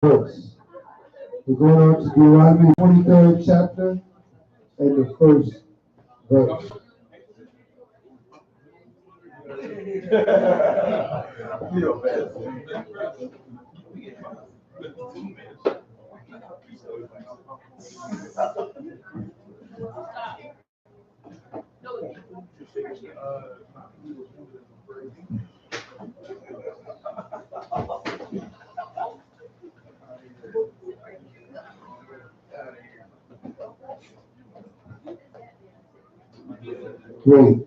verse. We're going on to Deuteronomy 23rd chapter and the first verse. Great.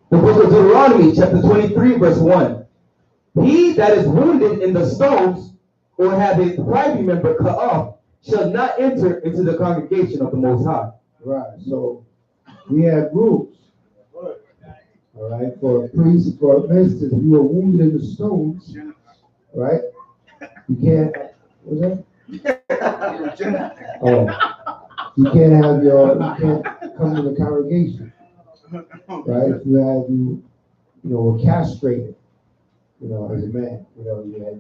The book of Deuteronomy, chapter 23, verse 1. He that is wounded in the stones or have his privy member cut off shall not enter into the congregation of the Most High. Right. So we have rules. All right. For a priest, for a minister, if you are wounded in the stones, right? You can't. What's that? Oh, you can't come to the congregation, right? If you have were castrated, as a man, you had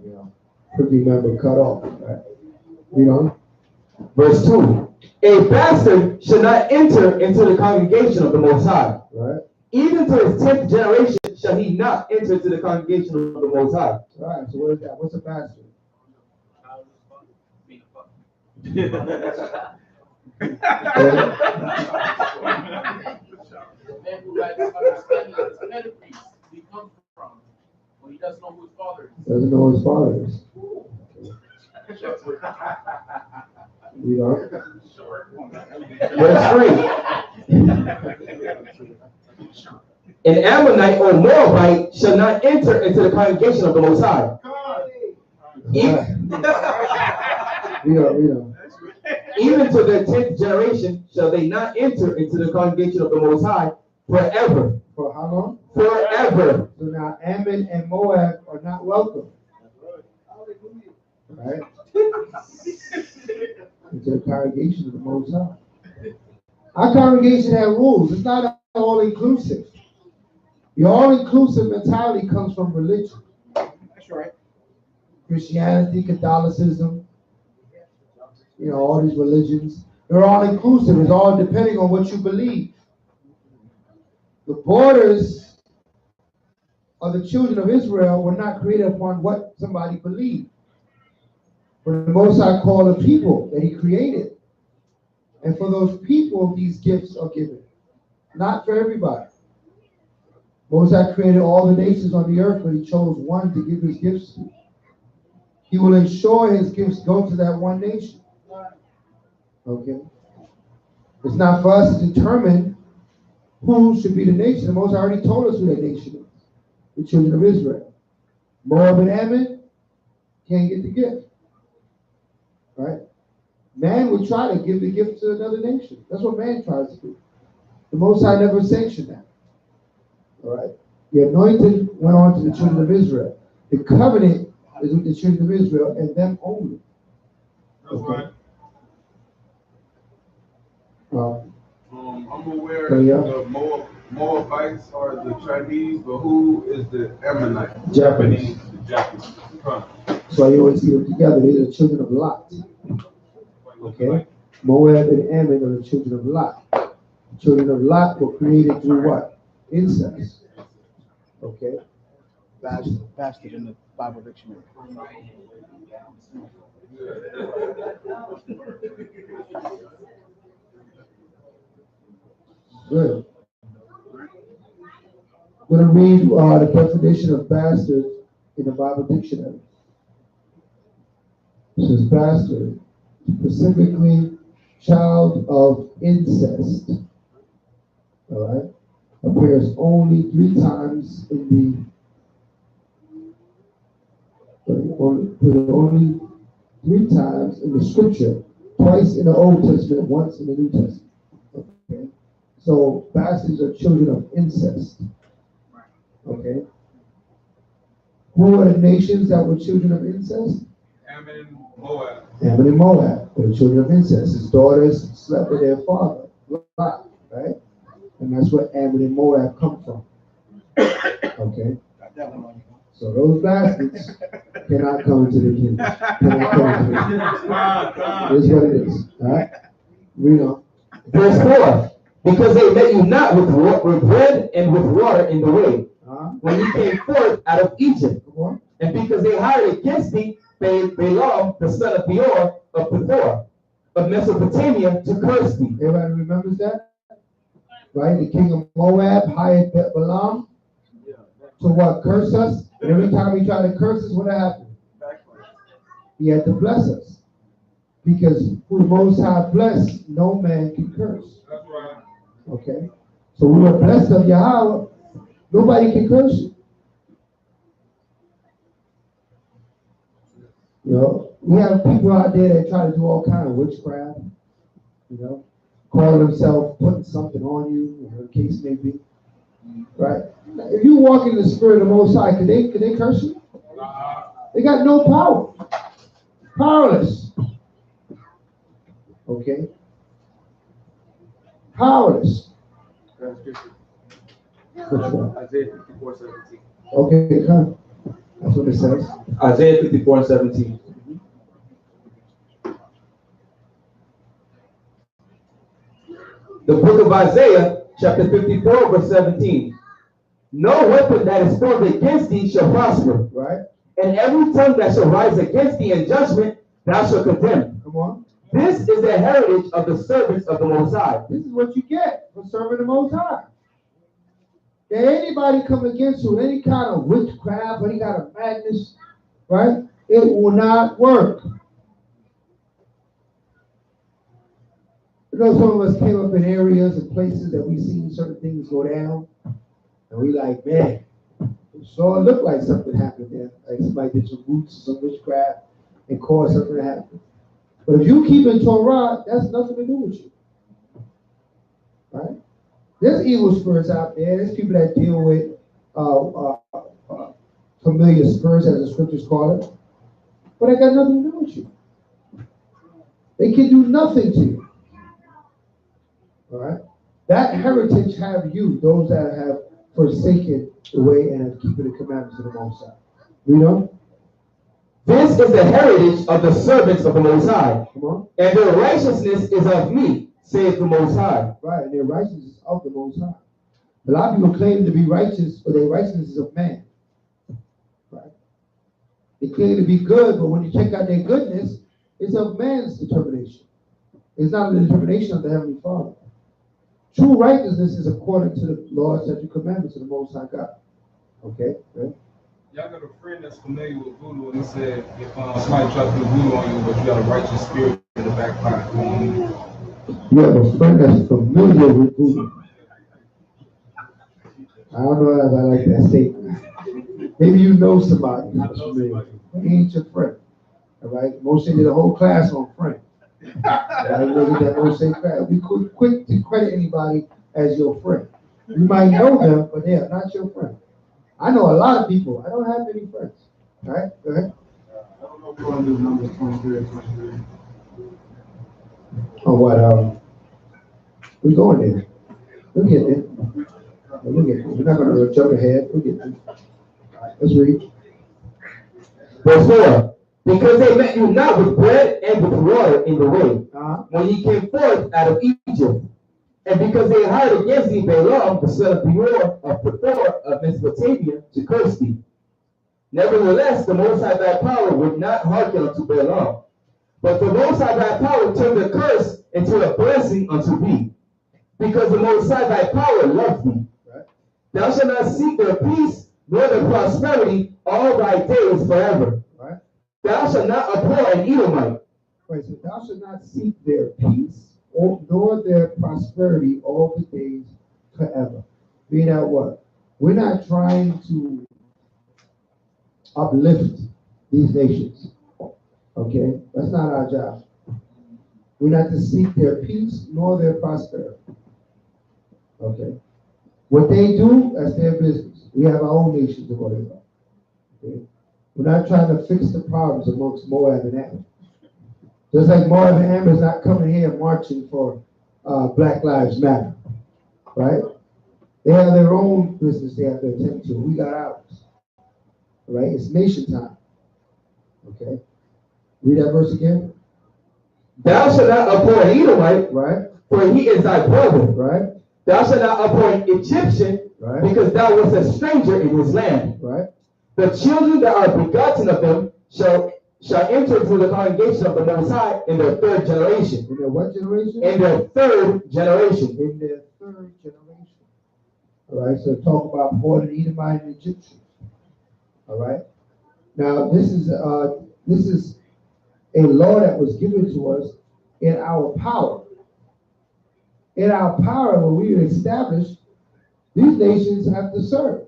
privy member cut off, right? Verse 2. A bastard shall not enter into the congregation of the Most High. Right. Even to his 10th generation shall he not enter into the congregation of the Most High. All right. So what is that? What's a bastard? The man who lacks understanding of his pedigree he comes from, when he doesn't know who his father is. Doesn't know his father is. Verse 3. An Ammonite or Moabite shall not enter into the congregation of the Most High. Even to their 10th generation shall they not enter into the congregation of the Most High forever. For how long? Forever. So now Ammon and Moab are not welcome. Right? Into the congregation of the Most High. Our congregation has rules. It's not all inclusive. The all-inclusive mentality comes from religion. That's right. Christianity, Catholicism, all these religions, they're all inclusive. It's all depending on what you believe. The borders of the children of Israel were not created upon what somebody believed. But the Most High called a people that he created. And for those people, these gifts are given. Not for everybody. Most High created all the nations on the earth, but he chose one to give his gifts to. He will ensure his gifts go to that one nation. Okay? It's not for us to determine who should be the nation. The Most High already told us who that nation is. The children of Israel. Moab and Ammon can't get the gift. Right? Man would try to give the gift to another nation. That's what man tries to do. The Most High never sanctioned that. All right? The anointing went on to the children of Israel. The covenant is with the children of Israel and them only. Okay? I'm aware the Moabites are the Chinese, but who is the Ammonite? Japanese. The Japanese. Huh. So you always see them together. They're the children of Lot. Okay? Moab and Ammon are the children of Lot. The children of Lot were created through what? Incest. Okay? Bastard in the Bible dictionary. Good. I'm going to read the definition of bastard in the Bible dictionary. It says bastard, specifically child of incest. All right? Appears only 3 times in only 3 times in the scripture, twice in the Old Testament, once in the New Testament. Okay? So bastards are children of incest. Okay? Who are the nations that were children of incest? Ammon and Moab. Ammon and Moab were the children of incest. His daughters slept with their father, Lot, right? And that's where Ammon and Moab come from. Okay? So those bastards cannot come into the kingdom. Cannot come into the kingdom. It's what it is. All right? Read on. Verse 4. Because they met you not with bread and with water in the way, when you came forth out of Egypt. And because they hired against thee Balaam, the son of Beor, of Pethor, of Mesopotamia, to curse thee. Everybody remembers that? Right? The king of Moab hired Balaam to what? Curse us. And every time he tried to curse us, what happened? He had to bless us. Because who the Most High blessed, no man can curse. That's right. Okay? So we were blessed of Yahweh. Nobody can curse you. You know, we have people out there that try to do all kind of witchcraft, you know, call themselves putting something on you, whatever the case may be. Right? If you walk in the spirit of the Most High, can they curse you? They got no power. Powerless. Okay? Powerless. Isaiah 54:17. Okay, come. That's what it says. Isaiah 54:17. The book of Isaiah, chapter 54, verse 17. No weapon that is formed against thee shall prosper. Right? And every tongue that shall rise against thee in judgment, thou shalt condemn. Come on. This is the heritage of the servants of the Most High. This is what you get for serving the Most High. Can anybody come against you with any kind of witchcraft, any kind of madness, right? It will not work. You know, some of us came up in areas and places that we've seen certain things go down, and we like, man, it sure looked like something happened there. Like somebody did some roots, some witchcraft, and caused something to happen. But if you keep in Torah, that's nothing to do with you. Right? There's evil spirits out there. There's people that deal with familiar spirits, as the scriptures call it. But they got nothing to do with you. They can do nothing to you. All right? That heritage have you, those that have forsaken the way and have keeping the commandments of the Most High. You know? This is the heritage of the servants of the Most High. Come on. And their righteousness is of me, saith the Most High. Right, and their righteousness is of the Most High. A lot of people claim to be righteous, but their righteousness is of man. Right? They claim to be good, but when you check out their goodness, it's of man's determination. It's not the determination of the Heavenly Father. True righteousness is according to the law, statute, commandments of the Most High God. Okay? Right? Y'all got a friend that's familiar with voodoo, and he said if somebody tries to put voodoo on you, but you got a righteous spirit in the back pocket. You have a friend that's familiar with voodoo. I don't know if I like that statement. Maybe you know somebody who's familiar. He ain't your friend. All right? Moshe did a whole class on friend. Right? Look at that Moshe class. We quick to credit anybody as your friend. You might know them, but they are not your friend. I know a lot of people. I don't have many friends. All right? Go ahead. I don't know if you want to do numbers 23 or 23. Oh, what? We're going there. We'll get there. We'll get there. We're not going to jump ahead. We'll get there. All right, let's read. Verse 4. Because they met you not with bread and with water in the way, when ye came forth out of Egypt. And because they hired against thee Balaam, the son of Beor, of Pethor, of Mesopotamia, to curse thee. Nevertheless, the Most High thy power would not hearken unto Balaam. But the Most High thy power turned the curse into a blessing unto thee. Because the Most High thy power loved thee. Right. Thou shalt not seek their peace, nor their prosperity all thy days forever. Right. Thou shalt not abhor an Edomite. Right, so thou shalt not seek their peace, nor their prosperity all the days forever. Meaning that what? We're not trying to uplift these nations. Okay? That's not our job. We're not to seek their peace nor their prosperity. Okay? What they do, that's their business. We have our own nations to worry about. Okay? We're not trying to fix the problems amongst Moab and Ammon. Just like Moab and Ammon is not coming here marching for Black Lives Matter. Right? They have their own business they have to attend to. We got ours. Right? It's nation time. Okay. Read that verse again. Thou shalt not abhor an Edomite, Right? for he is thy brother. Right? Thou shalt not abhor an Egyptian, Right? because thou wast a stranger in his land. Right? The children that are begotten of them shall enter into the congregation of the Most High in their third generation. In their what generation? In their third generation. In their third generation. All right. So talk about born in Edomite and Egyptians. All right. Now this is a law that was given to us in our power. In our power, when we established, these nations have to serve.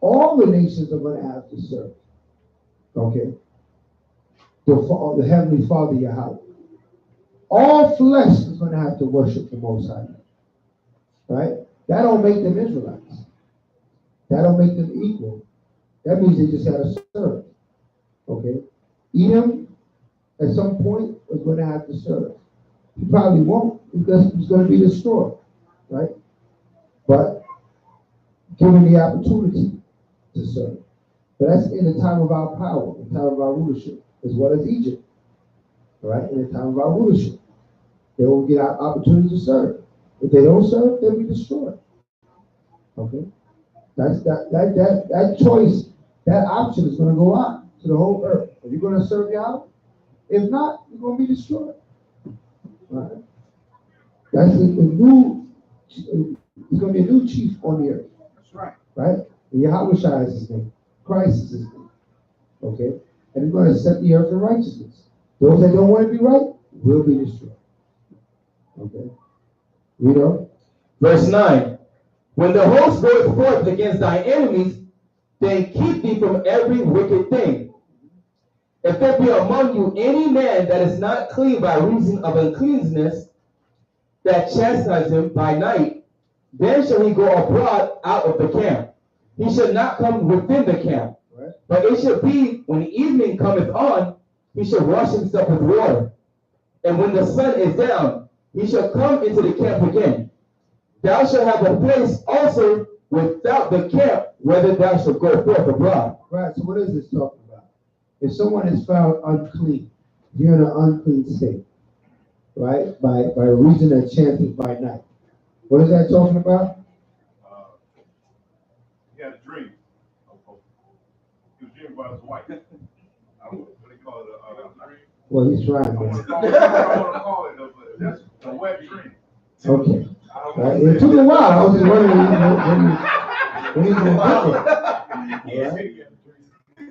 All the nations are going to have to serve. Okay. The Heavenly Father Yahweh. All flesh is going to have to worship the Most High. Right? That don't make them Israelites. That don't make them equal. That means they just got to serve. Okay? Edom, at some point, is going to have to serve. He probably won't because he's going to be destroyed. Right? But given the opportunity to serve. But that's in the time of our power, in the time of our rulership, as well as Egypt. Right? In the time of our rulership. They will get our opportunity to serve. If they don't serve, they'll be destroyed. Okay? That's that choice, that option is going to go out to the whole earth. Are you going to serve Yahweh? If not, you're going to be destroyed. All right? That's the new, there's going to be a new chief on the earth. That's right. Right? And Yahweh Shai is his name. Christ is his name. Okay? And he's going to set the earth in righteousness. Those that don't want to be right will be destroyed. Okay? Read on. Verse 9. When the host goeth forth against thy enemies, then keep thee from every wicked thing. If there be among you any man that is not clean by reason of uncleanness, that chastise him by night, then shall he go abroad out of the camp. He shall not come within the camp. Right. But it shall be, when the evening cometh on, he shall wash himself with water. And when the sun is down, he shall come into the camp again. Thou shalt have a place also without the camp, whether thou shalt go forth abroad. Right, so what is this talking about? If someone is found unclean, you're in an unclean state, right? By reason of chances by night. What is that talking about? He had a dream. He was dreaming about his wife. What do you call it? A dream? Well, he's trying. I want to call it, but that's a wet dream. Okay. Right. It took a while. I was just wondering when he's going to get there.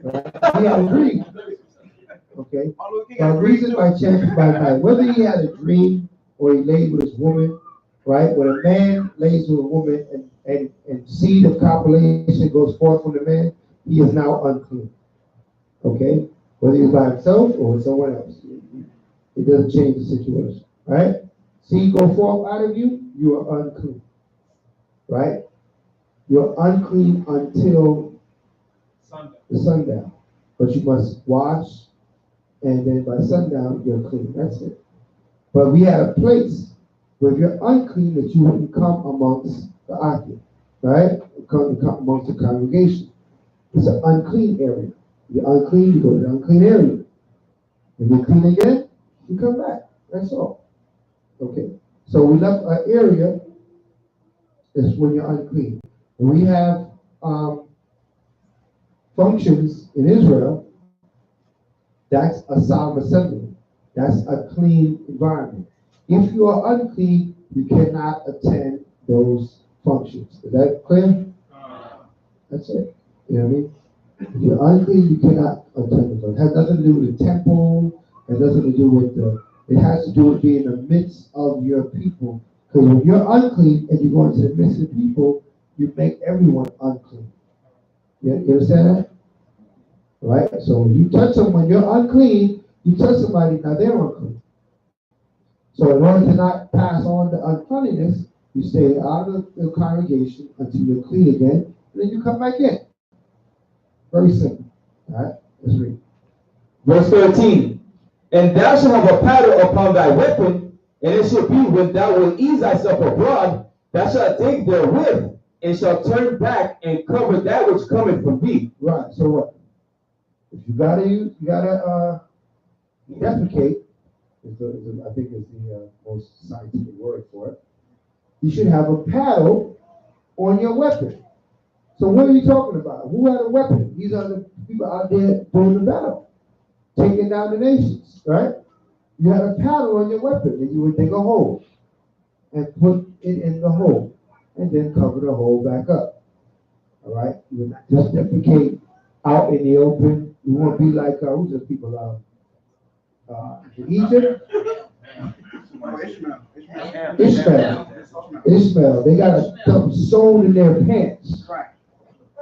Right. He had a dream. Okay. By reason by chance by night. Whether he had a dream or he laid with his woman, right? When a man lays with a woman and seed of copulation goes forth from the man, he is now unclean. Okay? Whether he's by himself or with someone else. It doesn't change the situation. Right? Seed go forth out of you, you are unclean. Right? You're unclean until the sundown. But you must wash, and then by sundown, you're clean. That's it. But we had a place where if you're unclean, that you wouldn't come amongst the Aki. Right? Come amongst the congregation. It's an unclean area. You're unclean, you go to the unclean area. When you're clean again, you come back. That's all. Okay. So we left an area is when you're unclean. And we have functions in Israel. That's a solemn assembly. That's a clean environment. If you are unclean, you cannot attend those functions. Is that clear? That's it. You know what I mean? If you're unclean, you cannot attend them. It has nothing to do with the temple. It has nothing to do with it has to do with being in the midst of your people. Because when you're unclean and you go into the midst of the people, you make everyone unclean. You understand that? Right? So when you touch someone, you're unclean, you touch somebody, now they're unclean. So in order to not pass on the uncleanliness, you stay out of the congregation until you're clean again, and then you come back in. Very simple. All right? Let's read. Verse 13. And thou shalt have a pattern upon thy weapon, and it shall be when thou wilt ease thyself abroad, thou shalt dig therewith, and shalt turn back and cover that which cometh from thee. Right. So what? If you gotta defecate, I think is the most scientific word for it. You should have a paddle on your weapon. So what are you talking about? Who had a weapon? These are the people out there doing the battle, taking down the nations, right? You had a paddle on your weapon, and you would dig a hole and put it in the hole, and then cover the hole back up. All right? You would not just defecate out in the open. You won't be like who's the people in Egypt? Ishmael. They got a stuff sewn in their pants.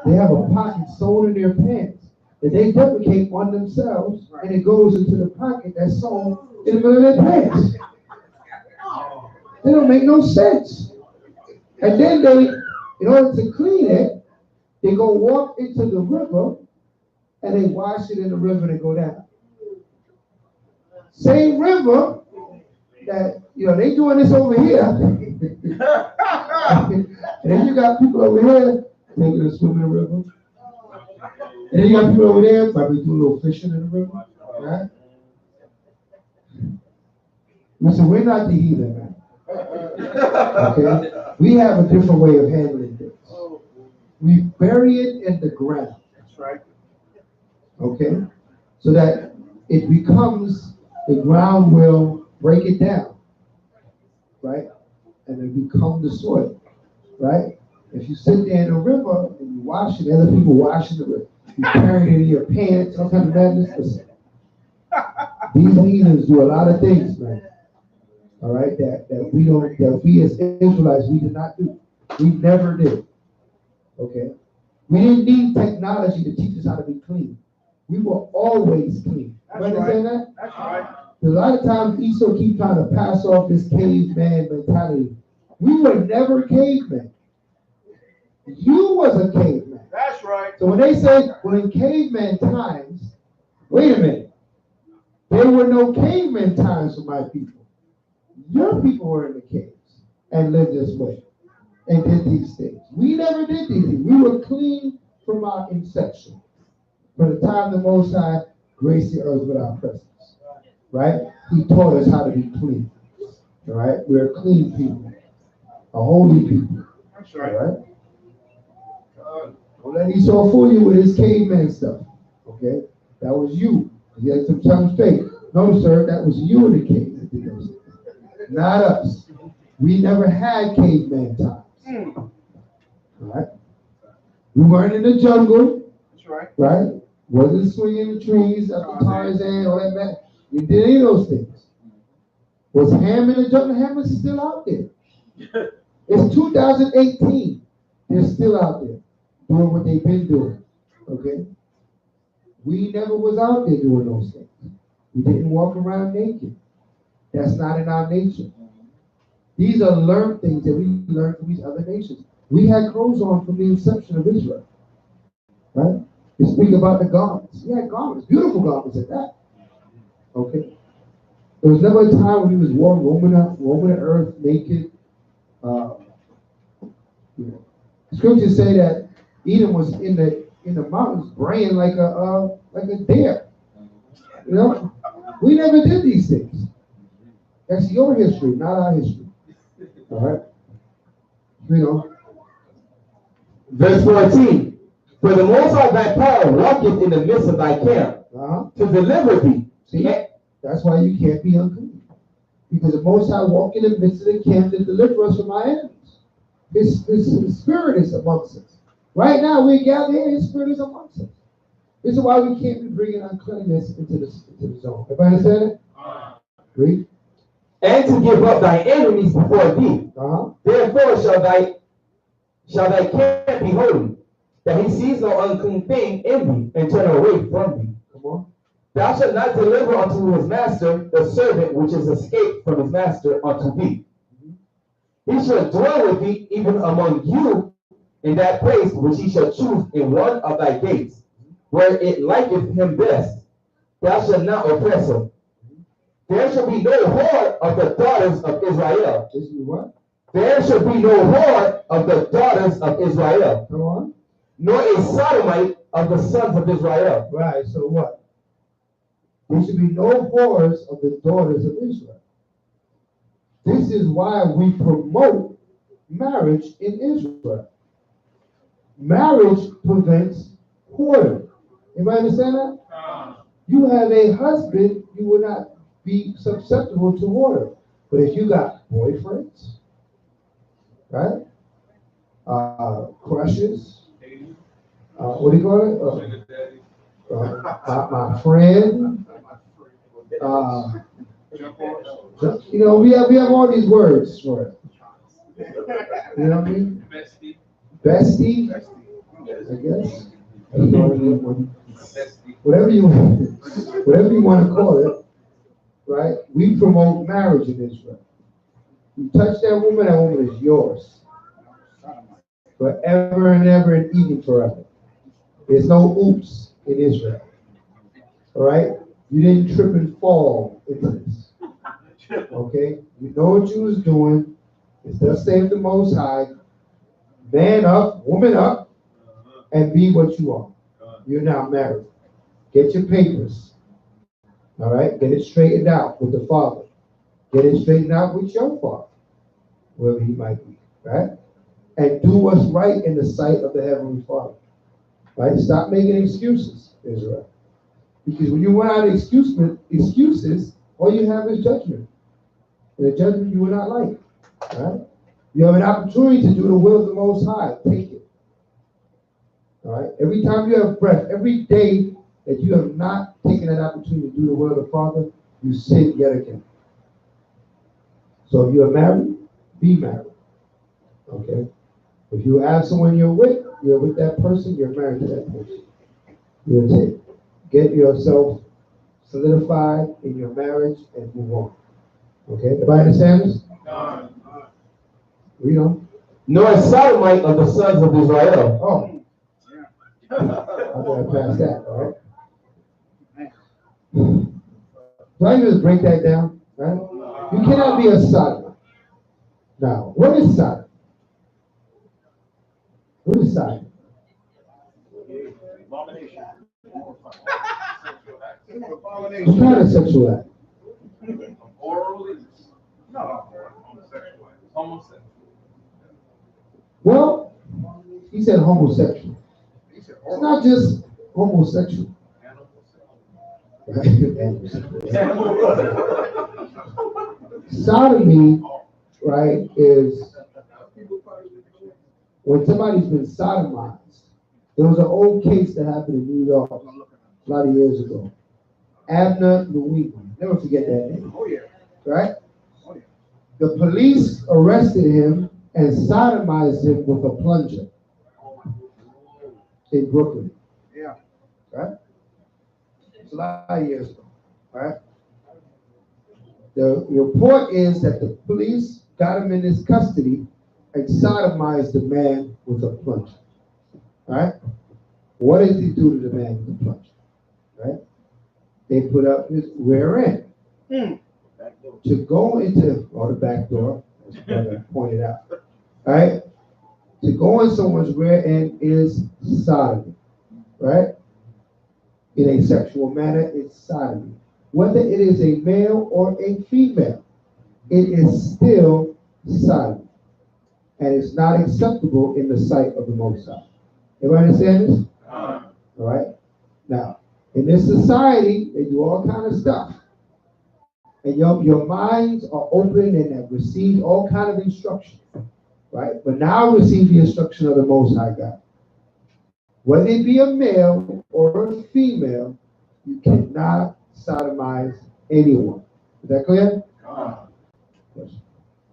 They have a pocket sewn in their pants that they defecate on themselves, and it goes into the pocket that's sewn in the middle of their pants. They don't make no sense. And then they, in order to clean it, they go walk into the river and they wash it in the river and go down. Same river that, they doing this over here. And then you got people over here taking a swim in the river. And then you got people over there probably doing a little fishing in the river. Right? Listen, we're not the heathen, man. Okay? We have a different way of handling things. We bury it in the ground. That's right. Okay? So that it becomes, the ground will break it down. Right? And it becomes the soil. Right? If you sit there in the river and you wash it, other people washing the river. You carry it in your pants, some kind of madness. Listen. These heathens do a lot of things, man. All right, that we as Israelites, we did not do. We never did. Okay? We didn't need technology to teach us how to be clean. We were always clean. You understand that? That's right. A lot of times Esau keeps trying to pass off this caveman mentality. We were never cavemen. You was a caveman. That's right. So when they say, well, in caveman times, wait a minute. There were no caveman times for my people. Your people were in the caves and lived this way and did these things. We never did these things. We were clean from our inception. From the time the Most High graced the earth with our presence. Right? He taught us how to be clean. All right? We're a clean people. A holy people. That's right. All right? Don't let Esau fool you with his caveman stuff. Okay? That was you. He had some tongue fake. No, sir, that was you in the cave that did those things. Not us. We never had caveman times. All right? We weren't in the jungle. That's right. Right? Wasn't swinging the trees up the Tarzan, all that man. You did any of those things. Was Ham in the jungle? Ham is still out there. It's 2018. They're still out there doing what they've been doing. Okay? We never was out there doing those things. We didn't walk around naked. That's not in our nature. These are learned things that we learned from these other nations. We had clothes on from the inception of Israel. Right? They speak about the garments. We had garments, beautiful garments at that. Okay? There was never a time when we was roaming the earth naked. Scriptures say that Edom was in the mountains braying like a deer. We never did these things. That's your history, not our history. All right? Verse 14. For the Most High thy power walketh in the midst of thy camp to deliver thee. See, that's why you can't be unclean. Because the Most High walk in the midst of the camp to deliver us from our enemies. His spirit is amongst us. Right now, we gather here, his spirit is amongst us. This is why we can't be bringing uncleanness into the zone. Everybody understand it? Read. And to give up thy enemies before thee. Therefore shall thy camp be holy, that he sees no unclean thing in thee, and turn away from thee. Come on. Thou shalt not deliver unto his master the servant which is escaped from his master unto thee. He shall dwell with thee even among you in that place which he shall choose in one of thy gates, where it liketh him best. Thou shalt not oppress him. There shall be no whore of the daughters of Israel. What? There shall be no whore of the daughters of Israel. Come on. Nor a sodomite of the sons of Israel. Right, so what? There should be no whores of the daughters of Israel. This is why we promote marriage in Israel. Marriage prevents whoredom. Anybody understand that? You have a husband, you will not be susceptible to whoredom. But if you got boyfriends, right? Crushes, what do you call it? My friend. You know, we have all these words for it. You know what I mean? Bestie, I guess. Whatever you want to call it, right? We promote marriage in Israel. You touch that woman is yours. Forever and ever and even forever. There's no oops in Israel. All right? You didn't trip and fall into this. Okay? You know what you was doing. It's thus saith the Most High. Man up, woman up, and be what you are. You're now married. Get your papers. All right? Get it straightened out with the father. Get it straightened out with your father, whoever he might be. Right? And do what's right in the sight of the Heavenly Father. Right? Stop making excuses, Israel. Because when you run out of excuses, all you have is judgment. And the judgment you will not like. Right? You have an opportunity to do the will of the Most High. Take it. All right? Every time you have breath, every day that you have not taken that opportunity to do the will of the Father, you sin yet again. So if you are married, be married. Okay? If you have someone you're with that person, you're married to that person. You're to get yourself solidified in your marriage and move on. Okay? Everybody understand this? Read on. Nor a sodomite of the sons of Israel. Oh. I'm going to pass that, all right? So I can just break that down, right? You cannot be a sodomite. Now, what is sodomite? What is sodomite? What kind of sexual act? Homosexual. Well, he said homosexual. It's not just homosexual. Sodomy, right, is when somebody's been sodomized. There was an old case that happened in New York a lot of years ago. Abner Louis. Never forget that name. Oh, yeah. Right? Oh, yeah. The police arrested him and sodomized him with a plunger in Brooklyn. Yeah. Right? It's a lot of years ago. Right? The report is that the police got him in his custody and sodomized the man with a plunger. Right? What does he do to the man with the plunger? Right? They put up his rear end. To go into, or the back door, as brother pointed out. Right? To go in someone's rear end is sodomy. Right? In a sexual manner, it's sodomy. Whether it is a male or a female, it is still sodomy. And it's not acceptable in the sight of the Most High. Everybody understand this? All right? Now, in this society, they do all kind of stuff. And your minds are open and have received all kind of instruction. Right? But now receive the instruction of the Most High God. Whether it be a male or a female, you cannot sodomize anyone. Is that clear? Yes.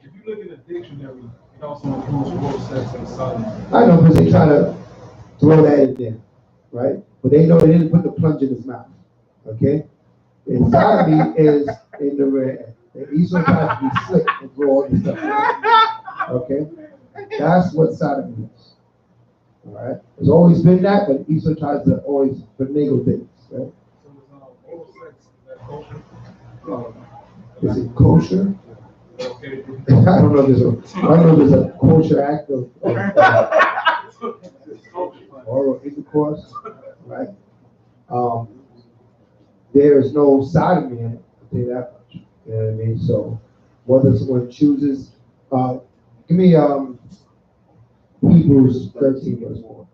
If you look in the dictionary, it also includes oral sex and sodomy. I know, because they try to throw that in there, right? But they know they didn't put the plunge in his mouth, okay? And sodomy is in the rear. And Esau tries to be slick and throw all this stuff out, okay? That's what sodomy is, all right? It's always been that, but Esau tries to always finagle things, right? Oral sex, is that kosher? Is it kosher? Okay. I don't know if there's a kosher act of oral intercourse. right? There is no sodomy in it, I'll tell you that much. You know what I mean? So whether someone chooses, give me Hebrews 13 verse 1.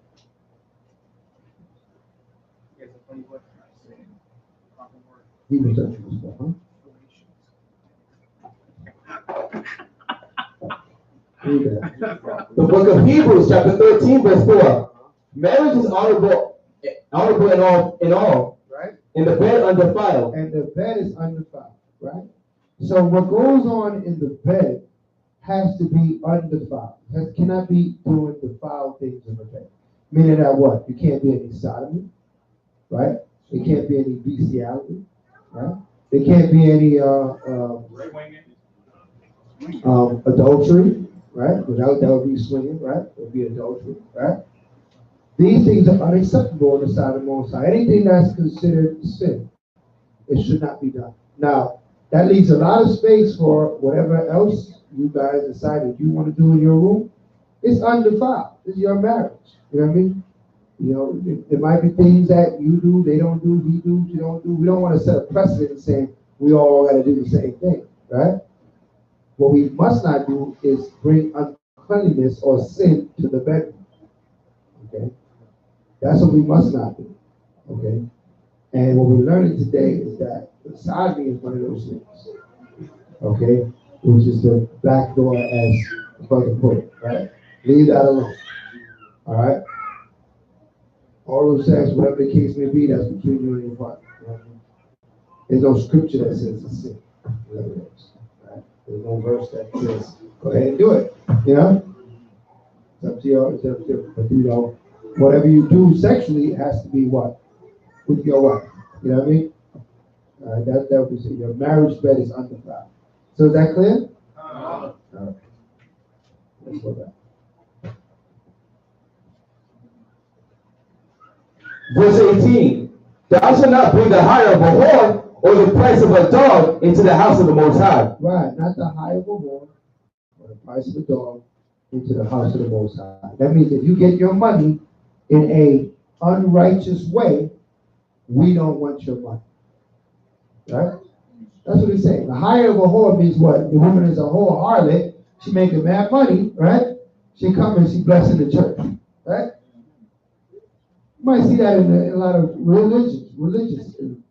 Hebrews 13 verse 1, huh? Read that. The book of Hebrews, chapter 13, verse 4. Marriage is honorable in all, Right? and the bed undefiled. And the bed is undefiled, right? So what goes on in the bed has to be undefiled. It cannot be doing defiled things in the bed. Meaning that what? It can't be any sodomy, right? It can't be any bestiality, right? It can't be any adultery, right? Without that would be swinging, right? It would be adultery, right? These things are unacceptable on the side of the Most High. Anything that's considered sin, it should not be done. Now, that leaves a lot of space for whatever else you guys decided you want to do in your room. It's undefiled. It's your marriage. You know what I mean? You know, there might be things that you do, they don't do, he do, you don't do. We don't want to set a precedent and saying we all got to do the same thing, right? What we must not do is bring uncleanliness or sin to the bedroom. Okay? That's what we must not do. Okay? And what we're learning today is that sodomy is one of those things. Okay? Which is the back door, as the brother put it, right? Leave that alone. Alright? Oral sex, whatever the case may be, that's between you and your partner. You know what I mean? There's no scripture that says it's sin. Whatever it is. Right? There's no verse that says, go ahead and do it. You know? It's up to you. It's up to you. But you know, whatever you do sexually, it has to be what? With your wife. You know what I mean? That would be your marriage bed is undefiled. So is that clear? All right. Let's go back. Verse 18. Thou shalt not bring the hire of a whore or the price of a dog into the house of the Most High. Right, not the hire of a whore or the price of a dog into the house of the Most High. That means if you get your money in a unrighteous way, we don't want your money. Right? That's what he's saying. The hire of a whore means what? The woman is a whore harlot. She making mad money, right? She come and she blessing the church, right? You might see that in a lot of religious women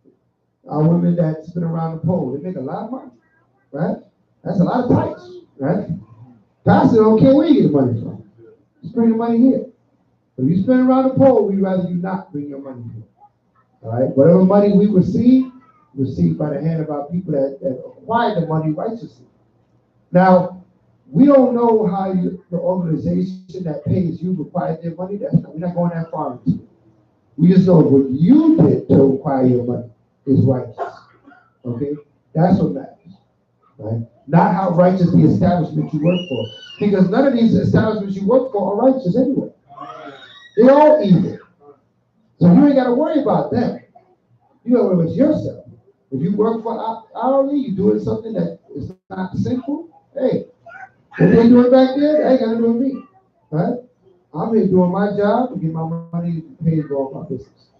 that spin around the pole. They make a lot of money, right? That's a lot of tithes, right? Pastor don't care where you get the money from. Just bring the money here. If you spin around the pole, we'd rather you not bring your money here. All right? Whatever money we receive by the hand of our people that acquired the money righteously. Now, we don't know how the organization that pays you acquired their money. We're not going that far into it. We just know what you did to acquire your money is righteous. Okay? That's what matters. Right? Not how righteous the establishment you work for. Because none of these establishments you work for are righteous anyway. They're all evil. So you ain't got to worry about them. You got to worry about yourself. If you work for hourly, you're doing something that is not sinful, hey, what they doing back there, they ain't got to do with me. Right? I'm here doing my job and get my money paid for all my business.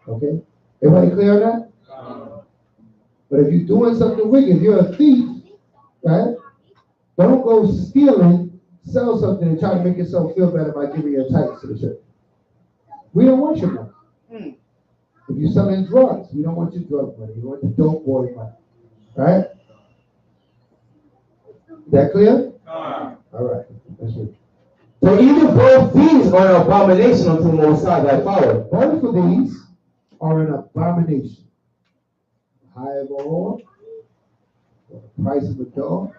Okay? Everybody clear on that? But if you're doing something wicked, if you're a thief, right? Don't go stealing, sell something and try to make yourself feel better by giving your tithes to the church. We don't want your money. If you're selling drugs, we don't want your drug money. We want the dope boy money. Right? Is that clear? All right. That's it. For either both these are an abomination unto the Most High thy power. Both of these are an abomination. The hire of a whore, or the price of a dog,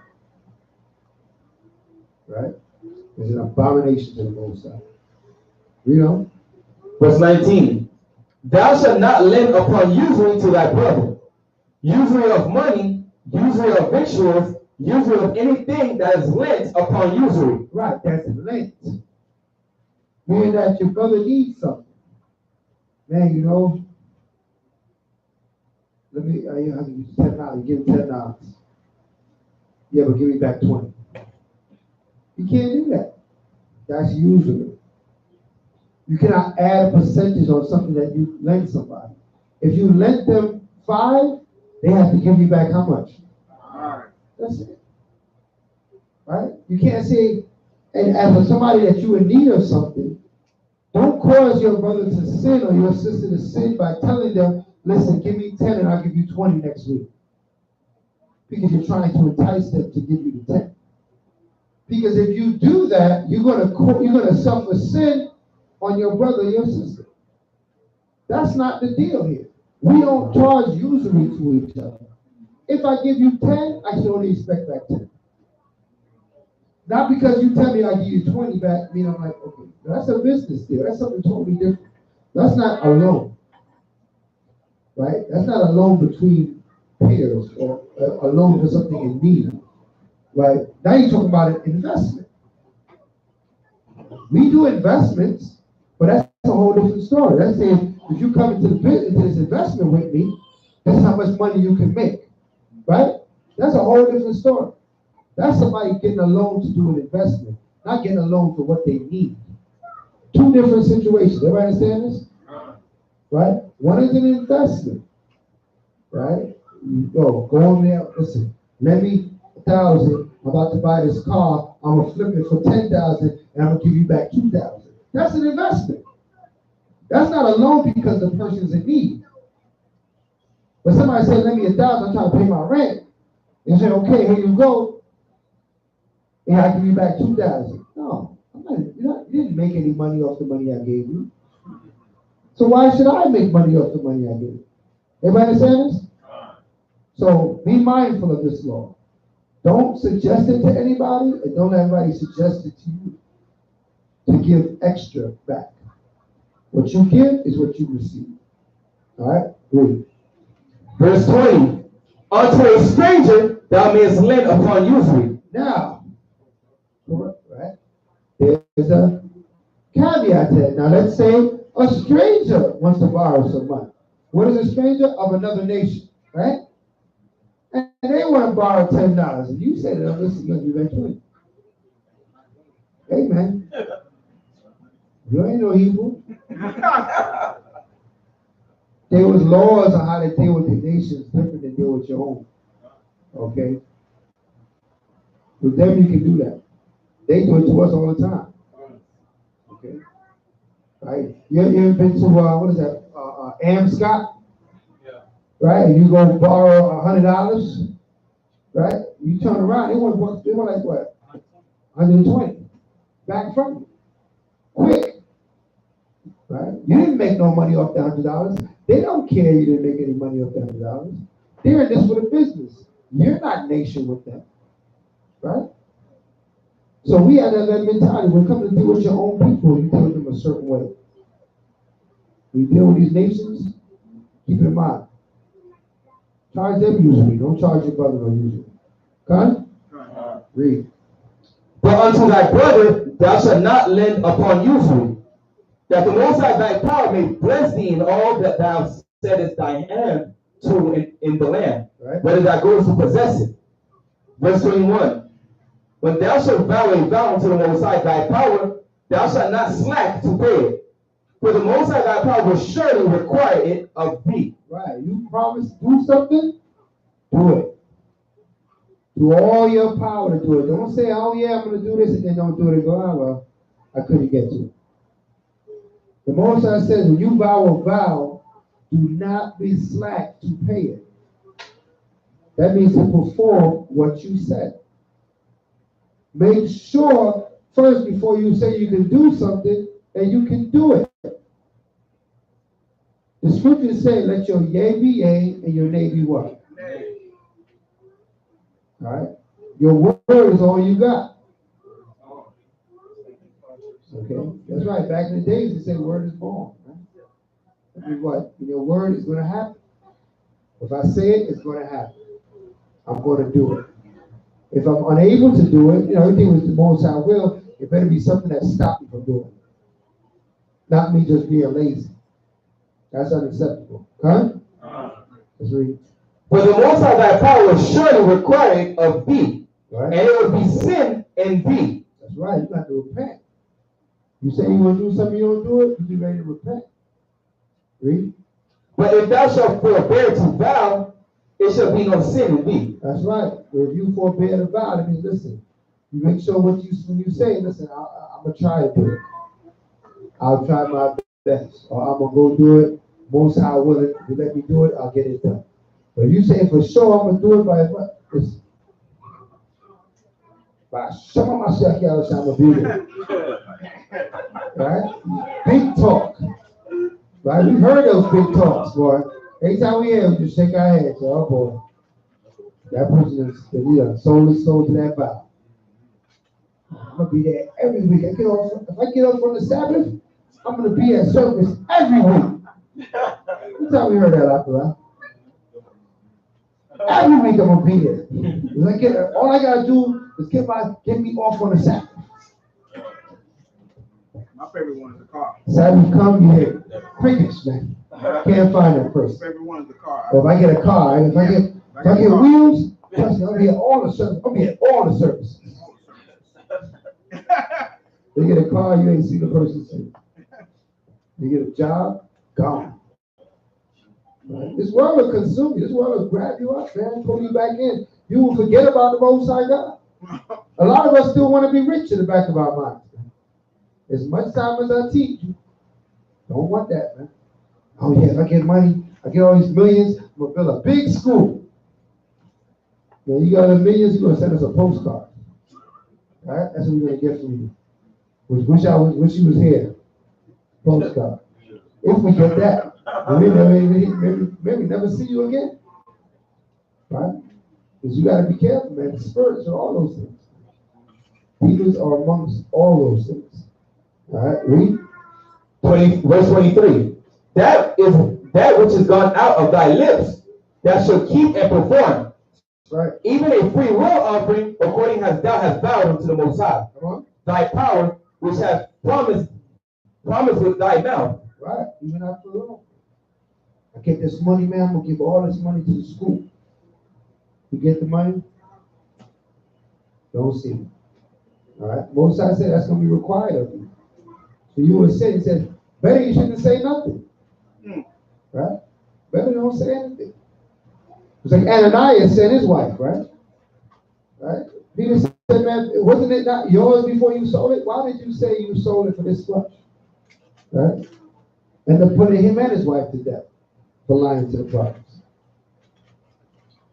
right? Is an abomination to the Most High. You know? Verse 19. Thou shalt not lend upon usury to thy brother. Usury of money, usury of victuals, usury of anything that is lent upon usury. Right, that's lent. Meaning that your brother needs something. Man, you know, let me, you have to use $10, give him $10. Yeah, but give me back 20. You can't do that. That's usury. You cannot add a percentage on something that you lend somebody. If you lent them 5, they have to give you back how much? That's it. Right? You can't say, and for somebody that you in need of something, don't cause your brother to sin or your sister to sin by telling them, listen, give me 10 and I'll give you 20 next week. Because you're trying to entice them to give you the 10. Because if you do that, you're gonna suffer sin on your brother or your sister. That's not the deal here. We don't charge usury to each other. If I give you 10, I should only expect back 10. Not because you tell me I give you 20 back, I mean, I'm like, okay, that's a business deal. That's something totally different. That's not a loan, right? That's not a loan between peers or a loan for something in need, right? Now you're talking about an investment. We do investments, but that's a whole different story. That's saying if you come into this investment with me, that's how much money you can make, right? That's a whole different story. That's somebody getting a loan to do an investment, not getting a loan for what they need. 2 different situations. Everybody understand this? Right? One is an investment, right? You go on there, listen, lend me 1,000. I'm about to buy this car. I'm gonna flip it for 10,000, and I'm gonna give you back 2,000. That's an investment. That's not a loan because the person's in need. But somebody said, lend me 1,000. I'm trying to pay my rent. They say, okay, here you go. And I give you back 2,000. No, you didn't make any money off the money I gave you. So why should I make money off the money I gave you? Everybody understand this? So be mindful of this law. Don't suggest it to anybody, and don't let anybody suggest it to you to give extra back. What you give is what you receive. All right? Read. Verse 20. Unto a stranger thou mayest lend upon usury. Now, right? There's a caveat to it. Now, let's say a stranger wants to borrow some money. What is a stranger? Of another nation, right? And they want to borrow $10. And you say to them, listen, you're going to give that 20. Hey, man. You ain't no Hebrew. There was laws on how to deal with the nations different than deal with your own. Okay? With them, you can do that. They do it to us all the time. Okay? Right? You ever been to, what is that, Amscott? Yeah. Right? And you go borrow $100, right? You turn around, they want like what? 120. Back from you. Quick. Right? You didn't make no money off the $100. They don't care you didn't make any money off the $100. They're in this for the business. You're not nation with them. Right? So we have that mentality. When it comes to deal with your own people, you deal with them a certain way. When you deal with these nations, keep it in mind. Charge them usually. Don't charge your brother no usually. Okay? Read. But unto thy brother thou shalt not lend upon usury, that the Most High thy power may bless thee in all that thou settest thy hand to in the land, Right. whether thou goest to possess it. Verse 21. When thou shalt vow a vow unto the Most High thy power, thou shalt not slack to pay it. For the Most High thy power will surely require it of thee. Right. You promise to do something, do it. Do all your power to do it. Don't say, oh yeah, I'm going to do this, and then don't do it and go, oh well, I couldn't get to it. The Most High says, when you vow a vow, do not be slack to pay it. That means to perform what you said. Make sure first, before you say you can do something, that you can do it. The scriptures say, let your yea be yea and your nay be what? Nay. All right? Your word is all you got. Okay? That's right. Back in the days, they said word is born. Right? That means what? Your word is going to happen. If I say it, it's going to happen. I'm going to do it. If I'm unable to do it, everything was the Most High will, it better be something that stopped me from doing it. Not me just being lazy. That's unacceptable. Okay? Let's read. For the Most High thy power will surely require it of thee, Right. and it will be sin in thee. That's right. You got to repent. You say you want to do something, you don't do it, you be ready to repent. Read. But if thou shalt forbear to vow, it shall be no sin in thee. That's right. If you forbear to vow, that means, listen, you make sure when you say, listen, I'm going to try to do it. I'll try my best. Or I'm going to go do it. Most High willing, if you let me do it, I'll get it done. But if you say for sure I'm going to do it by some of myself, y'all, I'm going to be there. Right? Big talk. Right? We've heard those big talks, boy. Every time we hear them, just shake our heads. Oh, boy. That person is sold his soul to that vow. I'm going to be there every week. If I get off on the Sabbath, I'm going to be at service every week. What time we heard that after that? Every week I'm going to be there. All I got to do is get me off on the Sabbath. My favorite one is the car. Sabbath come, you hear crickets, man. Can't find that person. My favorite one is the car. If I get a car, if I get wheels, trust me, I'll be at all the services. I'll be at all the services. They get a car, you ain't see the person since. You get a job, gone. Right? This world will consume you. This world will grab you up, man, pull you back in. You will forget about the Most High God. A lot of us still want to be rich in the back of our minds. As much time as I teach you, don't want that, man. Oh yeah, if I get money, I get all these millions, I'm gonna build a big school. Now you got the millions, you're gonna send us a postcard. All right? That's what we're gonna get from you. Wish you was here. Postcard. If we get that, maybe never see you again. Right? Because you gotta be careful, man. The spirits are all those things. Demons are amongst all those things. All right, read. Verse 23. That is that which is gone out of thy lips, that shall keep and perform. Right. Even a free will offering, according as thou hast vowed unto the Most High. Come on. Thy power, which has promised with thy mouth. Right. Even after all. I get this money, man. I'm gonna give all this money to the school. You get the money? Don't see it. All right. Most High said that's gonna be required of you. So you would say, he said, better you shouldn't say nothing. Right? Better don't say anything. It's like Ananias said his wife, right? Right? Peter said, man, wasn't it not yours before you sold it? Why did you say you sold it for this much? Right? And then putting him and his wife to death for lying to the prophets.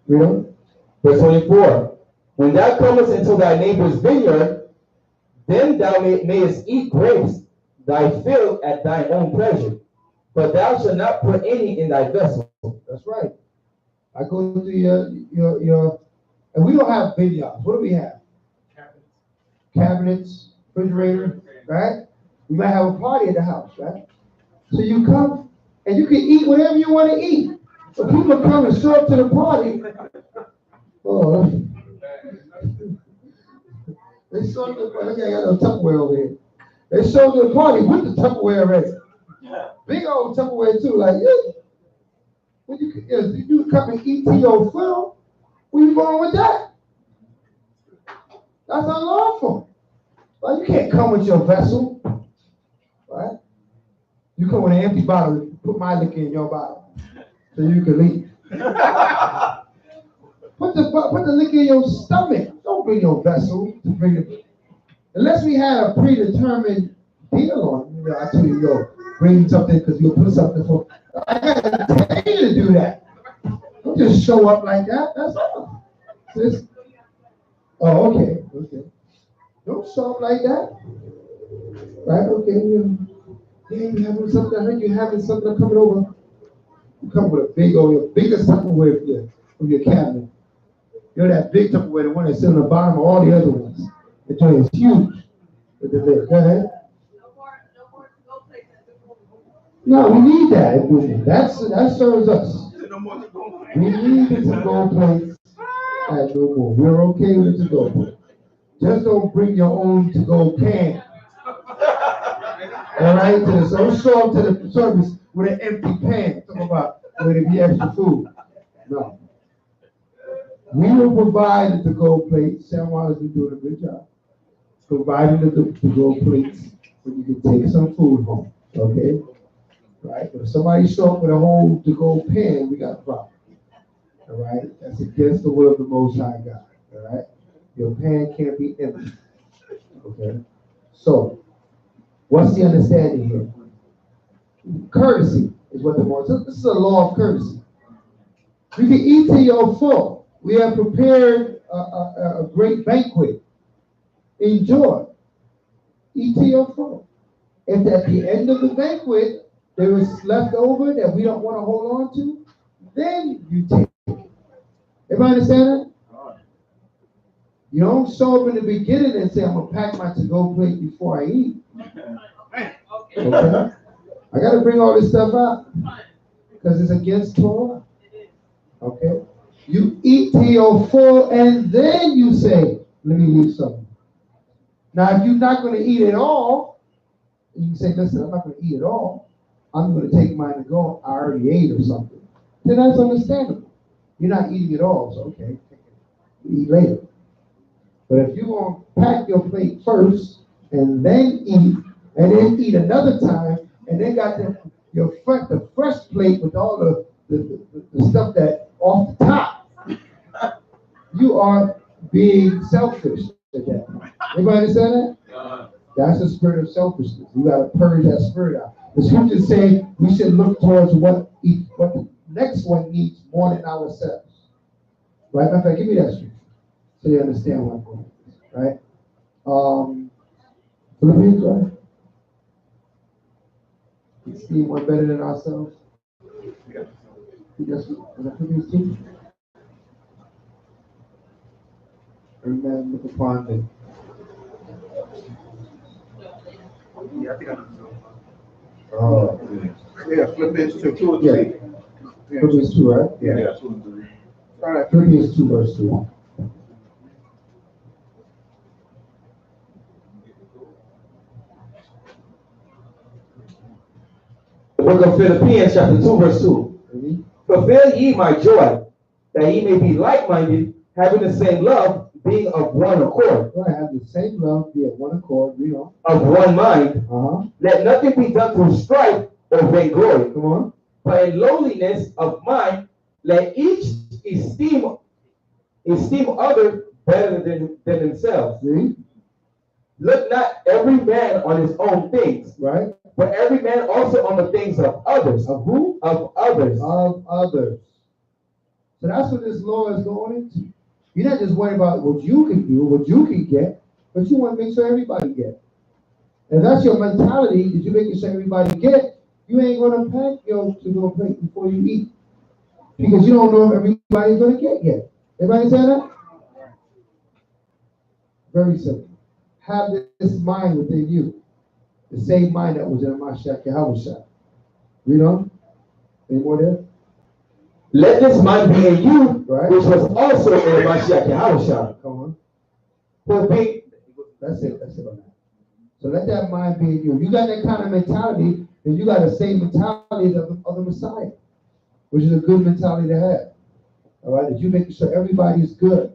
You know? Verse 24. When thou comest into thy neighbor's vineyard, then thou mayest eat grapes thy fill at thine own pleasure, but thou shalt not put any in thy vessel. That's right. I go to your and we don't have vineyards. What do we have? Cabinets, refrigerator, right? We might have a party at the house, right? So you come and you can eat whatever you want to eat. So people come and show up to the party. Oh, they show up to the party. Look, I got no Tupperware over here. They showed to the party with the Tupperware already. Big old Tupperware too. Like, yeah. When you come and eat to your fill, where you going with that? That's unlawful. Well, you can't come with your vessel. Right? You come with an empty bottle, put my liquor in your bottle so you can leave. Put the liquor in your stomach. Don't bring your vessel to bring it. Unless we had a predetermined deal on it. I tell you, bring something because you'll put something for. I gotta tell you to do that. Don't just show up like that. That's all. Oh, okay. Don't show up like that. Right? Okay. Yeah, you having something. I heard you having something coming over. You come with your biggest Tupperware from your cabinet. You know that big Tupperware, the one that's on the bottom of all the other ones. The joint is huge. With the lid. Go ahead. No, we need that. That serves us. We need the to-go plates at no more. We're okay with the to-go plate. Just don't bring your own to-go can. All right? So don't show up to the service with an empty pan. Talk about where there be extra food. No. We will provide the to-go plates. Sam Wallace is doing a good job providing the to-go plates when you can take some food home. Okay? Right? If somebody show up with a whole to-go pan, we got a problem. All right? That's against the will of the Most High God. All right? Your pan can't be empty. Okay? So, what's the understanding here? Courtesy is what the Lord says. This is a law of courtesy. You can eat till you're full. We have prepared a great banquet. Enjoy. Eat till you're full. If at the end of the banquet there is left over that we don't want to hold on to, then you take it. Everybody understand that? You don't show up in the beginning and say, I'm going to pack my to-go plate before I eat. Okay? I got to bring all this stuff out because it's against Torah. Okay? You eat till you're full and then you say, let me leave something. Now, if you're not going to eat it all, you can say, listen, I'm not going to eat it all. I'm going to take mine to go. I already ate or something. Then that's understandable. You're not eating it all, so okay, you eat later. But if you're going to pack your plate first and then eat another time, and then got the fresh plate with all the stuff that off the top, you are being selfish at that point. Anybody understand that? That's the spirit of selfishness. You got to purge that spirit out. The scriptures say we should look towards what the next one needs more than ourselves. Right? Matter of fact, give me that scripture so you understand what I'm going with this. Right? Philippians, right? Esteem one better than ourselves. Yes. Is that Philippians 2? Amen. Look upon the. Yeah, I think I know. Yeah, Philippians 2, 2 or 3. Yeah. Philippians 2, right? Yeah, 2 and 3. All right. Philippians 2, verse 3. The book of Philippians, chapter 2, verse 2. Mm-hmm. Fulfill ye my joy, that ye may be like-minded, having the same love, being of one accord. Go ahead, have the same love, be of one accord, read on. Of one mind. Uh-huh. Let nothing be done through strife or vainglory. Come on. But in lowliness of mind, let each esteem other better than themselves. See? Look not every man on his own things, Right? but every man also on the things of others. Of who? Of others. Of others. So that's what this law is going into. You're not just worried about what you can do, what you can get, but you want to make sure everybody get. And that's your mentality, that you're making sure everybody get, you ain't going to pack your to-go plate before you eat. Because you don't know if everybody's going to get yet. Everybody say that? Very simple. Have this mind within you. The same mind that was in Mashiach Yahushua. Read on. Any more there? Let this mind be in you, Right. which was also in Mashiach Yahushua. Come on. For being, That's it on that. So let that mind be in you. If you got that kind of mentality, then you got the same mentality of the Messiah, which is a good mentality to have. All right? That you making sure everybody's good.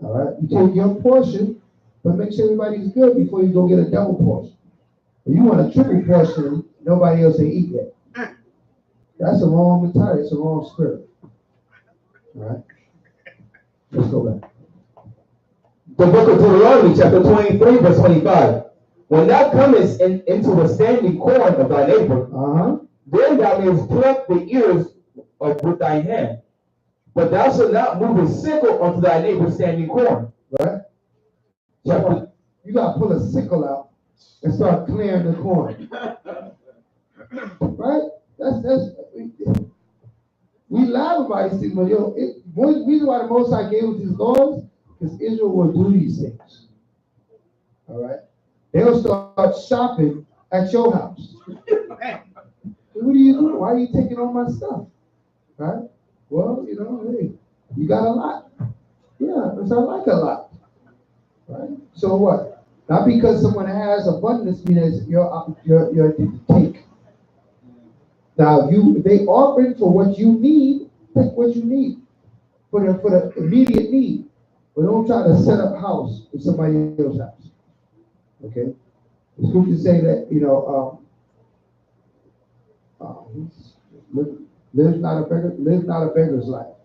All right? You take your portion, but make sure everybody's good before you go get a double portion. If you want a triple portion, nobody else ain't eat yet. That's a wrong mentality. It's a wrong spirit. All right? Let's go back. the book of Deuteronomy, chapter 23, verse 25. When thou comest into the standing corn of thy neighbor, then thou mayest pluck the ears with thy hand. But thou shalt not move a sickle unto thy neighbor's standing corn. Right? You got to pull a sickle out and start clearing the corn. Right? That's we laugh about these things, but one reason why the Most High gave us these laws, because Israel will do these things. All right? They'll start shopping at your house. What are you doing? Why are you taking all my stuff? Right? Well, hey, you got a lot. Yeah, because I like a lot. Right? So what? Not because someone has abundance means you're to take. Now, if they offering for what you need, take what you need for the immediate need. But don't try to set up house with somebody else's house. Okay? The scriptures say that, live not a beggar's life.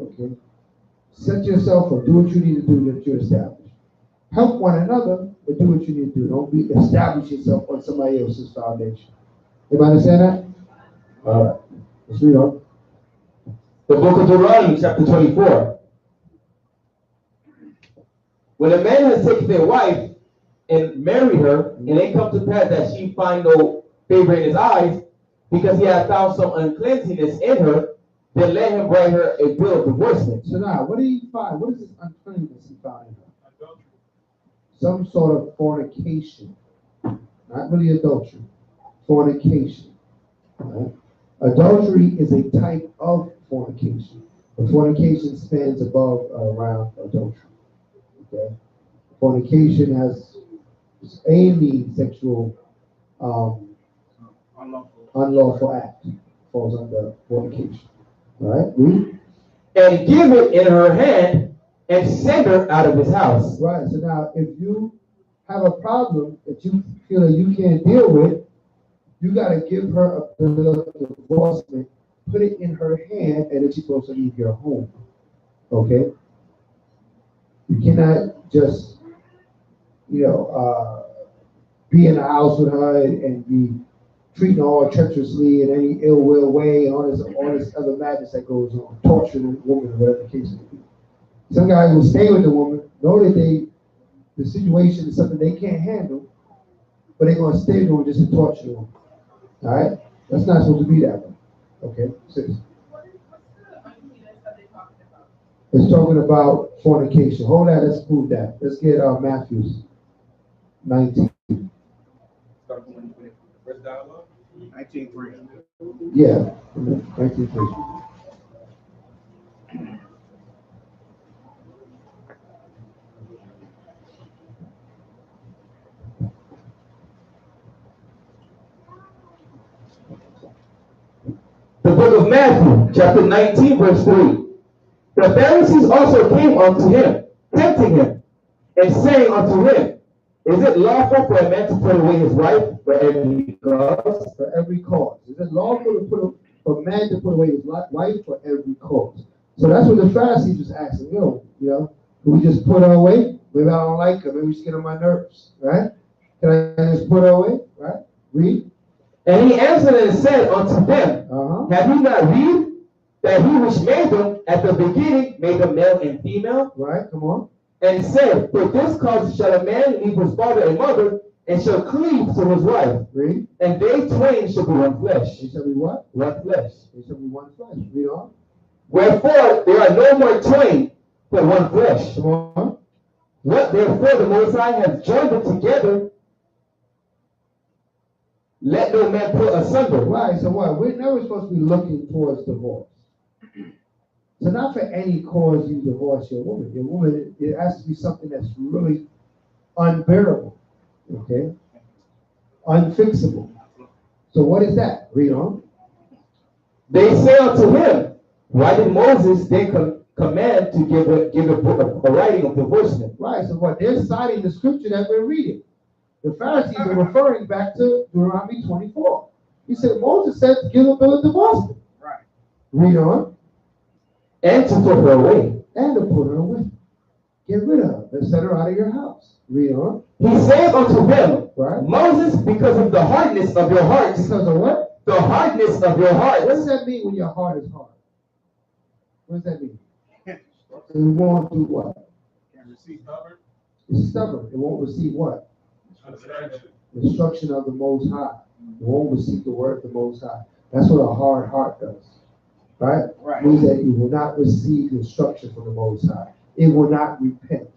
Okay? Set yourself up, do what you need to do that you're established. Help one another, but do what you need to do. Don't establish yourself on somebody else's foundation. Everybody understand that? All right. Let's read on. The book of Deuteronomy, chapter 24. When a man has taken their wife and married her, and it come to pass that she find no favor in his eyes, because he had found some uncleanness in her, then let him write her a bill of divorcement. So now, what did he find? What is this uncleanness he found in her? Some sort of fornication. Not really adultery. Fornication. Right? Adultery is a type of fornication. But fornication spans above around adultery. Okay? Fornication has any sexual unlawful act falls under fornication. All right? Read. And give it in her hand and send her out of his house. Right. So now, if you have a problem that you feel that you can't deal with, you got to give her a bill of divorcement, put it in her hand, and then she's supposed to leave your home. Okay? You cannot just, be in the house with her and be treating her all treacherously in any ill will way and all this other madness that goes on, torturing the woman or whatever the case may be. Some guys will stay with the woman, know that the situation is something they can't handle, but they're going to stay with the woman just to torture the woman. All right? That's not supposed to be that way. Okay? 6. It's talking about fornication. Hold that, let's prove that. Let's get Matthew 19. First dialogue? 19:3. Yeah, 19:3. The book of Matthew, chapter 19, verse 3. The Pharisees also came unto him, tempting him, and saying unto him, Is it lawful for a man to put away his wife for every cause? For every cause. Is it lawful for a man to put away his wife for every cause? So that's what the Pharisees was asking. Can we just put her away? Maybe I don't like her. Maybe she's getting on my nerves. Right? Can I just put her away? Right? Read. And he answered and said unto them, Have you not read that he which made them at the beginning made them male and female? Right, come on. And said, For this cause shall a man leave his father and mother, and shall cleave to his wife. Read. And they twain shall be one flesh. They shall be what? One flesh. They shall be one flesh. Read on. Wherefore there are no more twain, but one flesh. Come on. What therefore the Most High has joined them together, let no man put asunder. Right, so what? We're never supposed to be looking towards divorce. So not for any cause you divorce your woman. Your woman, it has to be something that's really unbearable. Okay? Unfixable. So what is that? Read on. They say unto him, Why did Moses then command to give a writing of divorcement? Right, so what? They're citing the scripture that we're reading. The Pharisees are referring back to Deuteronomy 24. He said Moses said to give a bill of divorcement. Right. Read on. And to put her away. And to put her away. Get rid of her. Let's set her out of your house. Read on. He said unto them, Right. Moses, because of the hardness of your hearts. Because of what? The hardness of your hearts. What does that mean when your heart is hard? What does that mean? It won't do what? Can't receive stubborn. It's stubborn. It won't receive what? The instruction of the Most High. It won't receive the word of the Most High. That's what a hard heart does. Right? Right. It means that you will not receive instruction from the Most High. It will not repent.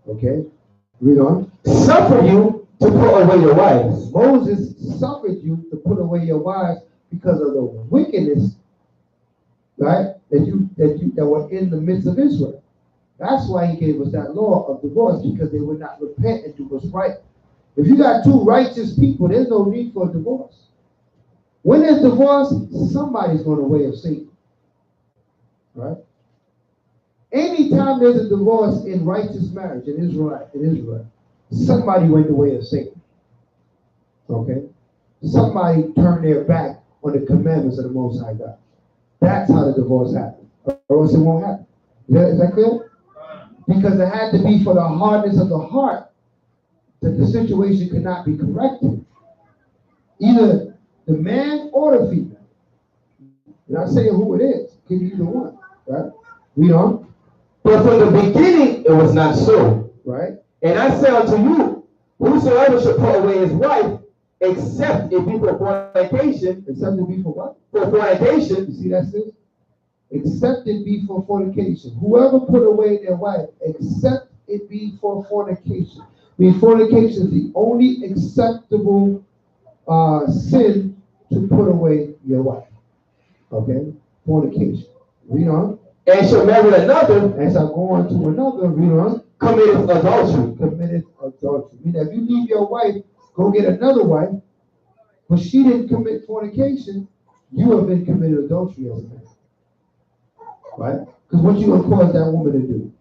Okay? Read on. Suffer you to put away your wives. Moses suffered you to put away your wives because of the wickedness, right? That were in the midst of Israel. That's why he gave us that law of divorce, because they would not repent and do what's right. If you got two righteous people, there's no need for a divorce. When there's divorce, somebody's going away of Satan. Right? Anytime there's a divorce in righteous marriage in Israel, somebody went the way of Satan. Okay? Somebody turned their back on the commandments of the Most High God. That's how the divorce happened. Or else it won't happen. Is that clear? Because it had to be for the hardness of the heart that the situation could not be corrected. Either the man or the female. I'm not saying who it is. It could be either one. Right? Read on. But from the beginning it was not so. Right? And I say unto you, whosoever should put away his wife, except it be for fornication. Except it be for what? For fornication. You see that, sis? Except it be for fornication. Whoever put away their wife, except it be for fornication. I mean, fornication is the only acceptable sin to put away your wife. Okay? Fornication. Read on. And shall marry another. As I go on to another, read on. Committeth adultery. Committed adultery. I mean, if you leave your wife, go get another wife, but she didn't commit fornication, you have been committed adultery as a man. Right? Because what you going to cause that woman to do?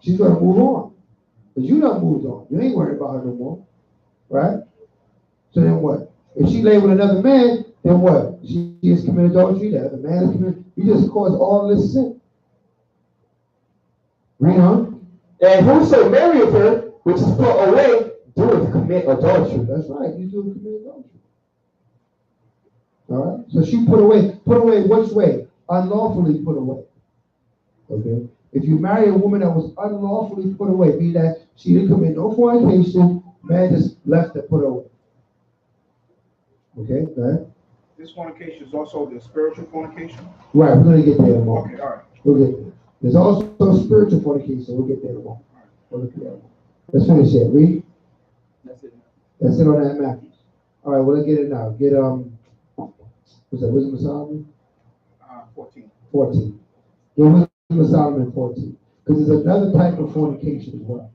She's going to move on. Because you done moved on. You ain't worried about her no more. Right? So then what? If she lay with another man, then what? She is committed adultery, the other man is committed. You just caused all this sin. Read on. And whoso marrieth her, which is put away, doeth commit adultery. That's right. You do commit adultery. All right. So she put away. Put away which way? Unlawfully put away. Okay. If you marry a woman that was unlawfully put away, meaning that she didn't commit no fornication, man just left her put away. Okay. Go ahead. This fornication is also the spiritual fornication. Right. We're gonna get there in a moment. Okay, all right. We'll get there. There's also spiritual fornication. We'll get there in a moment. We'll look at that. Let's finish it. Read. That's it. That's it on that Matthew. All right. Well, let's get it now. Get what's that? Wisdom of Solomon. 14. 14. Get Wisdom of Solomon 14. Because there's another type of fornication as well.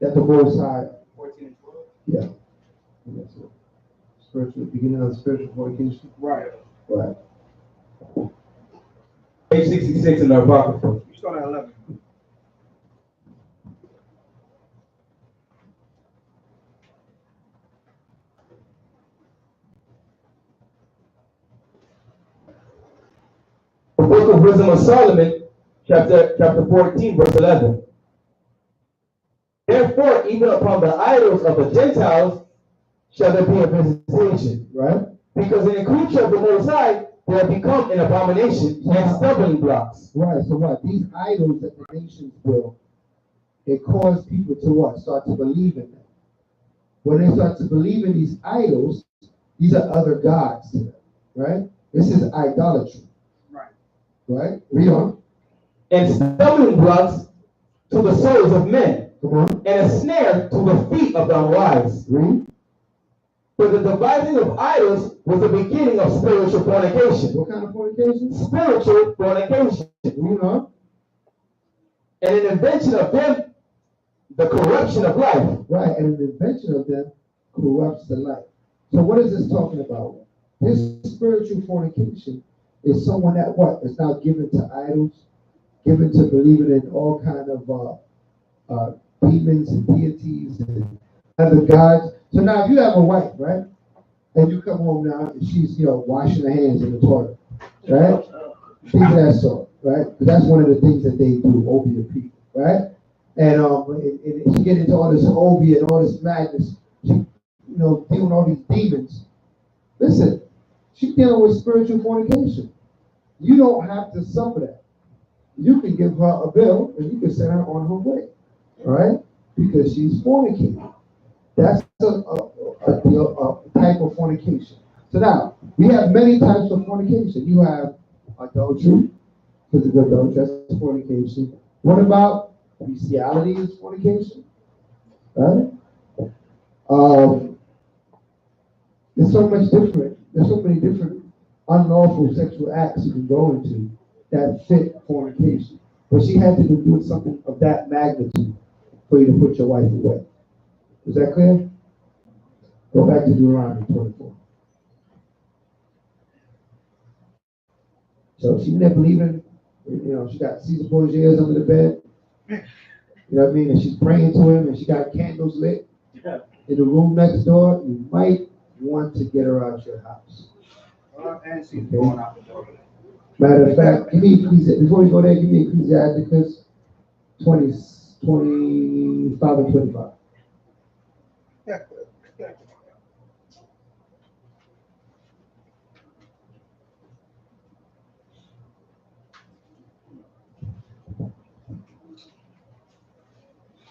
That the Most High. 14 and 12. Yeah. That's it. Spiritual, beginning of spiritual fornication. Right. Right. Page 66 in the Apocrypha. You start at 11. The book of Wisdom of Solomon, chapter 14, verse 11. Therefore, even upon the idols of the Gentiles shall there be a visitation. Right? Because in the creature of the Most High, they have become an abomination and stumbling blocks. Right. So what? These idols that the nations build, it cause people to what? Start to believe in them. When they start to believe in these idols, these are other gods to them. Right? This is idolatry. Right. Right? Read on. And stumbling blocks to the souls of men. Come on. And a snare to the feet of the unwise. Read. For the devising of idols was the beginning of spiritual fornication. What kind of fornication? Spiritual fornication. Read on. And an invention of them, the corruption of life. Right. And an invention of them corrupts the life. So what is this talking about? This spiritual fornication is someone that what? Is now given to idols, given to believing in all kind of demons and deities and other gods. So now if you have a wife, right? And you come home now and she's, washing her hands in the toilet, right? Things of that sort, right? Because that's one of the things that they do over your people, right? And she get into all this obeah and all this madness, she, dealing with all these demons. Listen, she's dealing with spiritual fornication. You don't have to suffer that. You can give her a bill and you can send her on her way, all right? Because she's fornicating. That's a type of fornication. So now, we have many types of fornication. You have adultery, physical adultery, that's fornication. What about bestiality is fornication? Right? There's so much different. There's so many different unlawful sexual acts you can go into that fit fornication. But she had to do something of that magnitude for you to put your wife away. Is that clear? Go back to Deuteronomy 24. So she didn't believe in You know, she got Caesar Borgia's under the bed. You know what I mean? And she's praying to him, and she got candles lit in the room next door. You might want to get her out your house. And she's going out the door. Matter of fact, give me before we go there, give me Ecclesiasticus 25 and 25.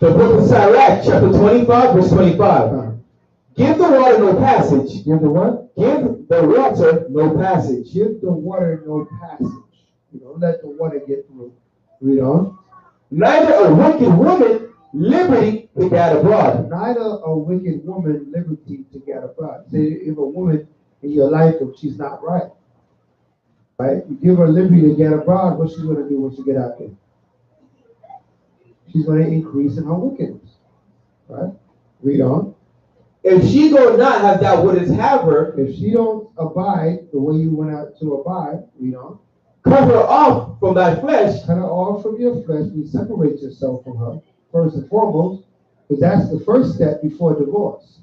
The book of Sirach, chapter 25, verse 25. Give the water no passage. Give the what? Give the water no passage. Give the water no passage. You don't let the water get through. Read on. Neither a wicked woman liberty to get abroad. Neither a wicked woman liberty to get abroad. Say if a woman in your life, if she's not right, you give her liberty to get abroad, what's she going to do when she get out there? She's going to increase in her wickedness. Right? Read on. If she go not have thou wouldest have her, if she don't abide the way you went out to abide, read on. Cut her off from thy flesh. Cut her off from your flesh. You separate yourself from her, first and foremost, because that's the first step before divorce.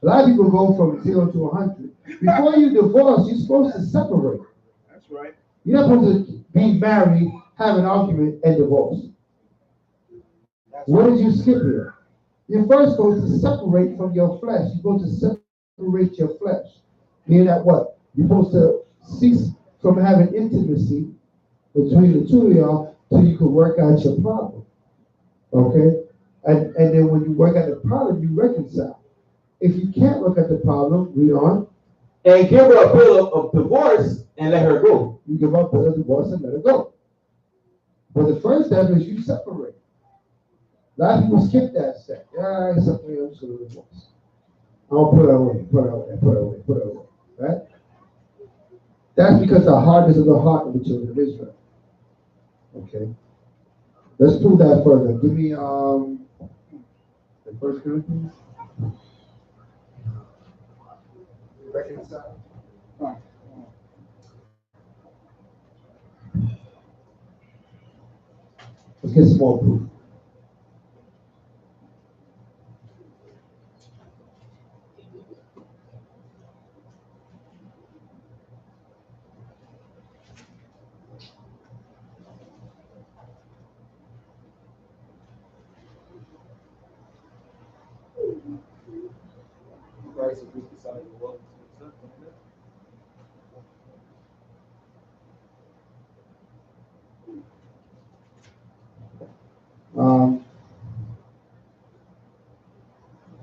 A lot of people go from 0 to 100. Before you divorce, you're supposed to separate. That's right. You're not supposed to be married, have an argument, and divorce. What did you skip here? You're first supposed to separate from your flesh. You're supposed to separate your flesh. Meaning that what? You're supposed to cease from having intimacy between the two of y'all so you can work out your problem. Okay? And then when you work out the problem, you reconcile. If you can't work out the problem, read on. And give her a bill of divorce and let her go. You give her a bill of divorce and let her go. But the first step is you separate. A lot of people skip that step. Yeah, it's something else to the divorce. I'll put it away, put it away, put it away, put it away. Right? That's because the hardness of the heart of the children of Israel. Okay. Let's prove that further. Give me the 1 Corinthians. Reconcile. Let's get some more proof.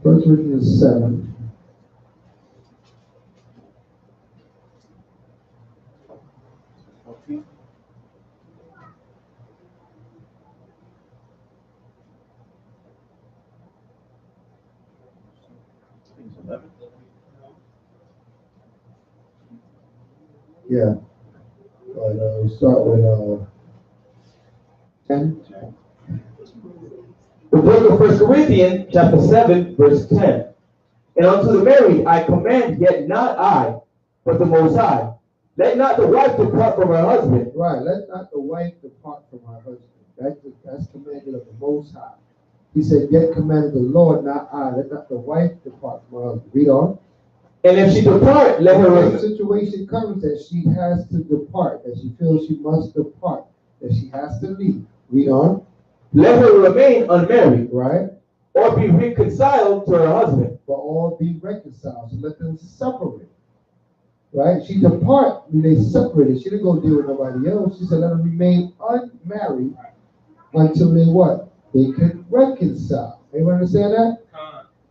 First Corinthians 7. Yeah. But we start with 10. The book of 1 Corinthians, chapter 7, verse 10. And unto the married I command, yet not I, but the Most High. Let not the wife depart from her husband. Right. Let not the wife depart from her husband. That's commanded of the Most High. He said, yet commanded the Lord, not I. Let not the wife depart from her husband. Read on. And if she depart, let her. When the situation comes that she has to depart, that she feels she must depart, that she has to leave. Read on. Let her remain unmarried. Right. Or be reconciled to her husband. But all be reconciled. So let them separate. Right? She depart, I mean, they separated. She didn't go deal with nobody else. She said, let them remain unmarried until they what? They can reconcile. Anyone understand that?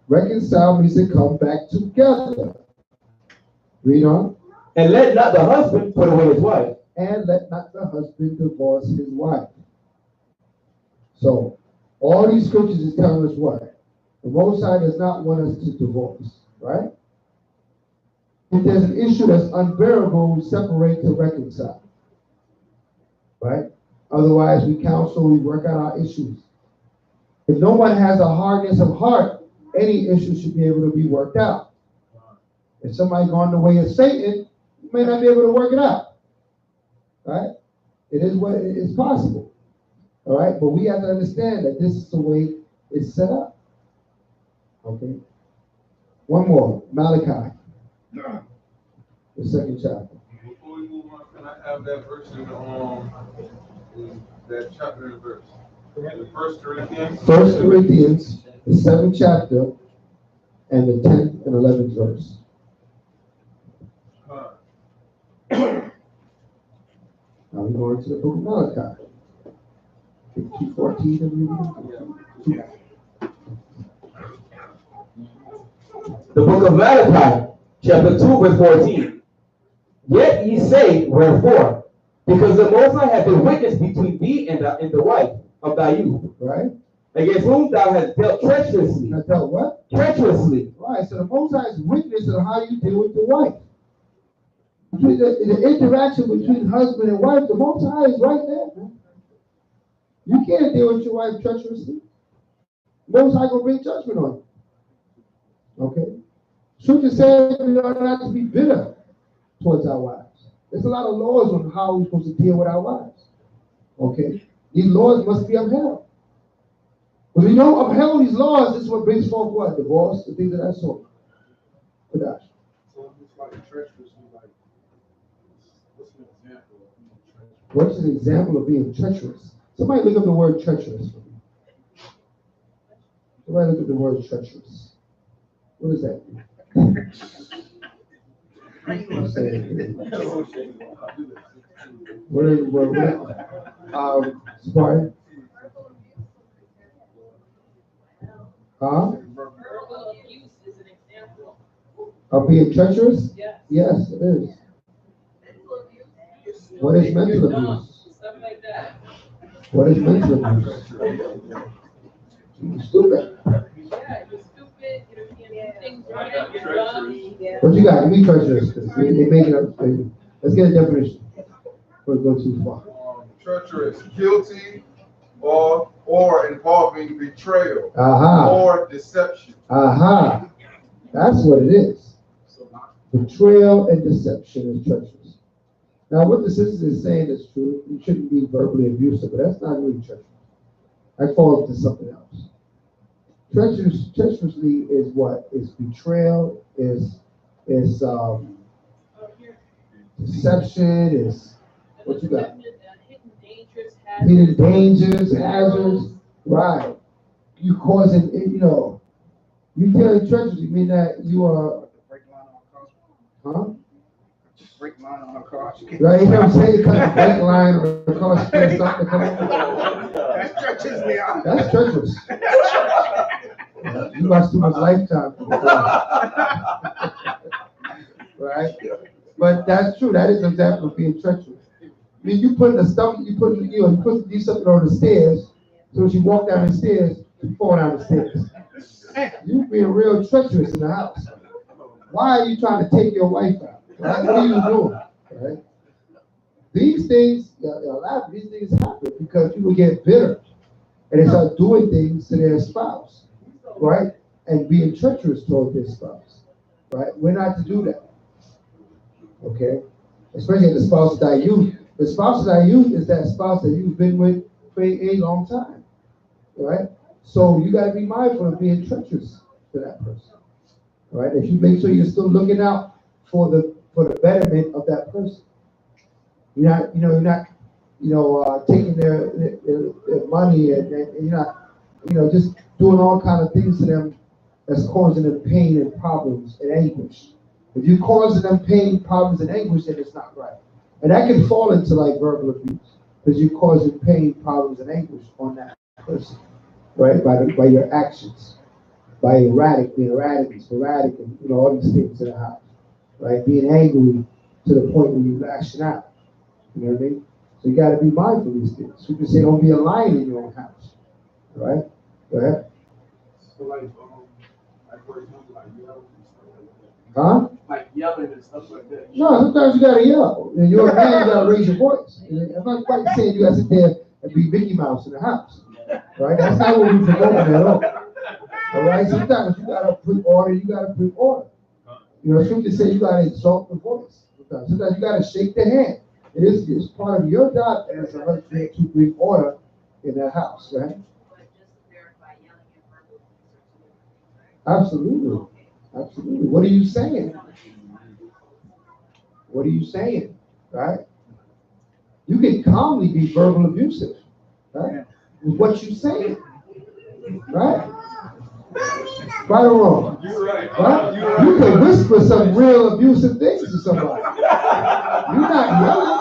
Reconcile means to come back together. Read on. And let not the husband put away his wife. And let not the husband divorce his wife. So, all these scriptures is telling us what? The Most High does not want us to divorce, right? If there's an issue that's unbearable, we separate to reconcile, right? Otherwise, we counsel, we work out our issues. If no one has a hardness of heart, any issue should be able to be worked out. If somebody gone the way of Satan, you may not be able to work it out, right? It is what it's possible. All right, but we have to understand that this is the way it's set up. Okay. One more, Malachi, the second chapter. Before we move on, can I have that verse in that chapter and verse? The First Corinthians. 1 Corinthians, the 7th chapter, and the 10th and 11th verse. Now we go into the book of Malachi. 2:14 and reading. The book of Malachi, chapter 2, verse 14. Yet ye say, wherefore? Because the Most High hath been witness between thee and the wife of thy youth, Right? against whom thou hast dealt treacherously. Now tell what? Treacherously. Right, so the Most High is witness of how you deal with your wife. Between the interaction between husband and wife, the Most High is right there, man. You can't deal with your wife treacherously. Most High gonna bring judgment on you. Okay? Scripture says we are not to be bitter towards our wives. There's a lot of laws on how we're supposed to deal with our wives. Okay? These laws must be upheld. When we don't upheld these laws, this is what brings forth what? Divorce, the things of that sort. For that. So it's like treacherously, like, what's an example of being treacherous? What's an example of being treacherous? Somebody look up the word treacherous for me. Somebody look up the word treacherous. What does that mean? What is the word? Spartan? Huh? Verbal abuse is an example. Of being treacherous? Yes. Yes, it is. Mental abuse. What is mental abuse? Stuff like that. What is mental abuse? You're stupid. Yeah, you're stupid. You can't do things right. You're dumb. What you got? Give me treacherous. They make it up for you. Let's get a definition before we go too far. Treacherous, guilty or involving betrayal or deception. That's what it is. Betrayal and deception is treacherous. Now, what the sister is saying is true. You shouldn't be verbally abusive, but that's not really treacherous. That falls into something else. Treacherously is what? Is betrayal, is deception, is what you got? Hidden dangers, hazards, right. You causing, you carry treacherously, mean that you are, Break line on a car. huh? Break line on a car. Right, you know what I'm saying? You cut the brake line or the car can't stop to come on. That's treacherous, Leon. That's treacherous. You lost too much lifetime. Right? But that's true. That is an example of being treacherous. I mean, you put do something on the stairs, so as you walk down the stairs, you fall down the stairs. You being real treacherous in the house. Why are you trying to take your wife out? Right? What are you doing? Right? These things, these things happen because people get bitter and they start doing things to their spouse, right? And being treacherous toward their spouse, right? We're not to do that, okay? Especially the spouse that you. The spouse that you is that spouse that you've been with for a long time, right? So you got to be mindful of being treacherous to that person, right? If you make sure you're still looking out for the betterment of that person. You're not taking their money and you're not, just doing all kind of things to them that's causing them pain and problems and anguish. If you're causing them pain, problems, and anguish, then it's not right. And that can fall into like verbal abuse because you're causing pain, problems, and anguish on that person, right? By your actions, by being erratic, sporadic, and all these things in the house, right? Being angry to the point where you're lashing out. You know what I mean? So you got to be mindful of these things. You can say, don't be a lion in your own house. All right? Go ahead. So like for example, like yelling and stuff like that. Huh? Like yelling and stuff like that. No, sometimes you got to yell. When you're a man, you got to raise your voice. I'm not quite saying you got to sit there and be Mickey Mouse in the house. Right? That's not what we're promoting at all. All right? Sometimes you got to put order. You got to put order. Scripture says you got to exalt the voice. Sometimes you got to shake the hand. It's part of your job as a husband to bring order in that house, right? But just to verify, yelling and verbal abuse are two different things, right? Absolutely. Absolutely. What are you saying? What are you saying? Right? You can calmly be verbal abusive, right? With what you saying. Right? Right or wrong? You're right. Right? You're right. You can whisper some real abusive things to somebody. You're not yelling.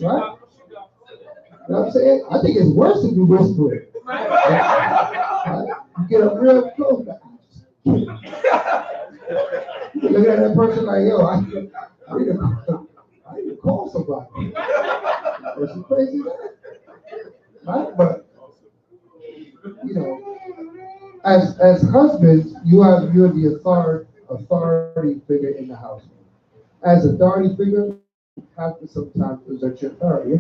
Right? You know what I'm saying? I think it's worse if you whisper it. Right? You get up real close. You look at that person like, yo, I need to call somebody. Is she crazy, man? Right? But, you know, as husbands, you're the authority figure in the house. As authority figure, you have to sometimes exert your authority.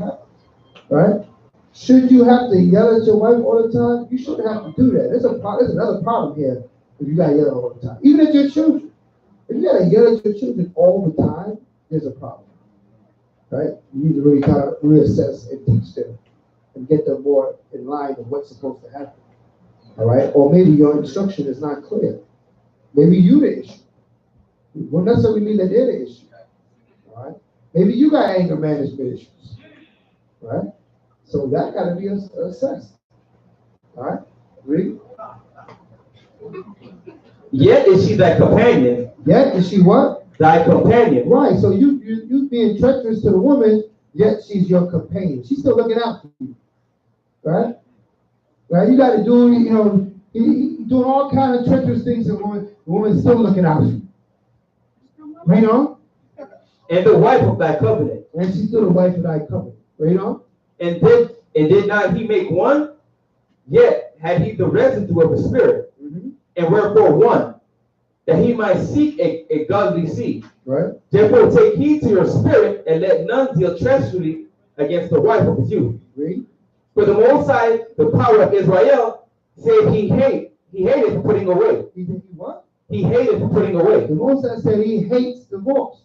Right? Should you have to yell at your wife all the time? You shouldn't have to do that. There's another problem here if you got to yell all the time. Even at your children. If you got to yell at your children all the time, there's a problem. Right? You need to really kind of reassess and teach them and get them more in line with what's supposed to happen. All right? Or maybe your instruction is not clear. Maybe you the issue. It won't necessarily mean that they're the issue. All right? Maybe you got anger management issues. Right? So that got to be assessed. All right? Read. Yet is she thy companion. Yet is she what? Thy companion. Right. So you being treacherous to the woman, yet she's your companion. She's still looking out for you. Right? Right? You got to do, you know, doing all kinds of treacherous things to the woman's still looking out for you. Read on. And the wife of thy covenant. And she's still the wife of thy covenant. Read on. And did not he make one? Yet had he the residue of the spirit. Mm-hmm. And wherefore one, that he might seek a godly seed. Right. Therefore take heed to your spirit, and let none deal treacherously against the wife of his youth. Read. For the Most High, the power of Israel, said he hated putting away. He what? He hated putting away. The Most High said he hates divorce.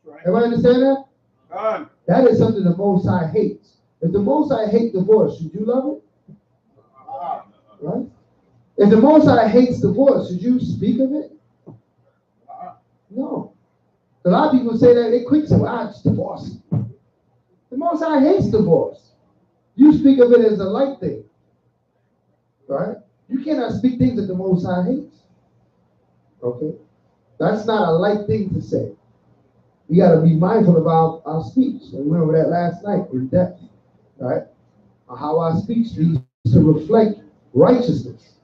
Right. Everybody understand that? Done. That is something the Most High hates. If the Most High hates divorce, should you love it? Right? If the Most High hates divorce, should you speak of it? No. A lot of people say that they quick say, well, it's divorce. The Most High hates divorce. You speak of it as a light thing. Right? You cannot speak things that the Most High hates. Okay? That's not a light thing to say. We got to be mindful about our speech. And we went over that last night in depth. Right? How our speech needs to reflect righteousness.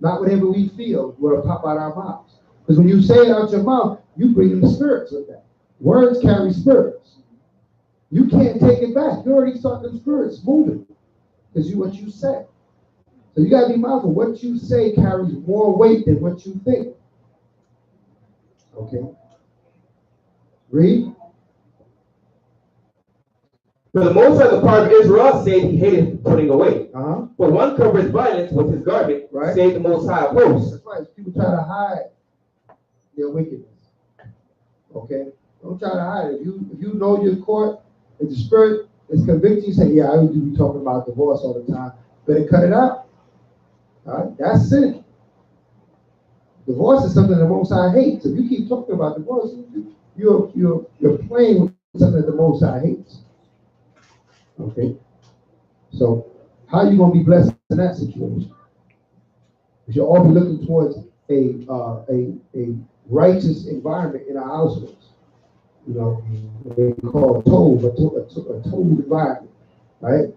Not whatever we feel will pop out our mouths. Because when you say it out your mouth, you bring in the spirits with that. Words carry spirits. You can't take it back. You already start them spirits moving. Because what you said. So you got to be mindful. What you say carries more weight than what you think. Okay? Read. For the Most High, the power of Israel, said he hated putting away. Uh-huh. For one covers violence with his garment, right. Said the Most High opposed. That's right. People try to hide their wickedness. Okay? Don't try to hide it. If you know you're caught, if the spirit is convicting you, say, yeah, I would be talking about divorce all the time. Better cut it out. All right? That's sin. Divorce is something the Most High hates. If you keep talking about divorce, you're playing with something that the Most High hates. Okay? So, how are you going to be blessed in that situation? We should all be looking towards a righteous environment in our households. You know, they call it a tov environment, right?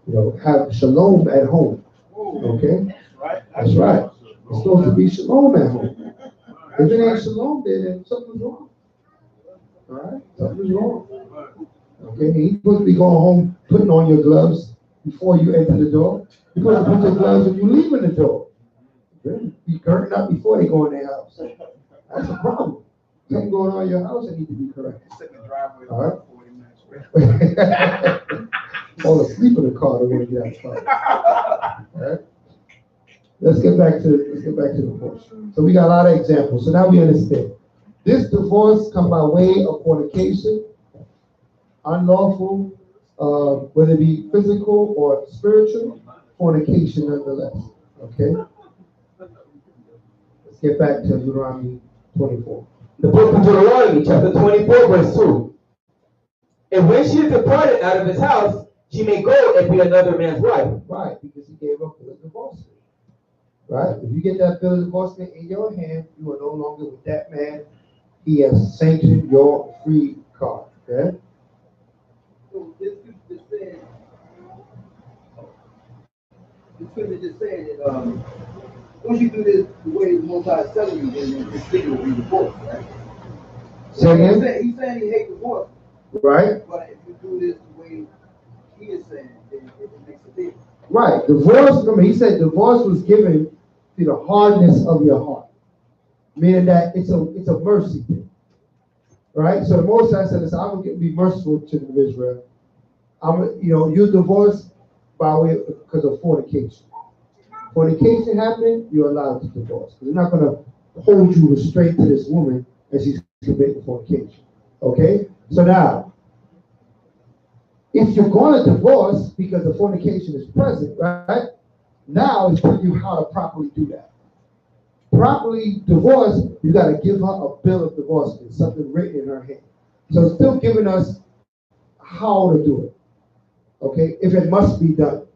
You know, have shalom at home. Okay? That's right. It's supposed to be shalom at home. If it ain't shalom there, then something's wrong. All right? Something's wrong. Okay? You're supposed to be going home, putting on your gloves before you enter the door. You're supposed to put your gloves when you leave in the door. Be curtained up before they go in their house. That's a problem. Something going on in your house that need to be corrected. All right? Fall asleep in the car, they want to get out of the car. All right? Let's get back to the divorce. So we got a lot of examples. So now we understand. This divorce come by way of fornication, unlawful, whether it be physical or spiritual, fornication nonetheless. Okay? Let's get back to Deuteronomy 24. The book of Deuteronomy, chapter 24, verse 2. And when she is departed out of his house, she may go and be another man's wife. Right, because he gave up bill of divorcement. Right? If you get that bill of divorcement in your hand, you are no longer with that man. He has sanctioned your free card. Okay? So this just said, the scripture just said that once you do this the way the Most High is telling you, then this thing will be divorced, right? Say again? He's saying he hates divorce. Right? But if you do this the way he is saying, then it makes a difference. Right. Divorce, remember, he said divorce was given to the hardness of your heart. Meaning that it's a mercy thing. Right? So the Most High said, listen, I'm going to be merciful to the children of Israel. You divorce by way because of fornication. Fornication happening, you're allowed to divorce. Because they're not going to hold you restrained to this woman as she's committing fornication. Okay? So now, if you're going to divorce because the fornication is present, right? Now it's telling you how to properly do that. Properly divorce, you got to give her a bill of divorcement, something written in her hand. So it's still giving us how to do it. Okay? If it must be done.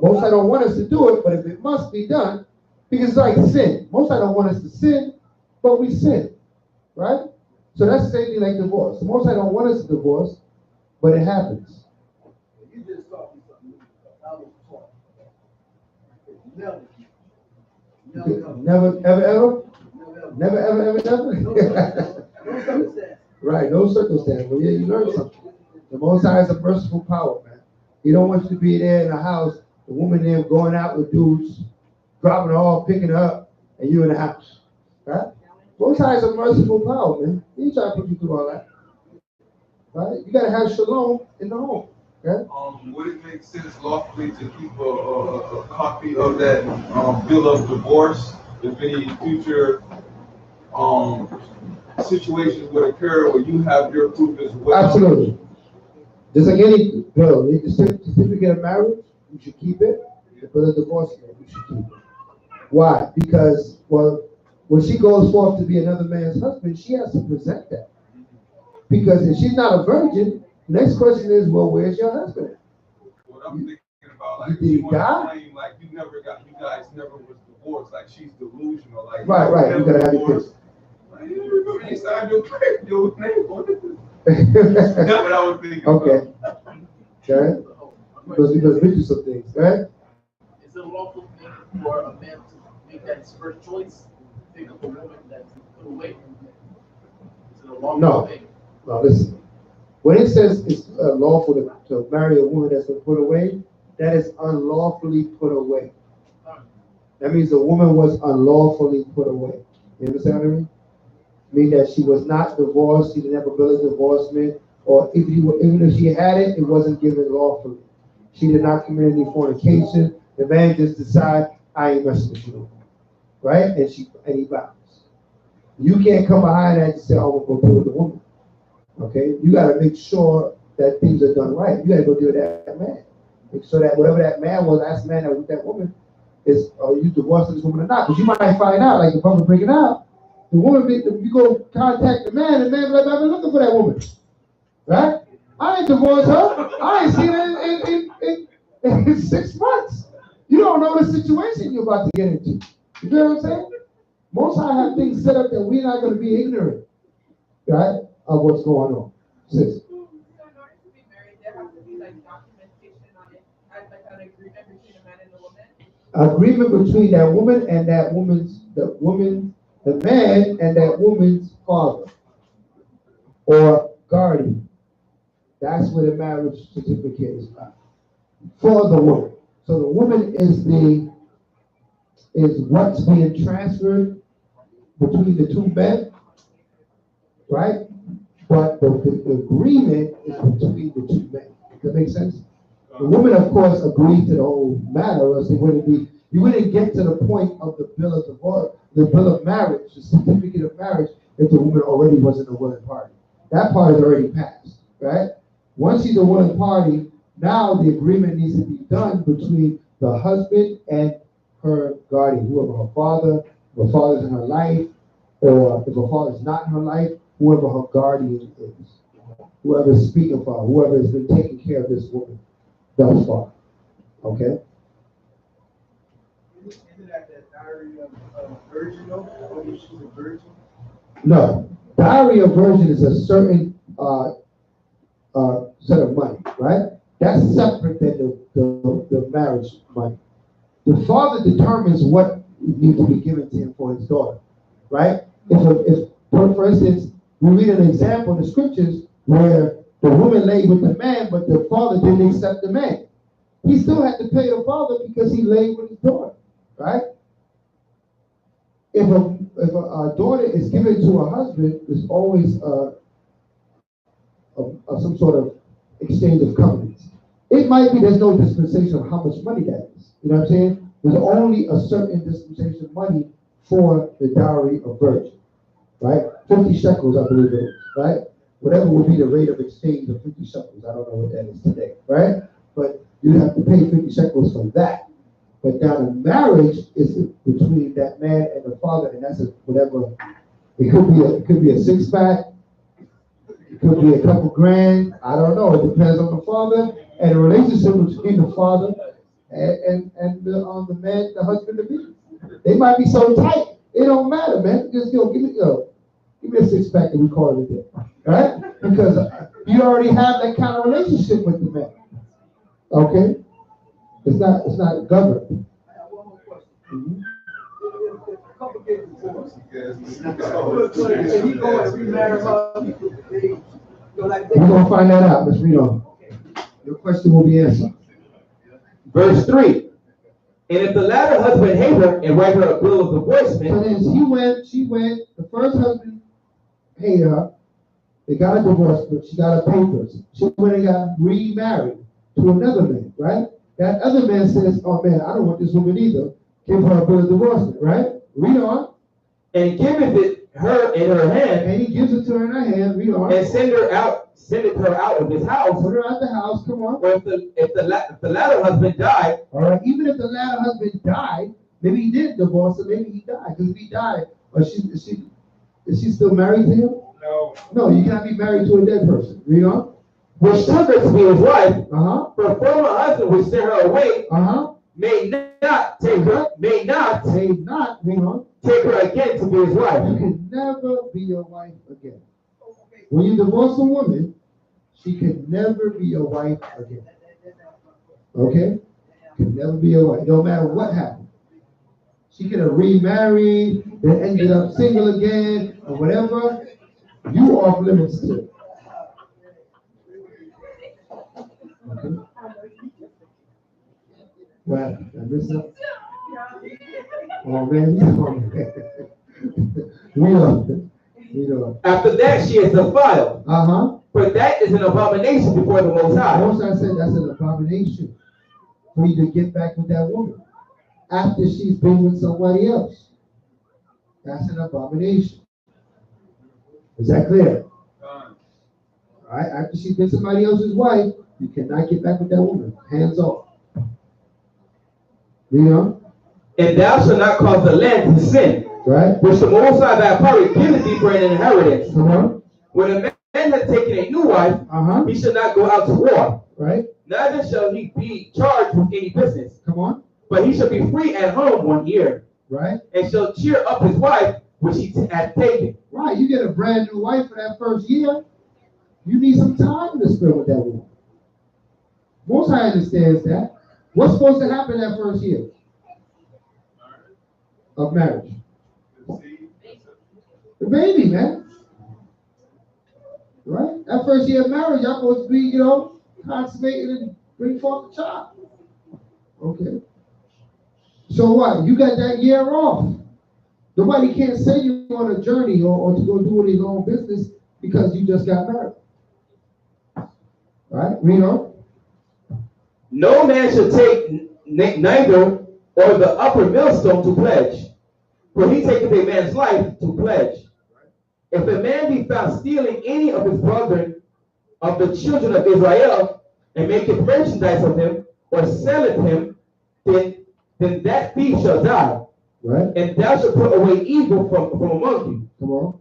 Most I don't want us to do it, but if it must be done, because it's like sin. Most I don't want us to sin, but we sin. Right? So that's the same thing like divorce. Most I don't want us to divorce, but it happens. You just taught me something new. I was taught. Never. Right, no circumstance. Well, yeah, you learn something. The Most High is a merciful power, man. He don't want you to be there in the house, the woman there going out with dudes, dropping her off, picking her up, and you in the house. Right? Most High is a merciful power, man. He ain't trying to put you through all that. Right? You gotta have shalom in the home. Okay? Would it make sense lawfully to keep a copy of that bill of divorce if any future situations would occur where you have your proof as well? Absolutely. Just like any bill, the certificate of marriage, you should keep it. The bill of divorce, you should keep it. Why? Because, well, when she goes forth to be another man's husband, she has to present that. Because if she's not a virgin, the next question is, well, where's your husband? What I'm thinking about, like, Did he die? Claim, like, you guys never was divorced, like she's delusional, like right. You gotta have your kids. Like, you signed your name on it. That's what I was thinking. Okay. Okay. Because we do some things, right? Is it a lawful thing for a man to make that his first choice? Pick up a woman that's put away? Is it a lawful thing? No, listen. When it says it's lawful to marry a woman that's been put away, that is unlawfully put away. That means the woman was unlawfully put away. You understand what I mean? Mean that she was not divorced, she didn't have a bill of divorcement, or even if she had it, it wasn't given lawfully. She did not commit any fornication. The man just decided, I ain't messing with you. Right? And he vows. You can't come behind that and say, oh, we'll go deal with the woman. Okay? You got to make sure that things are done right. You got to go deal with that man. Make sure that whatever that man was, last man that was with that woman, is you divorced this woman or not. Because you might find out, like if I'm breaking out, the woman, you go contact the man be like, I've been looking for that woman. Right? I ain't divorced her. I ain't seen her in 6 months. You don't know the situation you're about to get into. You know what I'm saying? Most High have things set up that we're not going to be ignorant, right, of what's going on. Sis. So in order to be married, there has to be like documentation on it, as like an agreement between a man and a woman. Agreement between that woman and the man and that woman's father or guardian. That's where the marriage certificate is about. For the woman. So the woman is what's being transferred between the two men, right? But the agreement is between the two men. Does that make sense? The woman, of course, agreed to the whole matter, or else you wouldn't get to the point of the bill of divorce, the bill of marriage, the certificate of marriage, if the woman already wasn't a willing party. That part is already passed, right? Once she's a willing party, now the agreement needs to be done between the husband and her guardian, whoever her father, if her father's in her life, or if her father's not in her life, whoever her guardian is, whoever's speaking for her, whoever has been taking care of this woman thus far. Okay? Isn't that diary of virgin though? Only she's a virgin? No. Dowry of virgin is a certain set of money, right? That's separate than the marriage money. The father determines what needs to be given to him for his daughter, right? If for instance, we read an example in the scriptures where the woman laid with the man, but the father didn't accept the man. He still had to pay the father because he laid with his daughter, right? If a daughter is given to a husband, there's always some sort of exchange of covenants. It might be there's no dispensation of how much money that is. You know what I'm saying? There's only a certain dispensation of money for the dowry of virgin, right? 50 shekels, I believe it is, right? Whatever would be the rate of exchange of 50 shekels. I don't know what that is today, right? But you have to pay 50 shekels for that. But now the marriage is between that man and the father, and that's whatever. It could be a six-pack. It could be a couple grand. I don't know. It depends on the father and the relationship between the father and the man, the husband to be. They might be so tight. It don't matter, man. Just give me a six-pack and we call it a day, right? Because you already have that kind of relationship with the man. Okay, it's not governed. I have one more question. Mm-hmm. If a couple gets divorced, and he go and remarry her, they go like We're gonna find that out. Let's read on. Your question will be answered. Verse 3. And if the latter husband hate her and write her a bill of divorcement. So then she went, the first husband hated her, they got a divorce, but she got a papers. She went and got remarried to another man, right? That other man says, oh man, I don't want this woman either. Give her a bill of divorcement, right? Read on. And giveth it her in her hand. And he gives it to her in her hand, read on. And sendeth her out of his house. Put her out the house, come on. Or if the latter husband died. All right, even if the latter husband died, maybe he did divorce her, maybe he died. Because if he died, is she still married to him? No. No, you cannot be married to a dead person. Read on. Which took her to be his wife. Uh-huh. Her former husband which sent her away. Uh-huh. May not take her. May not. Read on. Take her again to be his wife. You can never be your wife again. When you divorce a woman, she can never be your wife again. Okay? Can never be your wife. No matter what happened. She could have remarried, then ended up single again, or whatever. You off limits too. Okay? Well, I missed it. Oh man, we know. After that, she is defiled. Uh-huh. For that is an abomination before the Most High. Most I said that's an abomination for you to get back with that woman after she's been with somebody else. That's an abomination. Is that clear? All right. After she's been somebody else's wife, you cannot get back with that woman. Hands off. You know? And thou shalt not cause the land to sin, right? Which the Most High thy power giveth thee for an inheritance. Uh-huh. When a man hath taken a new wife, he shall not go out to war. Right. Neither shall he be charged with any business. Come on. But he shall be free at home 1 year. Right. And shall cheer up his wife which he hath taken. Right. You get a brand new wife for that first year. You need some time to spend with that woman. Most High understands that. What's supposed to happen that first year of marriage? The baby, man. Right? That first year of marriage, y'all supposed to be, consummated and bring forth a child. Okay. So what? You got that year off. Nobody can't send you on a journey or to go do his own business because you just got married. Right? Read on. No man shall take neither or the upper millstone to pledge, for he taketh a man's life to pledge. If a man be found stealing any of his brethren, of the children of Israel, and maketh merchandise of him, or selleth him, then that thief shall die. Right? And thou shalt put away evil from among you. Come on.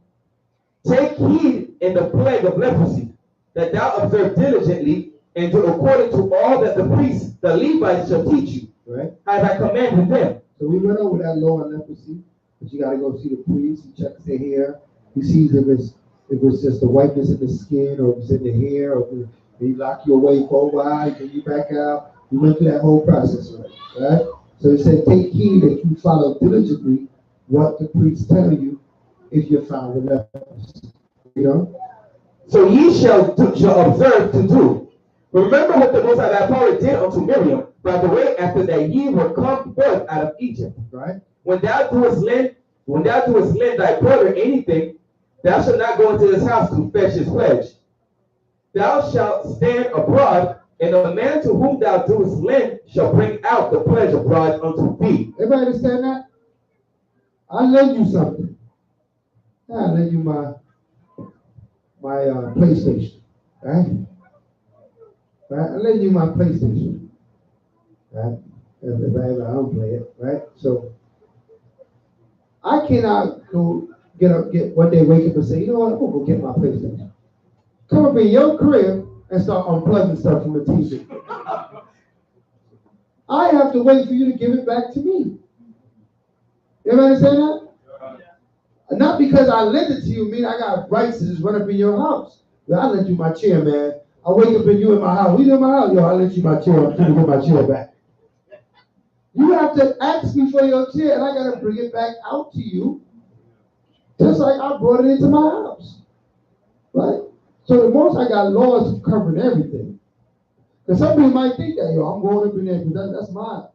Take heed in the plague of leprosy, that thou observe diligently, and do according to all that the priests, the Levites, shall teach you. Right? As I commanded them. So we went over that law on leprosy, but you got to go see the priest. He checks their hair. He sees if it's just the whiteness in the skin, or if it's in the hair, or if he lock you away for a while, bring you back out. We went through that whole process, right? So he said, take heed that you follow diligently what the priests tell you if you're found with leprosy. You know? So ye shall observe to do. Remember what the Most High Power did unto Miriam, by the way, after that ye were come forth out of Egypt. Right? When thou doest lend thy brother anything, thou shalt not go into his house to fetch his pledge. Thou shalt stand abroad, and the man to whom thou doest lend shall bring out the pledge abroad unto thee. Everybody understand that? I lend you something. I lend you my PlayStation, right? Right? I lend you my PlayStation, right? If I don't play it, right? So I cannot go get one day wake up and say, you know what, I'm gonna go get my PlayStation. Come up in your crib and start unplugging stuff from the TV. I have to wait for you to give it back to me. You ever understand that? Not because I lent it to you, mean I got rights to just run up in your house. Yo, I lent you my chair, man. I wake up and you in my house. We in my house. Yo, I lent you my chair. I'm trying to get my chair back. You have to ask me for your chair, and I got to bring it back out to you, just like I brought it into my house. Right? So the most I got laws covering everything. Because some people might think that, yo, I'm going up in there because that's mine.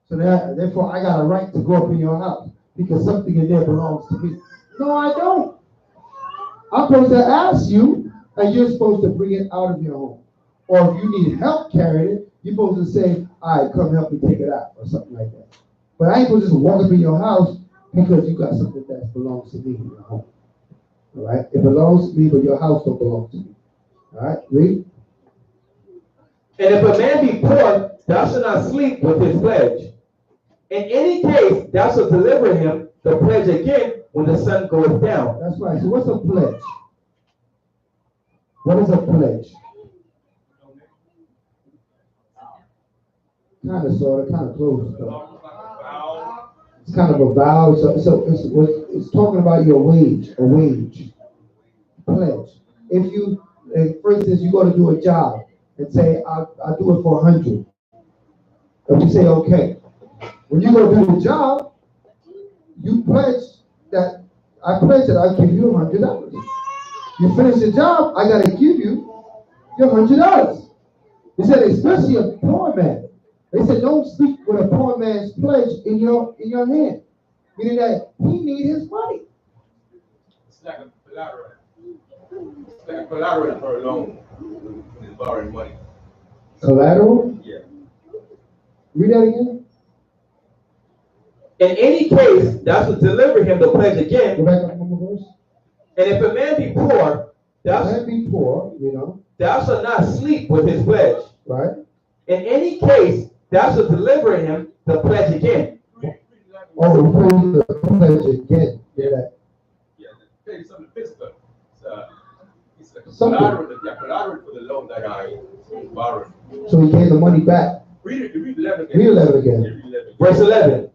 So therefore, I got a right to go up in your house because something in there belongs to me. No, I don't. I'm supposed to ask you, and you're supposed to bring it out of your home. Or if you need help carrying it, you're supposed to say, all right, come help me take it out, or something like that. But I ain't supposed to just walk up in your house because you got something that belongs to me in your home. All right? It belongs to me, but your house don't belong to me. All right? Read. And if a man be poor, thou shalt not sleep with his pledge. In any case, thou shalt deliver him the pledge again when the sun goeth down. That's right. So what's a pledge? What is a pledge? Kind of, sort of, kind of close. It's kind of a vow. So it's talking about your wage, a wage. Pledge. If you, for instance, you go to do a job and say, I'll do it for 100. And we say, okay. When you go do the job, you pledge that, I pledge that I'll give you $100. You finish the job, I got to give you your $100. He said, especially a poor man. They said, don't speak with a poor man's pledge in your hand. Meaning that he need his money. It's like a collateral. It's like a collateral for a loan when he's borrowing money. Collateral? Yeah. Read that again. In any case, thou shalt deliver him the pledge again. Go back up one more verse. And if a man be poor, thou shalt not sleep with his pledge. Right. In any case, thou shalt deliver him the pledge again. Oh, the pledge again. Yeah, pay something physical. It's like a collateral for the loan that I borrowed. So he gave the money back. Read 11 again. Read 11 again. Verse 11.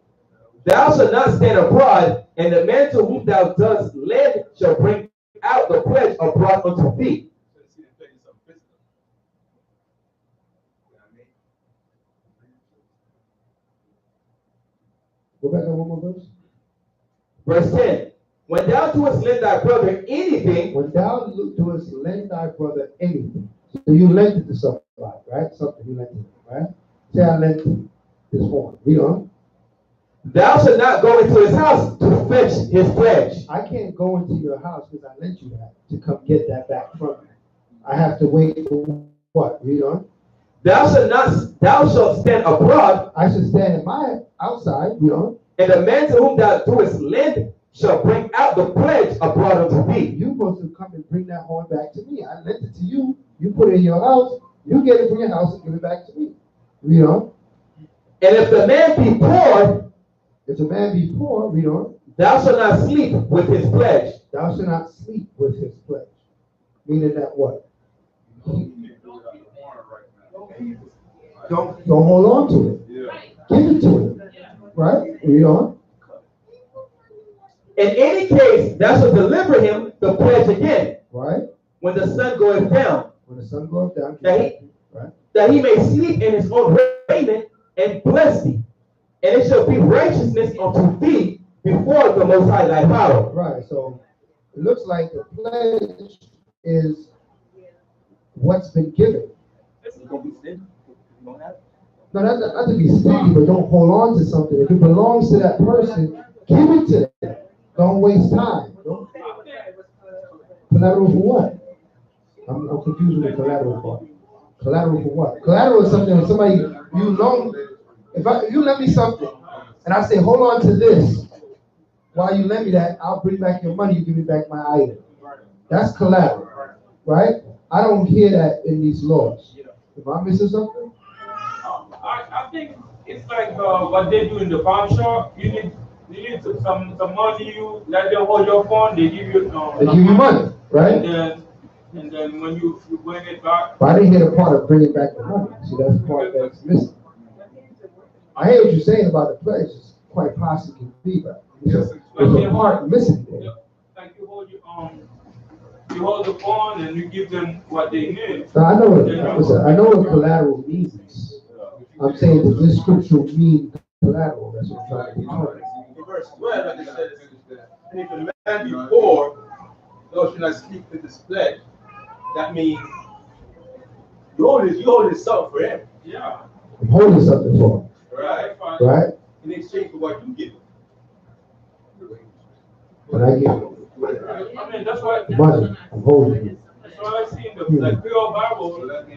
Thou shalt not stand abroad, and the man to whom thou dost lend shall bring out the pledge abroad unto thee. Go back on one more verse. Verse 10. When thou doest lend thy brother anything. When thou doest lend thy brother anything. So you lent it to somebody, right? Something you lent it, right? Say I lent this horn. Read on. Thou shalt not go into his house to fetch his pledge. I can't go into your house because I lent you that to come get that back from you. I have to wait for what? Read on. Thou shalt stand abroad. I should stand in my outside, read on. And the man to whom thou doest lend shall bring out the pledge abroad unto thee. You're supposed to come and bring that horn back to me. I lent it to you. You put it in your house, you get it from your house and give it back to me. Read on. And if the man be poor, If the man be poor, read on. thou shalt not sleep with his pledge. Thou shalt not sleep with his pledge. Meaning that what? Don't hold on to it. Give it to him. Right? Read on. In any case, thou shalt deliver him the pledge again. Right? When the sun goeth down. When the sun goes down, Right? That he may sleep in his own raiment and bless thee. And it shall be righteousness unto thee before the Most High thy power. Right. So it looks like the pledge is what's been given. No, not to be stingy, but don't hold on to something. If it belongs to that person, give it to them. Don't waste time. Collateral for what? I'm confused with the collateral part. Collateral for what? Collateral is something when somebody you loan. If you lend me something and I say hold on to this while you lend me that, I'll bring back your money. You give me back my item. That's collateral, right? I don't hear that in these laws. Am I missing something? I think it's like what they do in the pawn shop. You need some money. You let them hold your phone. They give you they give you money, right? And then when you bring it back. But I didn't hear the part of bringing back the money. See, that's the part that's missing. I hear what you're saying about the pledge. It's quite possibly can be, but there's a part missing there. Like you hold the phone and you give them what they need. So I know what collateral means. I'm saying, does this scripture mean collateral? That's what I'm trying to determine. In verse 12, it says, and if a man be poor, thou shalt not sleep with his pledge. That means you holding something for him. Yeah. I'm holding something for him. Right? In exchange for what you give. When I give I mean, that's why money, I'm holding it. That's why I see in the Creole Bible, like if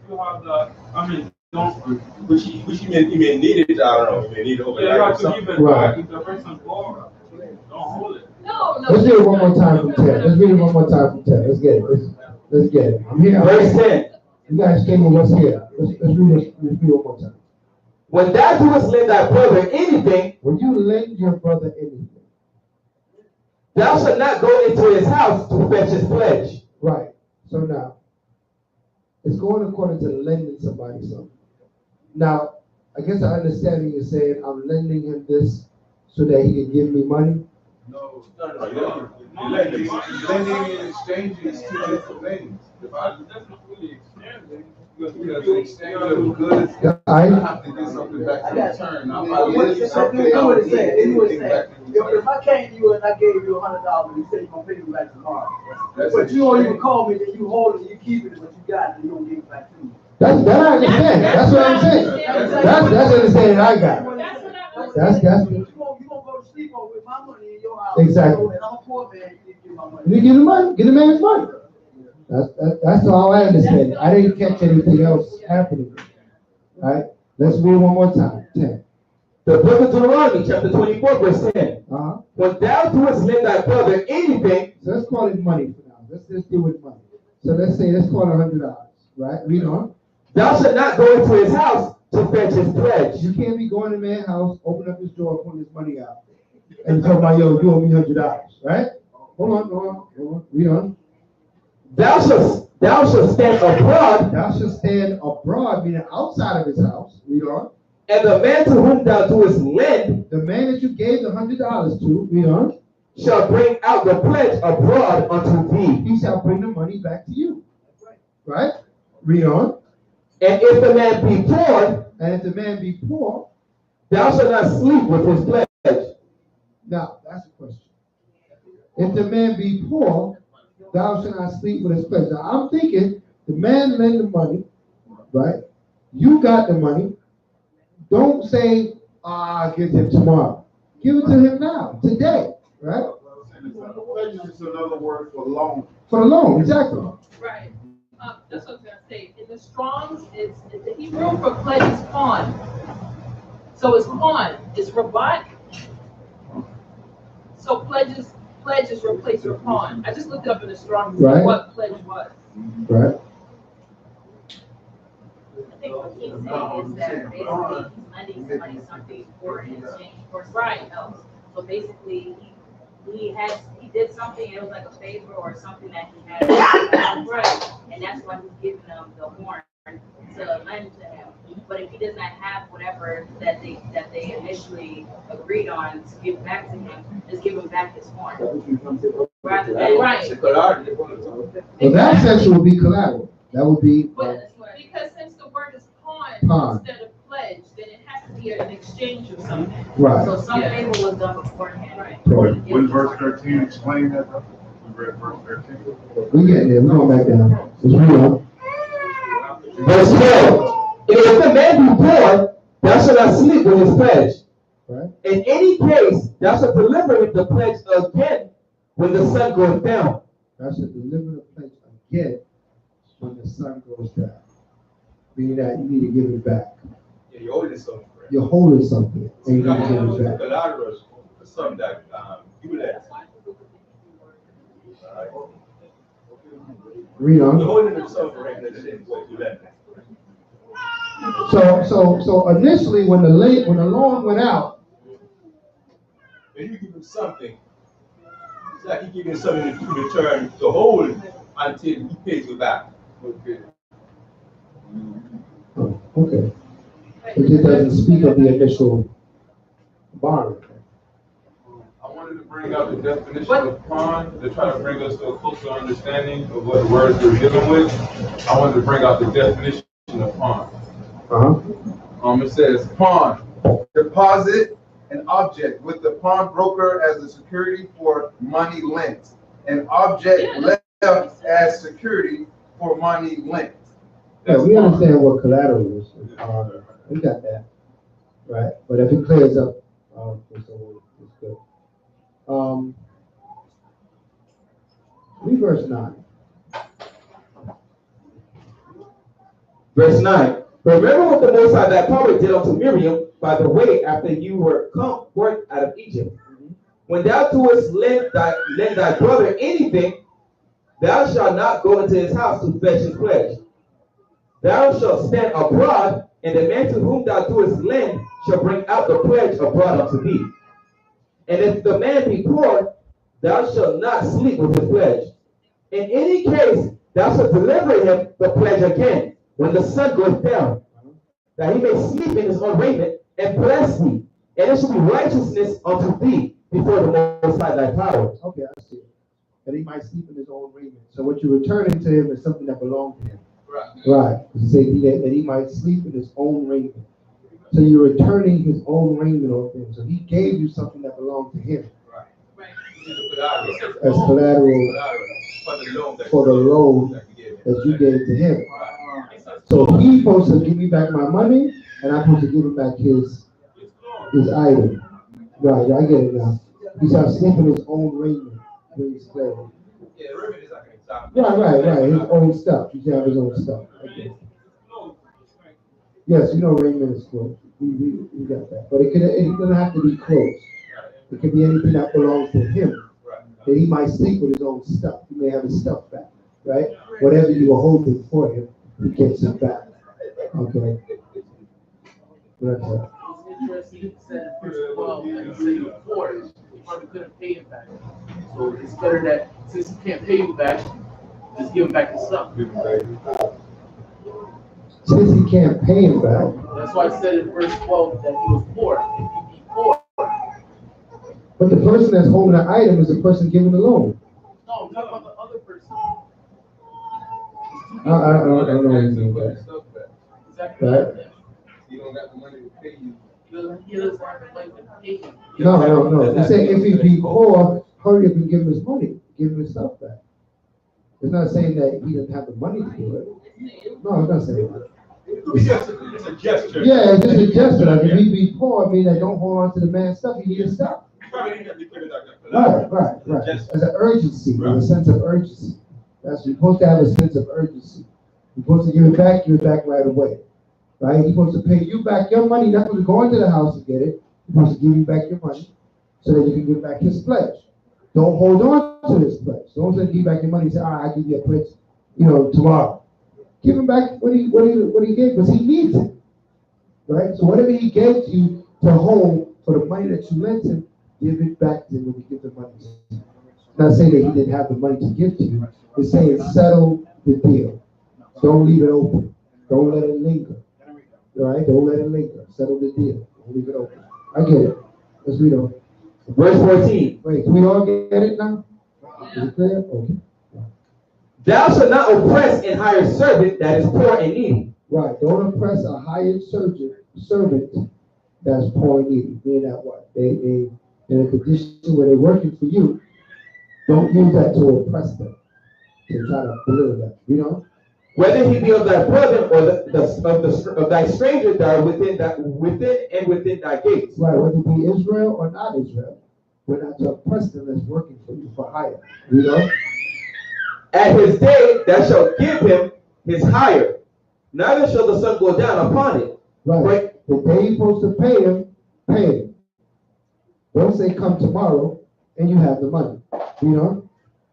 you have the, I mean, don't, which you may need it, I don't know, you may need it overnight. Yeah, you have to give it back if the person's poor. Don't hold it. No. Let's read it one more time from 10. Let's read it one more time from 10. Let's get it. Let's get it. I'm here. Verse 10. You guys came with us here. Let's read it one more time. When thou doest lend thy brother anything, when you lend your brother anything, thou shalt not go into his house to fetch his pledge. Right. So now, it's going according to lending somebody something. Now, I guess I understand you're saying I'm lending him this so that he can give me money. No. Lending and exchanging is two different things. That's not really exchanging. Because exchange of goods, I have to get something back in return. If I came to you and I gave you $100, you say you're gonna pay me back tomorrow. But you don't even call me, then you hold it, you keep it, but you got it, and you don't give it back to me. That I understand. That's what I'm saying. That's understanding I got. That's you won't go to sleep on with my money in your house. Exactly. And I'm a poor man, you didn't give my money. You give the money, give the man his money. That's how I understand it. I didn't catch anything else happening. All right, let's read one more time. 10. The book of Deuteronomy, chapter 24, verse 10. Uh-huh. When thou doest lend thy brother anything, so let's call it money for now. Let's deal with money. So let's call it $100. Right? Read on. Thou shalt not go into his house to fetch his pledge. You can't be going to a man's house, open up his door, pulling his money out, and talk about, yo, you owe me $100. Right? Hold on. Read on. Thou shalt stand abroad. Thou shalt stand abroad, meaning outside of his house. Read on. And the man to whom thou doest lend, the man that you gave the $100 to, read on, shall bring out the pledge abroad unto thee. He shall bring the money back to you. Right? Read on. And if the man be poor, thou shalt not sleep with his pledge. Now, that's the question. If the man be poor, thou shalt not sleep with his pledge. Now, I'm thinking the man lend the money, right? You got the money. Don't say, I'll give it to him tomorrow. Give it to him now, today, right? Pledge is another word for loan. For the loan, exactly. Right. That's what I was going to say. In the Strong's, it's the Hebrew for pledge is pawn. So it's pawn. It's rabat. So pledges replace your pawn. I just looked up in the Strong's what pledge was. Right? I think what he's saying is that basically he's lending somebody something for in exchange for something else. So basically, he did something, and it was like a favor or something that he had, right? And that's why he's giving them the horn to lend to him. But if he does not have whatever that they initially agreed on to give back to him, just give him back his horn. Rather than Right. Well, that section would be collateral. That would be. Because since the word is pawn instead of pledge, then it has to be an exchange of something. Right. So some favor was done beforehand. Right. When verse 13 explain that, though? We read verse 13. We getting there. We're going back down. Let's read on. Verse 12. If the man be poor, thou shalt not sleep with his pledge. Right. In any case, thou shalt deliver him the pledge again when the sun goes down. Thou shalt deliver the pledge again when the sun goes down. Meaning that you need to give it back. Yeah, you're holding something. You're holding something and you need to give it back. Collateral for something that you let. Read on. You're holding something for regular shit, what you let. So initially when the loan went out, When you give him something, it's like you give him something in return to hold until he pays you back. okay. It doesn't speak of the initial borrowing. I wanted to bring out the definition of pawn to try to bring us to a closer understanding of what words we're dealing with. I wanted to bring out the definition of pawn. It says pawn, deposit an object with the pawnbroker as a security for money lent. An object left as security for money lent. Yeah, we understand what collateral is. We got that, right? But if it clears up, it's good. Read verse 9. Verse 9. Remember what the Most High thy power did unto Miriam by the way after you were come forth out of Egypt. When thou doest lend thy brother anything, thou shalt not go into his house to fetch his pledge. Thou shalt stand abroad, and the man to whom thou doest lend shall bring out the pledge abroad unto thee. And if the man be poor, thou shalt not sleep with his pledge. In any case, thou shalt deliver him the pledge again when the sun goes down, that he may sleep in his own raiment and bless thee, and it shall be righteousness unto thee before the Most High thy power. Okay, I see it. That he might sleep in his own raiment. So what you're returning to him is something that belonged to him. Right. You say that he might sleep in his own raiment. So you're returning his own raiment off him. So he gave you something that belonged to him. Right. As collateral for the loan that you gave to him. So he's supposed to give me back my money, and I'm supposed to give him back his item. Right, I get it now. He starts sleeping in his own raiment when he's slave. Yeah, the raiment is like an example. Right. His own stuff. He can have his own stuff. Okay. Yes, raiment is clothes. We got that. But it doesn't have to be clothes. It could be anything that belongs to him. That he might sleep with his own stuff. He may have his stuff back. Right? Whatever you were holding for him, he gets it back. Okay. That's it. It's interesting, he said in verse 12, that he said he was poor, he probably couldn't pay him back. So it's better that since he can't pay you back, just give him back his stuff. Since he can't pay him back. That's why I said in verse 12 that he was poor. If he be poor. But the person that's holding the item is the person giving the loan. No, I'm talking about the other person. I don't know anything about that. Exactly. Right? You don't got the money to pay you. He doesn't have the money to pay you. No. They say if he be poor, hurry up and give him his money, give him his stuff back. It's not saying that he doesn't have the money to do it. No, it's not saying that. It's a gesture. Yeah, it's just a gesture. Like if he be poor, I mean, that don't hold on to the man's stuff, he needs his stuff. Right. As an urgency, a sense of urgency. That's you're supposed to have a sense of urgency. You're supposed to give it back right away. Right? He's supposed to pay you back your money, not supposed to go into the house and get it. He's supposed to give you back your money so that you can give back his pledge. Don't hold on to his pledge. Don't say give back your money and say, all right, I give you a pledge. tomorrow. Give him back what he gave, because he needs it. Right? So whatever he gave you to hold for the money that you lent him, give it back to him when you give the money. Not saying that he didn't have the money to give to you. It's saying settle the deal. Don't leave it open. Don't let it linger. All right? Don't let it linger. Settle the deal. Don't leave it open. I get it. Let's read on. Verse 14. Wait, do we all get it now? Is it clear? Okay. Thou shalt not oppress and hire a servant that is poor and needy. Right. Don't oppress a hired servant that's poor and needy. Meaning that what? They in a condition where they're working for you. Don't use that to oppress them. To try to belittle them. Whether he be of thy brother or of thy stranger that are within thy gates. Right, whether it be Israel or not Israel. We're not to oppress them that's working for you for hire. At his day thou shalt give him his hire, neither shall the sun go down upon it. Right. The day you're supposed to pay him, pay him. Don't say come tomorrow and you have the money.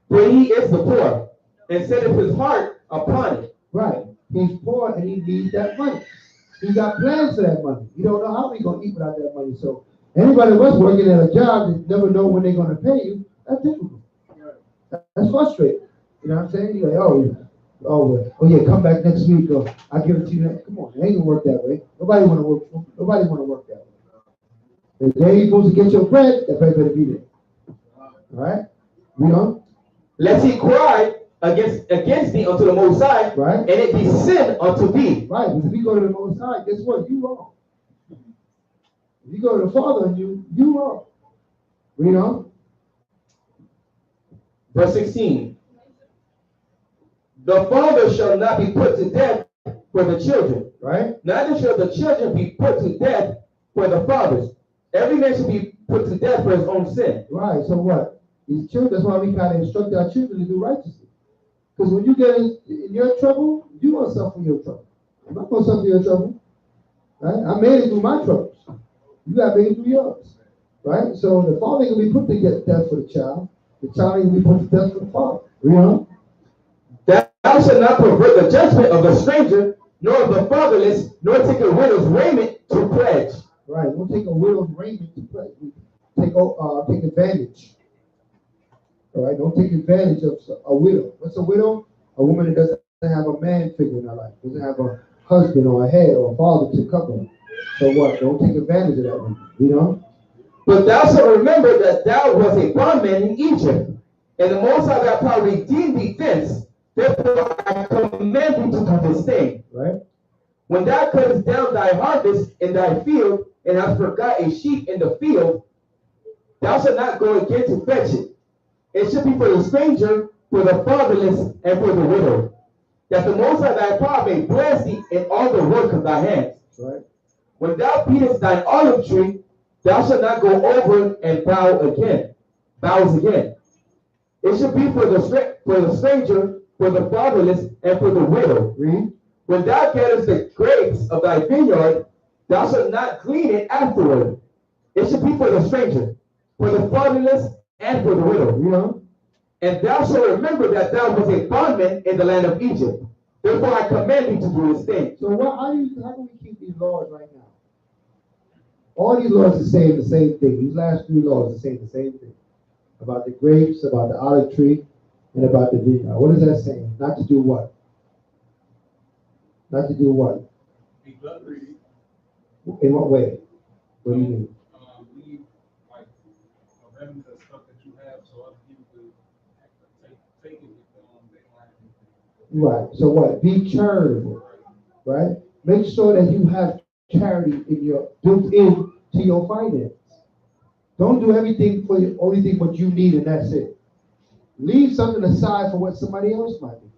For he is the poor, and setteth his heart upon it. Right. He's poor and he needs that money. He got plans for that money. You don't know how he's going to eat without that money. So anybody that's working at a job that never know when they're going to pay you, that's difficult. That's frustrating. You know what I'm saying? You're like, oh yeah, come back next week. Or I'll give it to you. Come on, it ain't gonna work that way. Nobody wanna work that way. The day you're supposed to get your bread, that bread better be there. All right? Lest he cry against thee unto the Most High, right? And it be sin unto thee. Right, because if you go to the Most High, guess what? You wrong. If you go to the Father and you wrong. Verse 16. The father shall not be put to death for the children. Right. Neither shall the children be put to death for the fathers. Every man shall be put to death for his own sin. Right. So what? These children, that's why we kind of instruct our children to do righteousness. Because when you get in your trouble, you want to suffer your trouble. I'm not going to suffer your trouble. Right? I made it through my troubles. You got made it through yours. Right? So the father ain't going to be put to death for the child. The child ain't going to be put to death for the father. Thou shalt not pervert the judgment of the stranger, nor of the fatherless, nor take a widow's raiment to pledge. Right. Don't take a widow's raiment to pledge. Take advantage. All right. Don't take advantage of a widow. What's a widow? A woman that doesn't have a man figure in her life, doesn't have a husband or a head or a father to cover her. So what? Don't take advantage of that woman. But thou shalt remember that thou was a bondman in Egypt, and the Most High thy power redeemed thee thence. Therefore I command thee to do this thing. Right. When thou cuttest down thy harvest in thy field, and hast forgot a sheep in the field, thou shalt not go again to fetch it. It should be for the stranger, for the fatherless, and for the widow, that the Most High thy power may bless thee in all the work of thy hands. Right. When thou beatest thine olive tree, thou shalt not go over and bows again. It should be for the stranger, for the fatherless, and for the widow. Read. When thou gettest the grapes of thy vineyard, thou shalt not glean it afterward. It should be for the stranger, for the fatherless, and for the widow. And thou shalt remember that thou was a bondman in the land of Egypt. Therefore I command thee to do this thing. So how do we keep these laws right now? All these laws are saying the same thing. These last 3 laws are saying the same thing. About the grapes, about the olive tree, and about the vineyard. What is that saying? Not to do what? Not to do what? Be blood greedy. In what way? What do you mean? Leave like a remnant of stuff that you have so other people could take it if they don't have. Right. So what? Be charitable. Right? Make sure that you have charity built in to your finance. Don't do everything for the only thing what you need and that's it. Leave something aside for what somebody else might need.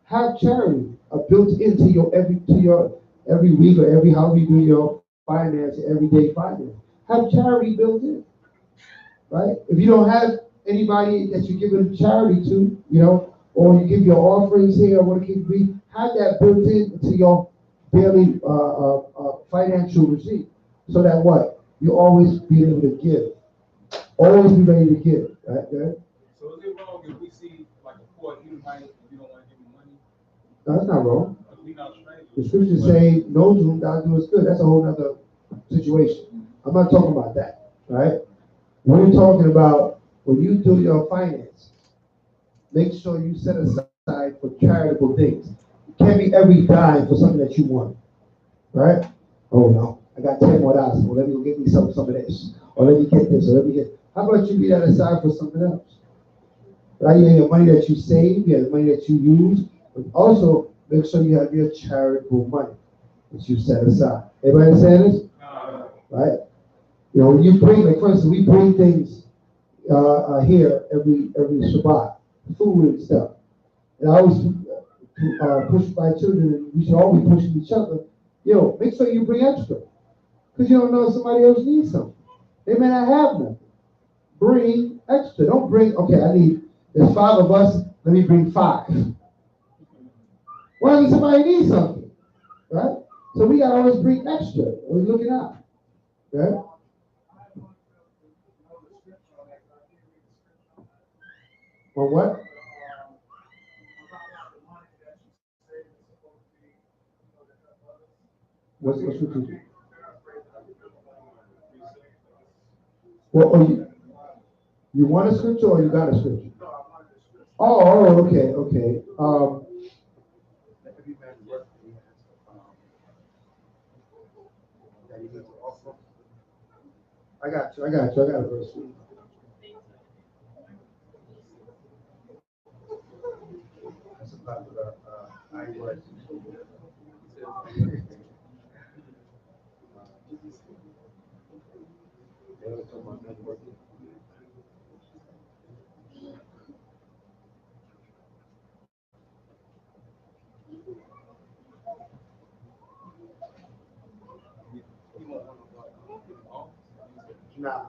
Have charity built into your every week or every how you do your finance, everyday finance. Have charity built in. Right? If you don't have anybody that you're giving charity to, or you give your offerings here or what it could be, have that built into your daily financial regime. So that what? You always be able to give. Always be ready to give. Right? Good? So is it wrong if we see like a poor Edomite and you don't want to give him No, that's not wrong. The scriptures say, no whom thou doest good. That's a whole other situation. I'm not talking about that, right? We're talking about when you do your finances, make sure you set aside for charitable things. It can't be every dime for something that you want, right? Oh no, I got $10 more. Well, let me go get me some of this, or let me get this, or let me get. How about you be that aside for something else? Right? You have your money that you save, you have the money that you use, but also make sure you have your charitable money that you set aside. Everybody understand this? Right? You know, when you bring, like for instance, we bring things here every Shabbat, food and stuff. And I always push my children, and we should always push each other. Yo, make sure you bring extra, because you don't know if somebody else needs something. They may not have nothing. Bring extra. Don't bring. Okay, there's 5 of us. Let me bring 5. Well, somebody needs something, right? So we gotta always bring extra. We're looking out, right? For what? What's what you do? Well, you want a scripture or you got a scripture? Oh, okay. I got you. I got a verse. That's about I was. Nah.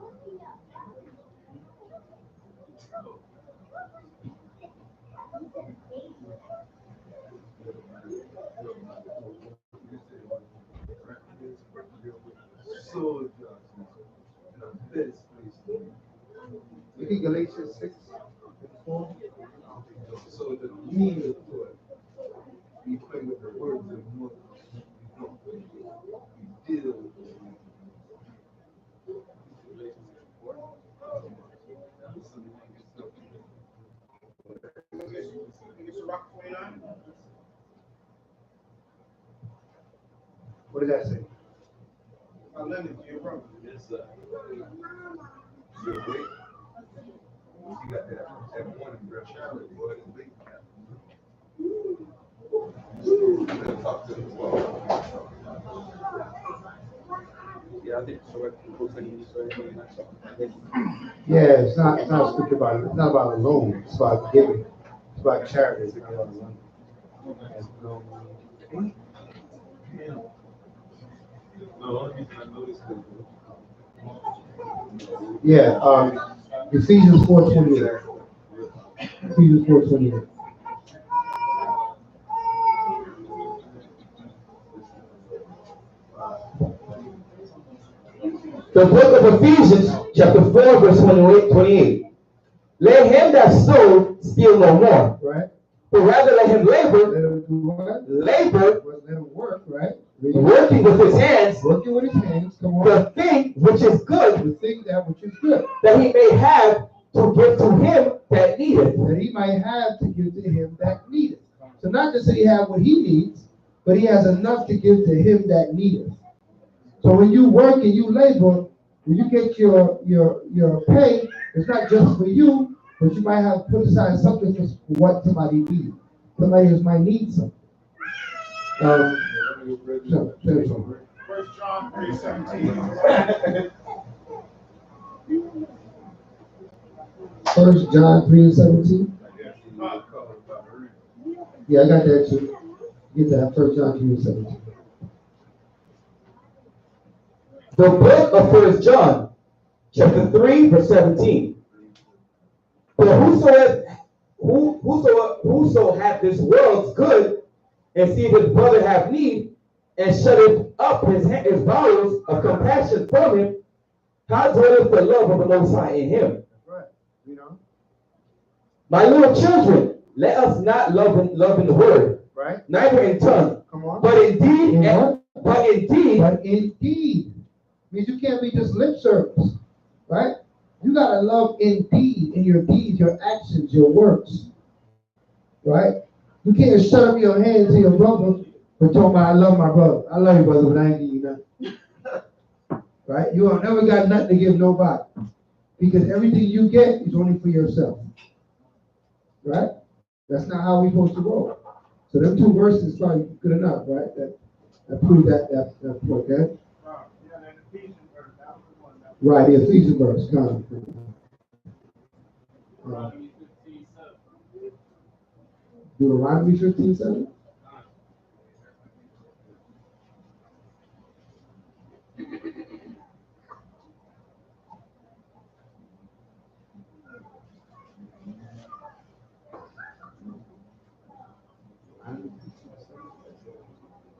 So, this, You think Galatians 6:4? so the meaning to it, we play with the words and what we deal with it. What does that say? I lend it to your brother. Yes, sir. You're late. You got that one in your shower, boy, it's late. Talk to him as well. Yeah, I think so. Yeah, it's not a scripture about it. It's not about a loan. It's about giving. It's about charity. It's not about a loan. Yeah, Ephesians 4:28. Ephesians 4:28. The book of Ephesians, chapter 4, verse 28. Let him that stole steal no more, Right? but rather let him labor, Let him do what? labor, Let him work, right? working with his hands, Working with his hands, come on. the thing which is good, The thing that which is good. that he may have to give to him that needeth. That he might have to give to him that needeth. So not just that he have what he needs, but he has enough to give to him that needeth. So when you work and you labor, when you get your pay, it's not just for you, but you might have put aside something for what somebody needs. Somebody else might need something. First John 3:17. 1 John 3:17. Yeah, I got that too. Get that 1 John 3:17. The book of 1 John, chapter 3, verse 17. For whoso hath this world's good, and see his brother have need, and shutteth up his bowels of compassion from him, how dwelleth the love of the Most High in him? Right. You know? My little children, let us not love in the word, Right. Right? neither in tongue, Come on. but in deed, In and, what? but in deed, But indeed. Means you can't be just lip service. Right? You gotta love indeed in your deeds, your actions, your works. Right? You can't shut up your hand to your brother but talking about I love my brother. I love you, brother, but I ain't give you nothing. Right? You don't never got nothing to give nobody. Because everything you get is only for yourself. Right? That's not how we're supposed to roll. So them two verses is probably good enough, right? That prove that point, okay? Right, the Ephesians verse. Deuteronomy 15:7.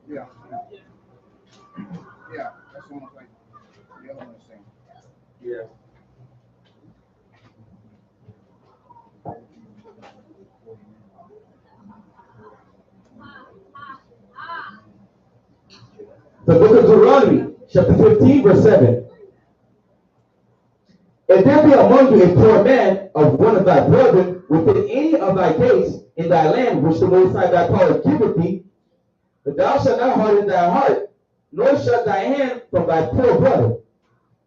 Yeah. Yeah, that's almost like the other one is saying. Yeah. the book of Deuteronomy, chapter 15, verse 7. If there be among you a poor man of one of thy brethren within any of thy gates in thy land which the Most High thy power giveth thee, that thou shalt not harden thy heart, nor shut thy hand from thy poor brother,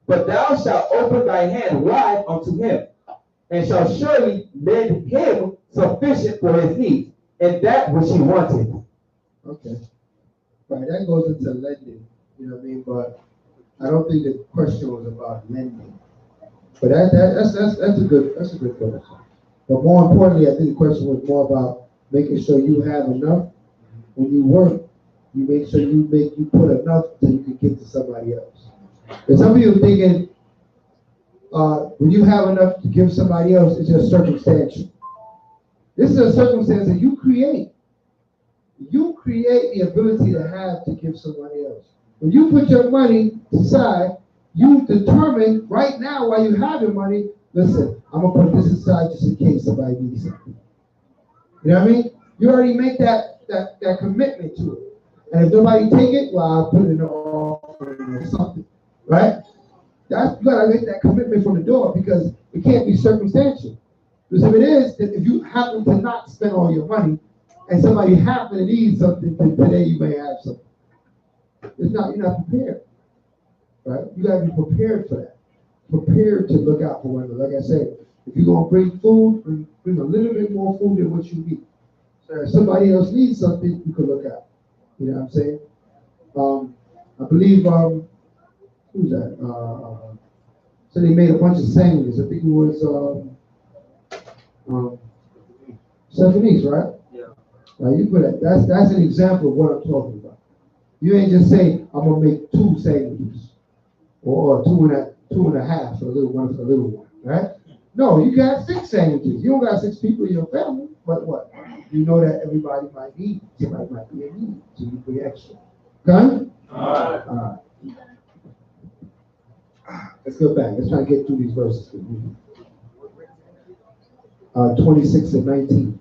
but thou shalt open thy hand wide unto him, and shalt surely lend him sufficient for his needs, and that which he wanted. Okay. Right, that goes into lending, you know what I mean? But I don't think the question was about lending. But that's a good question. But more importantly, I think the question was more about making sure you have enough when you work. You make sure you put enough so you can give to somebody else. And some people thinking when you have enough to give somebody else, it's just circumstantial. This is a circumstance that you create. You create the ability to have to give somebody else. When you put your money aside, you determine right now while you have your money, listen, I'm going to put this aside just in case somebody needs something. You know what I mean? You already make that commitment to it. And if nobody take it, well, I'll put it in the offering or something. Right? You got to make that commitment from the door because it can't be circumstantial. Because if it is, then if you happen to not spend all your money and somebody happen to need something, then today you may have something. You're not prepared. Right? You got to be prepared for that. Prepared to look out for one another. Like I said, if you're going to bring food, bring a little bit more food than what you need. So if somebody else needs something, you can look out. You know what I'm saying? I believe, who's that? So they made a bunch of sandwiches. I think it was Stephanie's, right? Yeah. Now you put that. That's an example of what I'm talking about. You ain't just say, I'm gonna make 2 sandwiches. Or two and a half for the little one, right? No, you got 6 sandwiches. You don't got 6 people in your family, but what? You know that everybody might need. Somebody might be in need, so you put extra. Okay? All right. Let's go back. Let's try to get through these verses. 26 and 19.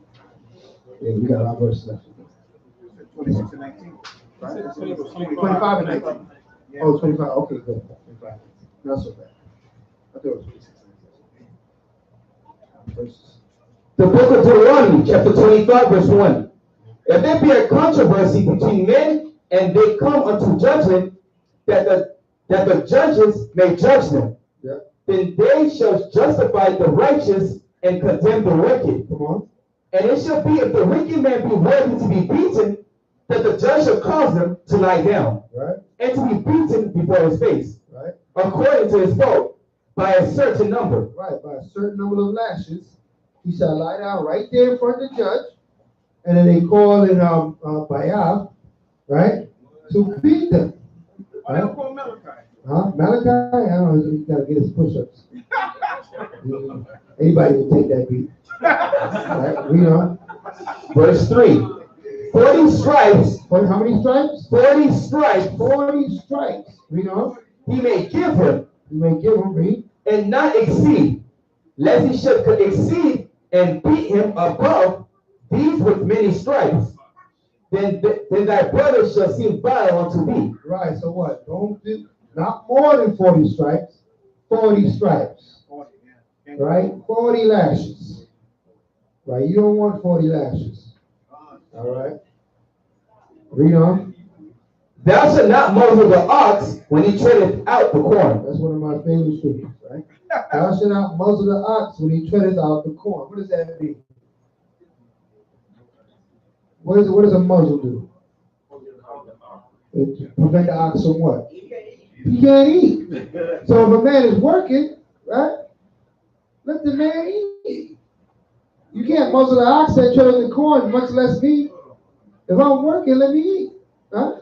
Yeah, we got our verses left. 26 and 19. Right? 25 and 19. Yeah. Oh, 25. Okay, good. 25. Not so bad. I thought it was 26 and 19. The book of Deuteronomy, chapter 25, verse 1. If there be a controversy between men and they come unto judgment, that the judges may judge them, yeah, then they shall justify the righteous and condemn the wicked. Come on. And it shall be if the wicked man be worthy to be beaten, that the judge shall cause him to lie down, right, and to be beaten before his face, right, according to his fault, by a certain number. Right, by a certain number of lashes, he shall lie down right there in front of the judge, and then they call in Bayah, right, to beat them. Why don't call Malachi? Huh? Malachi? I don't know. He's got to get his push-ups. Anybody will take that beat. Right? We know. Verse 3. 40 stripes. How many stripes? 40 stripes. 40 stripes. We know. He may give him. He may give him, read. And not exceed, lest he should exceed and beat him above these with many stripes. then thy brother shall seem vile unto thee. Right, so what? Don't do, not more than 40 stripes, 40 stripes. Right? 40 lashes. Right? You don't want 40 lashes. All right? Read on. Thou shalt not muzzle the ox when he treadeth out the corn. That's one of my favorite scriptures, right? Thou shalt not muzzle the ox when he treadeth out the corn. What does that mean? What does a muzzle do? It prevent the ox from what? He can't eat. So if a man is working, right? Let the man eat. You can't muzzle the ox that treads the corn, much less me. If I'm working, let me eat. Right?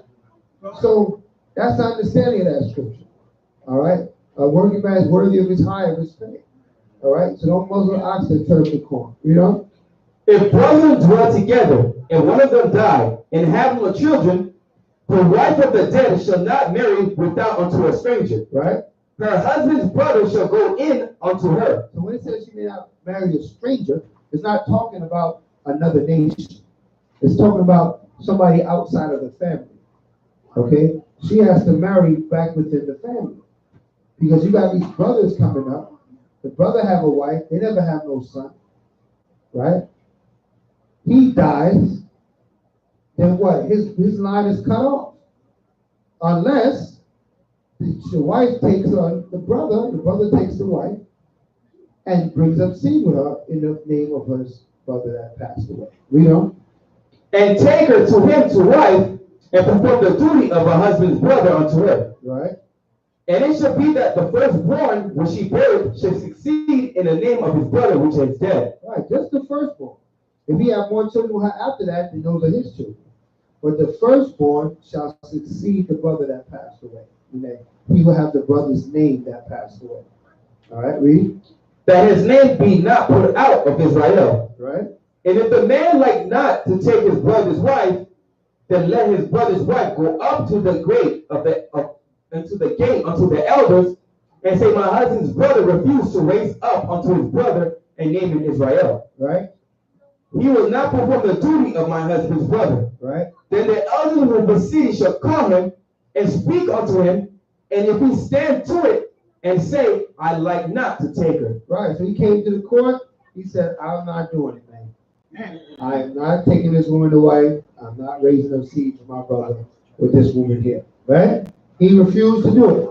So that's the understanding of that scripture. All right? A working man is worthy of his hire, of his pay. All right? So don't muzzle the ox that treads the corn. You know? If brethren dwell together, and one of them die, and have no children, the wife of the dead shall not marry without unto a stranger. Right? Her husband's brother shall go in unto her. So when it says she may not marry a stranger, it's not talking about another nation. It's talking about somebody outside of the family. Okay? She has to marry back within the family. Because you got these brothers coming up. The brother have a wife. They never have no son. Right? He dies. Then what? His line is cut off. Unless the wife takes on the brother takes the wife and brings up seed with her in the name of his brother that passed away. Read on. And take her to him to wife, and perform the duty of a husband's brother unto her. Right. And it shall be that the firstborn which she beareth shall succeed in the name of his brother which is dead. Right, just the firstborn. If he have more children after that, then those are his children. But the firstborn shall succeed the brother that passed away. He will have the brother's name that passed away. All right, read. That his name be not put out of Israel. Right. And if the man like not to take his brother's wife, then let his brother's wife go up to the gate into the gate unto the elders, and say, my husband's brother refused to raise up unto his brother and name him Israel. Right. He will not perform the duty of my husband's brother. Right. Then the elders of the city shall call him and speak unto him, and if he stand to it and say, I like not to take her. Right. So he came to the court. He said, I'm not doing it, man. I am not taking this woman to wife. I'm not raising up seed for my brother with this woman here. Right? He refused to do it.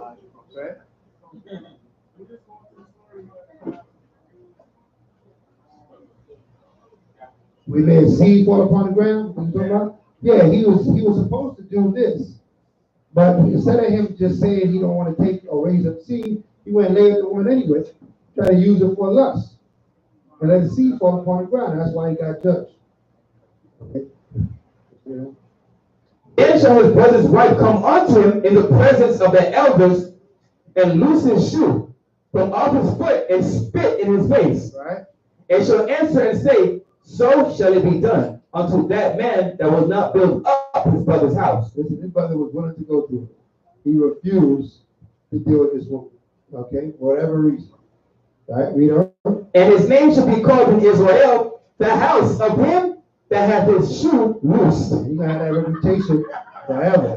We made seed fall upon the ground. What you talking about? Yeah, he was supposed to do this. But instead of him just saying he don't want to take or raise up seed, he went and laid the woman anyway, try to use it for lust. And let the seed fall upon the ground. That's why he got judged. Okay. You know? Then shall his brother's wife come unto him in the presence of the elders, and loose his shoe from off his foot, and spit in his face. Right. And shall answer and say, so shall it be done unto that man that will not build up his brother's house. Listen, his brother was willing to go through it. He refused to deal with this woman. Okay, for whatever reason. Right, read on. And his name shall be called in Israel the house of him that hath his shoe loosed. He's gonna have that reputation forever.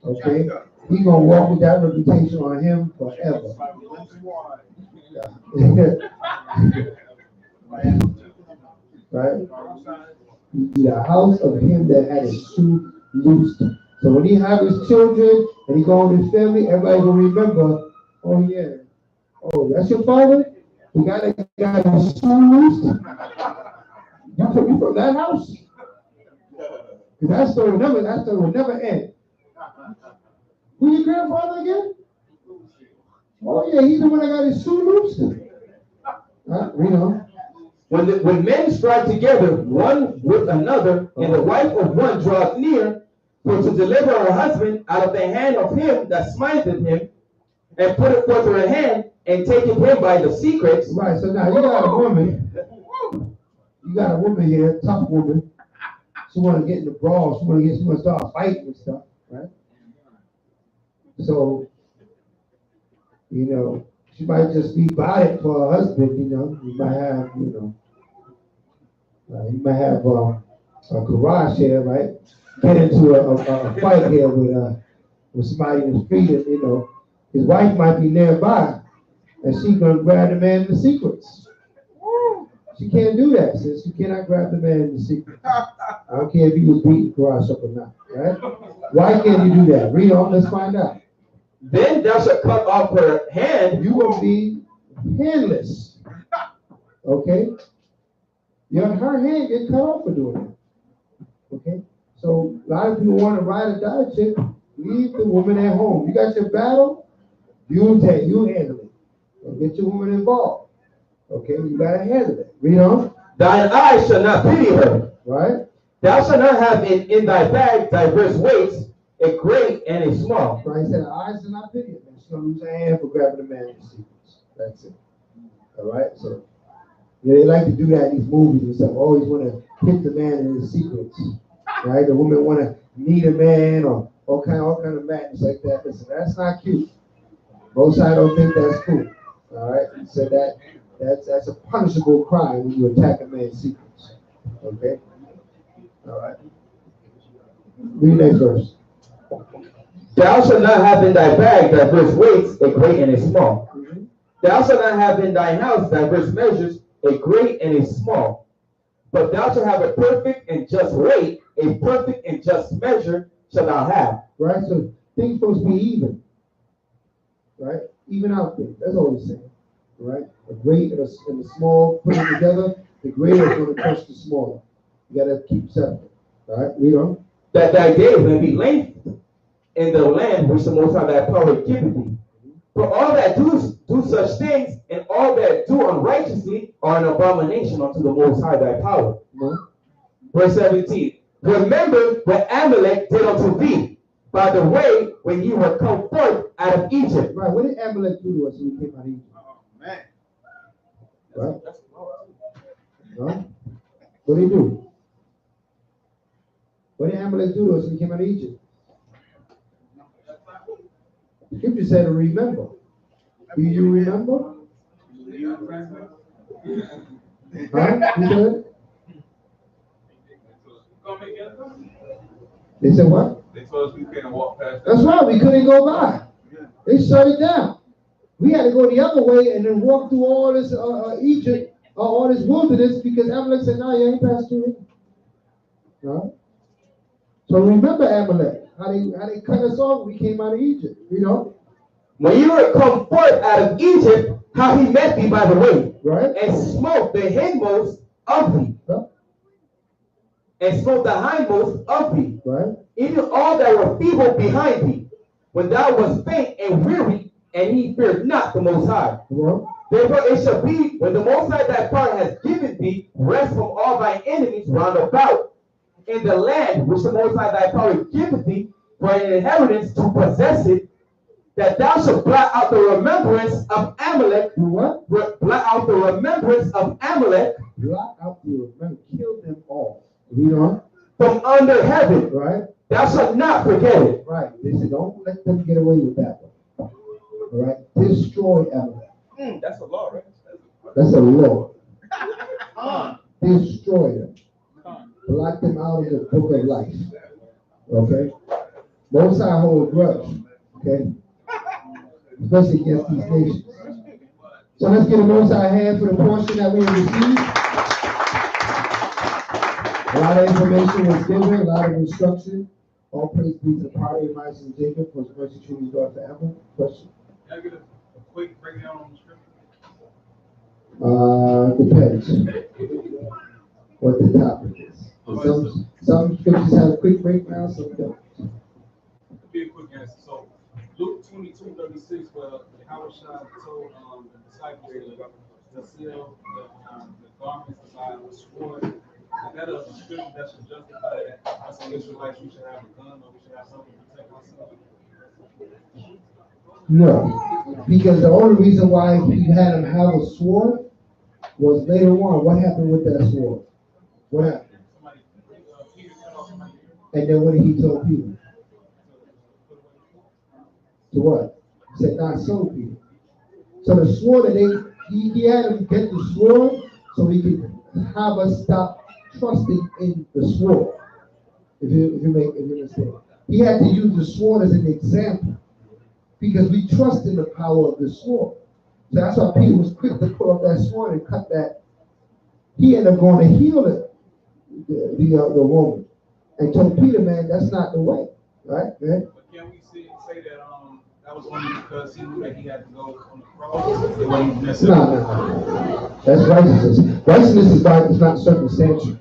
Okay? He's gonna walk with that reputation on him forever. Right? The house of him that had his shoe loosed. So when he have his children and he go with his family, everybody will remember, oh yeah, oh, that's your father? The guy that got his shoe loosed? You from that house? That story will never end. Who your grandfather again? Oh yeah, he's the one that got his shoe loosed. Read on. When men strive together one with another, and the wife of one draweth near, for to deliver her husband out of the hand of him that smiteth him, and put it forth her hand, and taketh him by the secret. Right, so now you got a woman. You got a woman here, tough woman. She want to get in the brawl. She want to start fighting and stuff, right? So, you know, she might just be about it for her husband. You know, you might have, garage here, right? Get into a fight here with somebody in the street, and you know, his wife might be nearby, and she's gonna grab the man in the secrets. She can't do that, sis. You cannot grab the man in the secret. I don't care if he was beating garage up or not, right? Why can't you do that? Read on, let's find out. Then thou shalt cut off her hand. You will be handless. Okay? Her hand get cut off for doing it. Okay? So a lot of people want to ride or die chick. Leave the woman at home. You got your battle, you handle it. Don't get your woman involved. Okay, you gotta handle it. Read on. Thine eyes shall not pity her. Right? Thou shalt not have in thy bag diverse weights, a great and a small. Right, he said, eyes shall not pity her. She's gonna lose her hand for grabbing the man in the secrets. That's it. All right, so they like to do that in these movies and stuff. Always want to hit the man in his secrets. Right? The women want to need a man or all kind of madness like that. Listen, that's not cute. Most I don't think that's cool. All right, he said that's a punishable crime when you attack a man's secrets. Okay? All right. Read the next verse. Thou shalt not have in thy bag diverse weights, a great and a small. Mm-hmm. Thou shalt not have in thy house diverse measures, a great and a small. But thou shalt have a perfect and just weight, a perfect and just measure shalt thou have. Right? So things supposed to be even. Right? Even out there. That's all he's saying. Right? A great and a small, put them together, the greater is going to crush the smaller. You got to keep separate. Right? Read on. That thy days may be lengthened in the land which the Most High thy power giveth thee. For all that do such things, and all that do unrighteously, are an abomination unto the Most High thy power. No. Verse 17. Remember what Amalek did unto thee, by the way when ye were come forth out of Egypt. Right. What did Amalek do to us when we came out of Egypt? Man. Right? Huh? What did he do? What did Amalek do to us when we came out of Egypt? The scripture said to remember. Do you remember? Huh? You said? They said what? They told us we couldn't walk past. That's right, we couldn't go by. They shut it down. We had to go the other way and then walk through all this Egypt, all this wilderness, because Amalek said, no, you ain't passed through it. No? So remember Amalek, how they cut us off when we came out of Egypt, you know? When you were come forth out of Egypt, how he met thee by the way, right? And smote the hindmost of thee, huh? And smote the hindmost of thee, right? Even all that were feeble behind thee, when thou wast faint and weary, and he feared not the Most High. Well, therefore it shall be, when the Most High thy power has given thee rest from all thy enemies round about, in the land which the Most High thy power giveth thee for an inheritance to possess it, that thou shalt blot out the remembrance of Amalek. What? Blot out the remembrance of Amalek. Blot out the remembrance. Kill them all. Read on. From under heaven. Right. Thou shalt not forget it. Right. They said, don't let them get away with that one. All right. Destroy Amalek. That's a law, right? That's a law. Destroy them. Blot them out of the book of life. Okay. Most High hold a grudge. Okay. Especially against these nations. So let's get a Most High hand for the portion that we have received. A lot of information was given, a lot of instruction. All praise be to the party of Isaac and Jacob for his mercy truly endure forever. Question? Can I get a quick breakdown on the Depends scripture? what the topic is. Some scriptures have a quick breakdown, some don't. Be a quick answer. So Luke 22:36, where Yahushua told the disciples to seal the garments by a sword. Is that a scripture that should justify that as an Israelite we should have a gun or we should have something to protect ourselves? No, because the only reason why he had him have a sword was later on. What happened with that sword? What happened? And then what did he tell Peter? To what? He said, not so, Peter. So the sword that he had him get the sword so he could have us stop trusting in the sword. If you understand, he had to use the sword as an example because we trust in the power of the sword. So that's why Peter was quick to pull up that sword and cut that. He ended up going to heal the woman and told Peter, man, that's not the way, right? Man? But can we say that that was only because he knew that he had to go on the cross? It wasn't necessarily. No. That's righteousness. Righteousness is not circumstantial.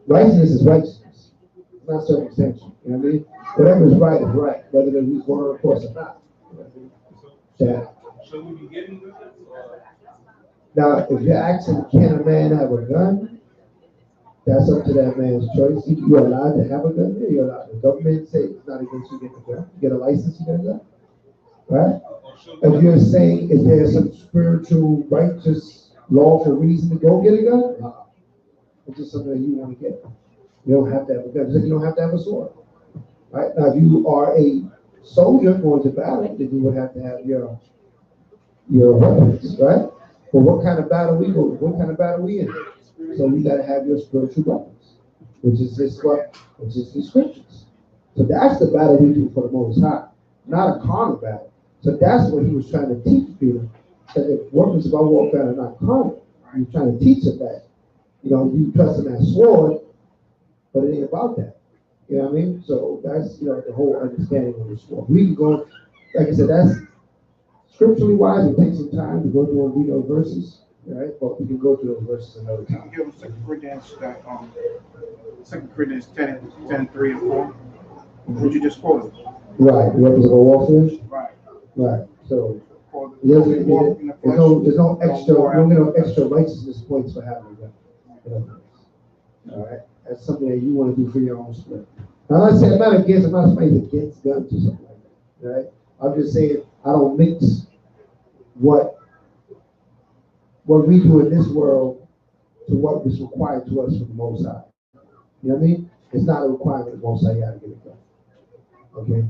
Righteousness is righteousness. It's not circumstantial. You know what I mean? Whatever is right, whether he's going on the cross or not. You know what I mean? Yeah. Should we be getting with it? Now, if you're asking, can a man have a gun? That's up to that man's choice. You're allowed to have a gun. Yeah, you're allowed. The government says it's not against you getting a gun. You get a license, you get a gun. Right? If you're saying, is there some spiritual, righteous, lawful reason to go get a gun? No. It's just something that you want to get. You don't have to have a gun. Just like you don't have to have a sword. Right? Now, if you are a soldier going to battle, then you would have to have your weapons, right? But what kind of battle we go? What kind of battle we in? So you got to have your spiritual weapons, which is the scriptures. So that's the battle we do for the Most High, not a carnal battle. So that's what he was trying to teach Peter. That the weapons of our warfare are not carnal. He's trying to teach them that. You trust in that sword, but it ain't about that. You know what I mean? So that's the whole understanding of the sword. We can go, like I said, that's scripturally wise. It takes some time to go through and read those verses. Right, but we can go through those verses another time. Give us 2 Corinthians 10:3 and 4. Would you just quote it? Right, the weapons of our warfare. Right. So there's no extra. You don't get no extra righteousness points for having that. All right, that's something that you want to do for your own spirit. Now, I'm not against guns or something like that. Right? I'm just saying I don't mix what we do in this world to what is required to us from the Most High. You know what I mean? It's not a requirement of the Most High you have to get it done. Okay?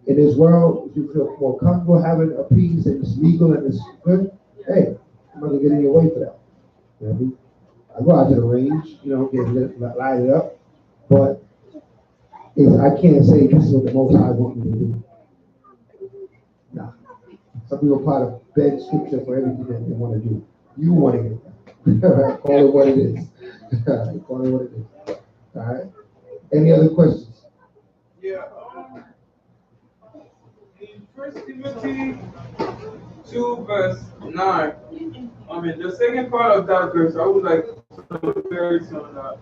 In this world, if you feel more comfortable having a peace and it's legal and it's good, hey, I'm not going to get in your way for that. You know what I mean? I go out to the range, light it up, but I can't say this is what the Most High wants me to do. Nah. Some people try to beg scripture for everything that they want to do. You want it. Right? Call it what it is. Call it what it is. All right. Any other questions? Yeah. In 1 Timothy 2 verse 9, the second part of that verse, I would like to clarity on that.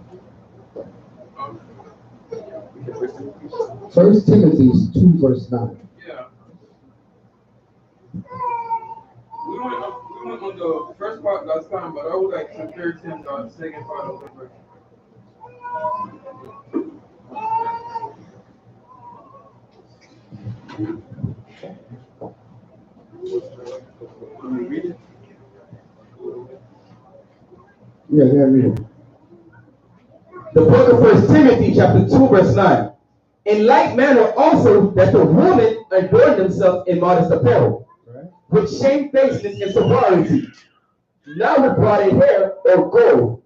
1 Timothy 2 verse 9. Yeah. We went on the first part last time, but I would like some clarity on the second part of the verse. Can you read it? Yeah, read it. The book of 1 Timothy chapter 2 verse 9. In like manner also that the women adorn themselves in modest apparel, with shamefacedness and sobriety, not with braided hair or gold,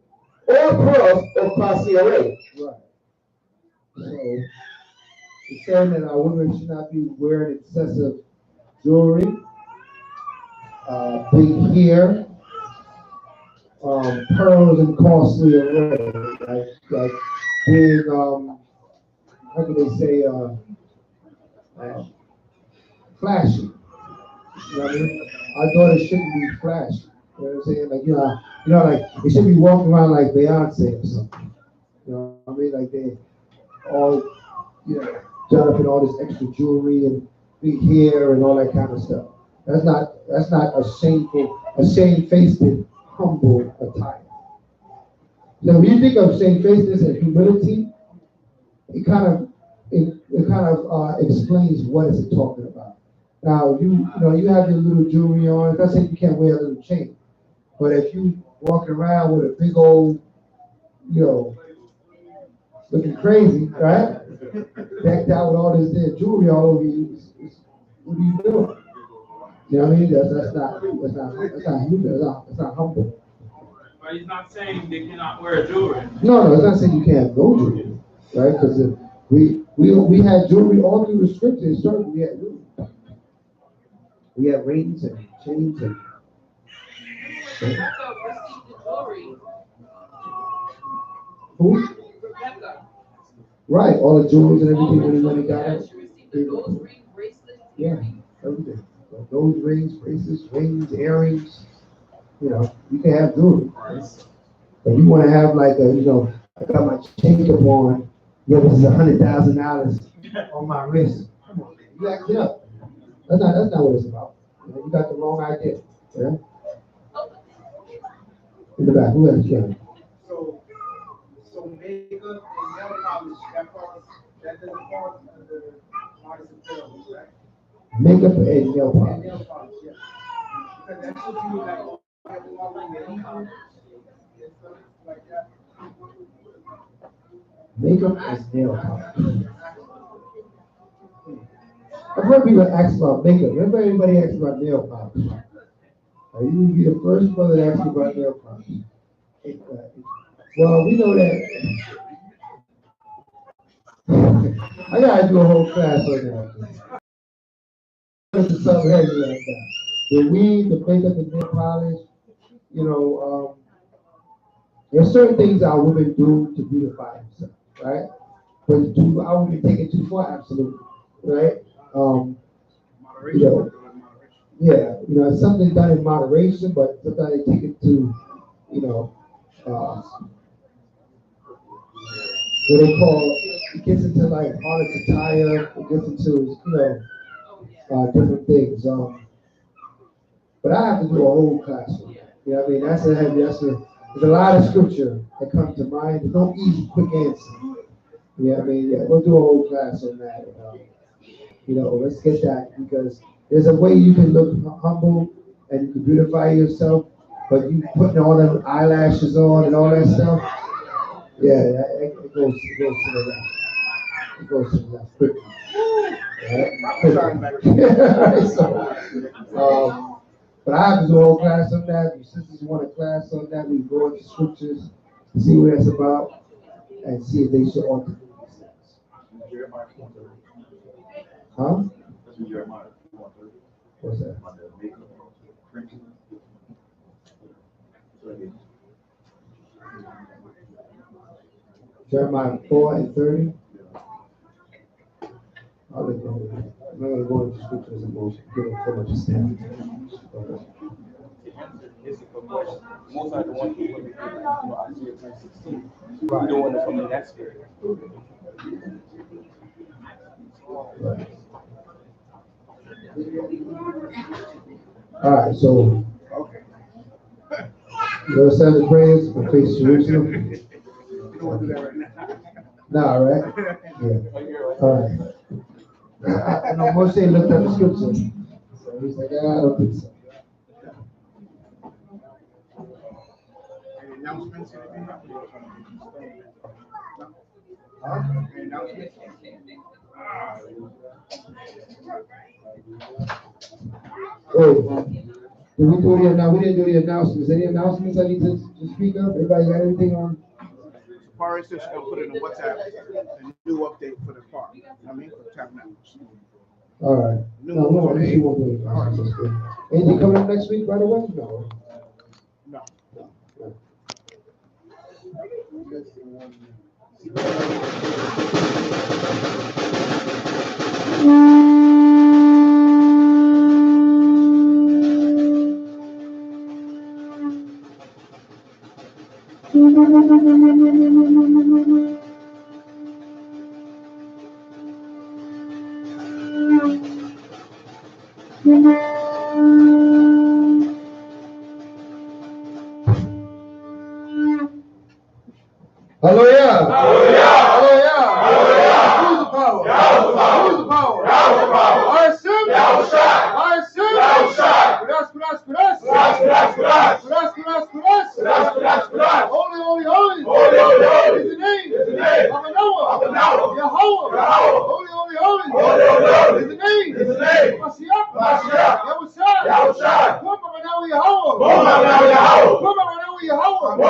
or pearls or costly array. Right. So it's saying that our women should not be wearing excessive jewelry, big hair, pearls and costly array, like being how can they say flashy. You know what I mean? Our daughters shouldn't be flashy. You know what I'm saying? Like like they should be walking around like Beyonce or something. You know what I mean? Like they all done up in all this extra jewelry and big hair and all that kind of stuff. That's not a shamefaced and humble attire. So when you think of shamefacedness and humility, it kind of explains what is it talking about. Now you have your little jewelry on. It doesn't say you can't wear a little chain, but if you walking around with a big old, looking crazy, right? Decked out with all this jewelry all over you, what are you doing? You know what I mean? That's not humble. That's not humble. But he's not saying they cannot wear jewelry. No, it's not saying you can't have no jewelry, right? Because we had jewelry all through the scripture. Historically, we had jewelry. We had rings and chains and. Rebecca received the jewelry. Who? Rebecca. Right, all the jewels and everything when he got it. She received the gold ring, bracelets, Yeah, earrings. everything. So those rings, bracelets, rings, earrings. You know, you can have jewelry. But you want to have like a, I got my chain up on. Yeah, this is $100,000 on my wrist. Come on, man, you act it up. That's not what it's about. You got the wrong idea. Yeah. In the back, who has Karen? So makeup and nail polish, that doesn't fall under artists and films, right? Makeup and nail And polish. nail polish, yeah. Because that's what you like when you're eating and stuff like that. Makeup and nail polish. I've heard people ask about makeup. Everybody asks about nail polish. You would be the first brother to ask me about nail polish. Well, we know that. I gotta do a whole class on that. This is something heavy like that. The weed, the makeup, the nail polish. There's certain things our women do to beautify themselves, right? But I wouldn't take it too far, absolutely, right? It's something done in moderation, but sometimes they take it to, what they call, it gets into like harder to tire, it gets into, different things. But I have to do a whole class on that. You know what I mean? There's a lot of scripture that comes to mind. There's no easy, quick answer. You know what I mean? Yeah, we'll do a whole class on that. Let's get that, because there's a way you can look humble and you can beautify yourself, but you putting all them eyelashes on and all that stuff, yeah, it goes to the left. It goes to the left quickly. But I have to do a whole class on that. If sisters want a class on that, we go into scriptures, see what it's about, and see if they should alter these things. Huh? What's that? Jeremiah 4:30. I'm not going to go into scriptures and go give it so much stand. Most of the one people Isaiah 3:16. We're doing it from the next spirit. Right. All right, so you want to say the prayers for face Jerusalem? You don't want to do that right now. No, right? Yeah. All right. I know Moshe looked at the scripture, so he's like, I don't think so. Any announcements? Any announcements? Oh, did we do the we didn't do the announcements. Any announcements I need to speak of? Everybody got anything on? Forest is going to put in a WhatsApp, a new update for the park. You know what I mean? For Tabernacle. All right. No, we won't do it. All right, that's good. Anything coming up next week, by the way? No. No. Hallelujah! Hallelujah! Hallelujah! Who's the power? Who's the power? Arsim? Arsim? Holy is the name of Noah. Yahweh. Holy is the name of Mashiach. Yahushua. Yahweh.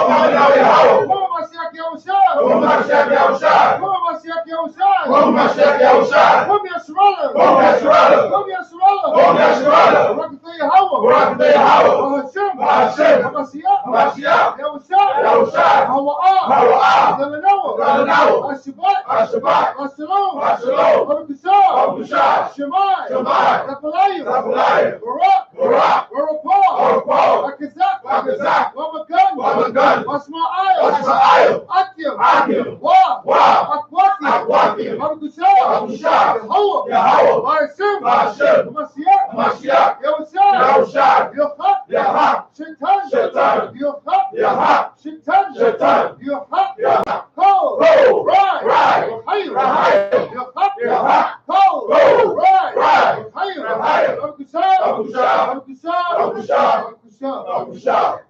Kom Mashiach Yahushua. Kom Mashiach Yahushua. Kom Mashiach Yahushua. Kom Yasharallah. Kom Yasharallah. Kom Yasharallah. Kom Yasharallah. Barakatah Yahweh. Barakatah Yahweh. Hashem. Hashem. Mashiach. Mashiach. Yahushua. Yahushua. Hawa'ah. Hawa'ah. Galanawa. Galanawa. Ashabat. Ashabat. Ashalom. Ashalom. Barakatah. Barakatah. Shemai. Shemai. Rapalayim. Rapalayim. Barak. Barak. Barapah. Barapah. Akazak. Akazak. Wamagan. Wamagan. Wasma'ayim. Wasma'ayim. Akim. Akim. Wa. Wa. Akwakim. Akwakim. Barakatah. Barakatah. Yahweh. Yahweh. Ma'ashem. Ma'ashem. Mashiach. Mashiach. Yahushua. Yahushua. Yochak. Yochak. Shaitan. Shaitan. Yochak. Yochak. Shaitan. Shaitan. Yochak. Yochak. Kol. Kol. Right. Right. Rahayim. Rahayim. Yochak. Yochak. Kol. Kol. Right. Right. Rahayim. Rahayim. Barakatah. Barakatah. Barakatah. Barakatah. Barakatah.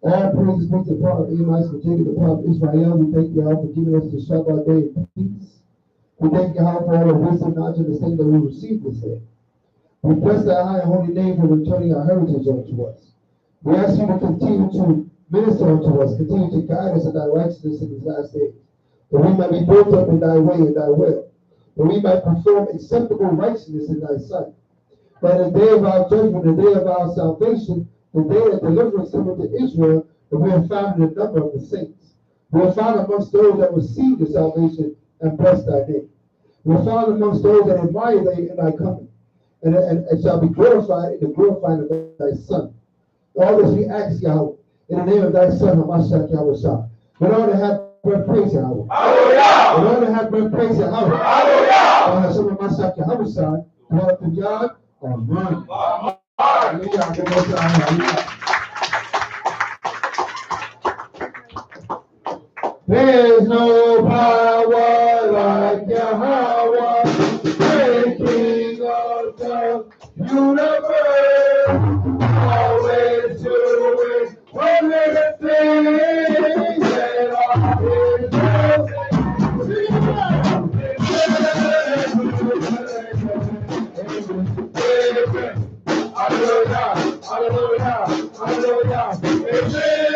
All praises be to the prophet Amos for taking the prophet Israel. We thank you, for giving us the Shabbat day in peace. We thank you, for all the wisdom, knowledge, and understanding that we received this day. We bless thy high and holy name for returning our heritage unto us. We ask you to continue to minister unto us, continue to guide us in thy righteousness in these last days, that we might be built up in thy way and thy will, that we might perform acceptable righteousness in thy sight. That the day of our judgment, the day of our salvation, the day that deliverance cometh to Israel, that we are found in the number of the saints. We are found amongst those that receive the salvation and bless thy name. We are found amongst those that admire thee in thy coming, and shall be glorified in the glorifying of thy Son. All this we ask, Yahweh, in the name of thy Son, Mashiach Yahushua. In order to have breath, praise Yahweh. Hallelujah. In order to have breath, praise Yahweh. Hallelujah. Hashem Mashiach Yahushua. Glory to God. Amen. Hallelujah. There's no power like Yahweh, the King of the universe, always doing wondrous things that are his Hallelujah, hallelujah, hallelujah, hallelujah,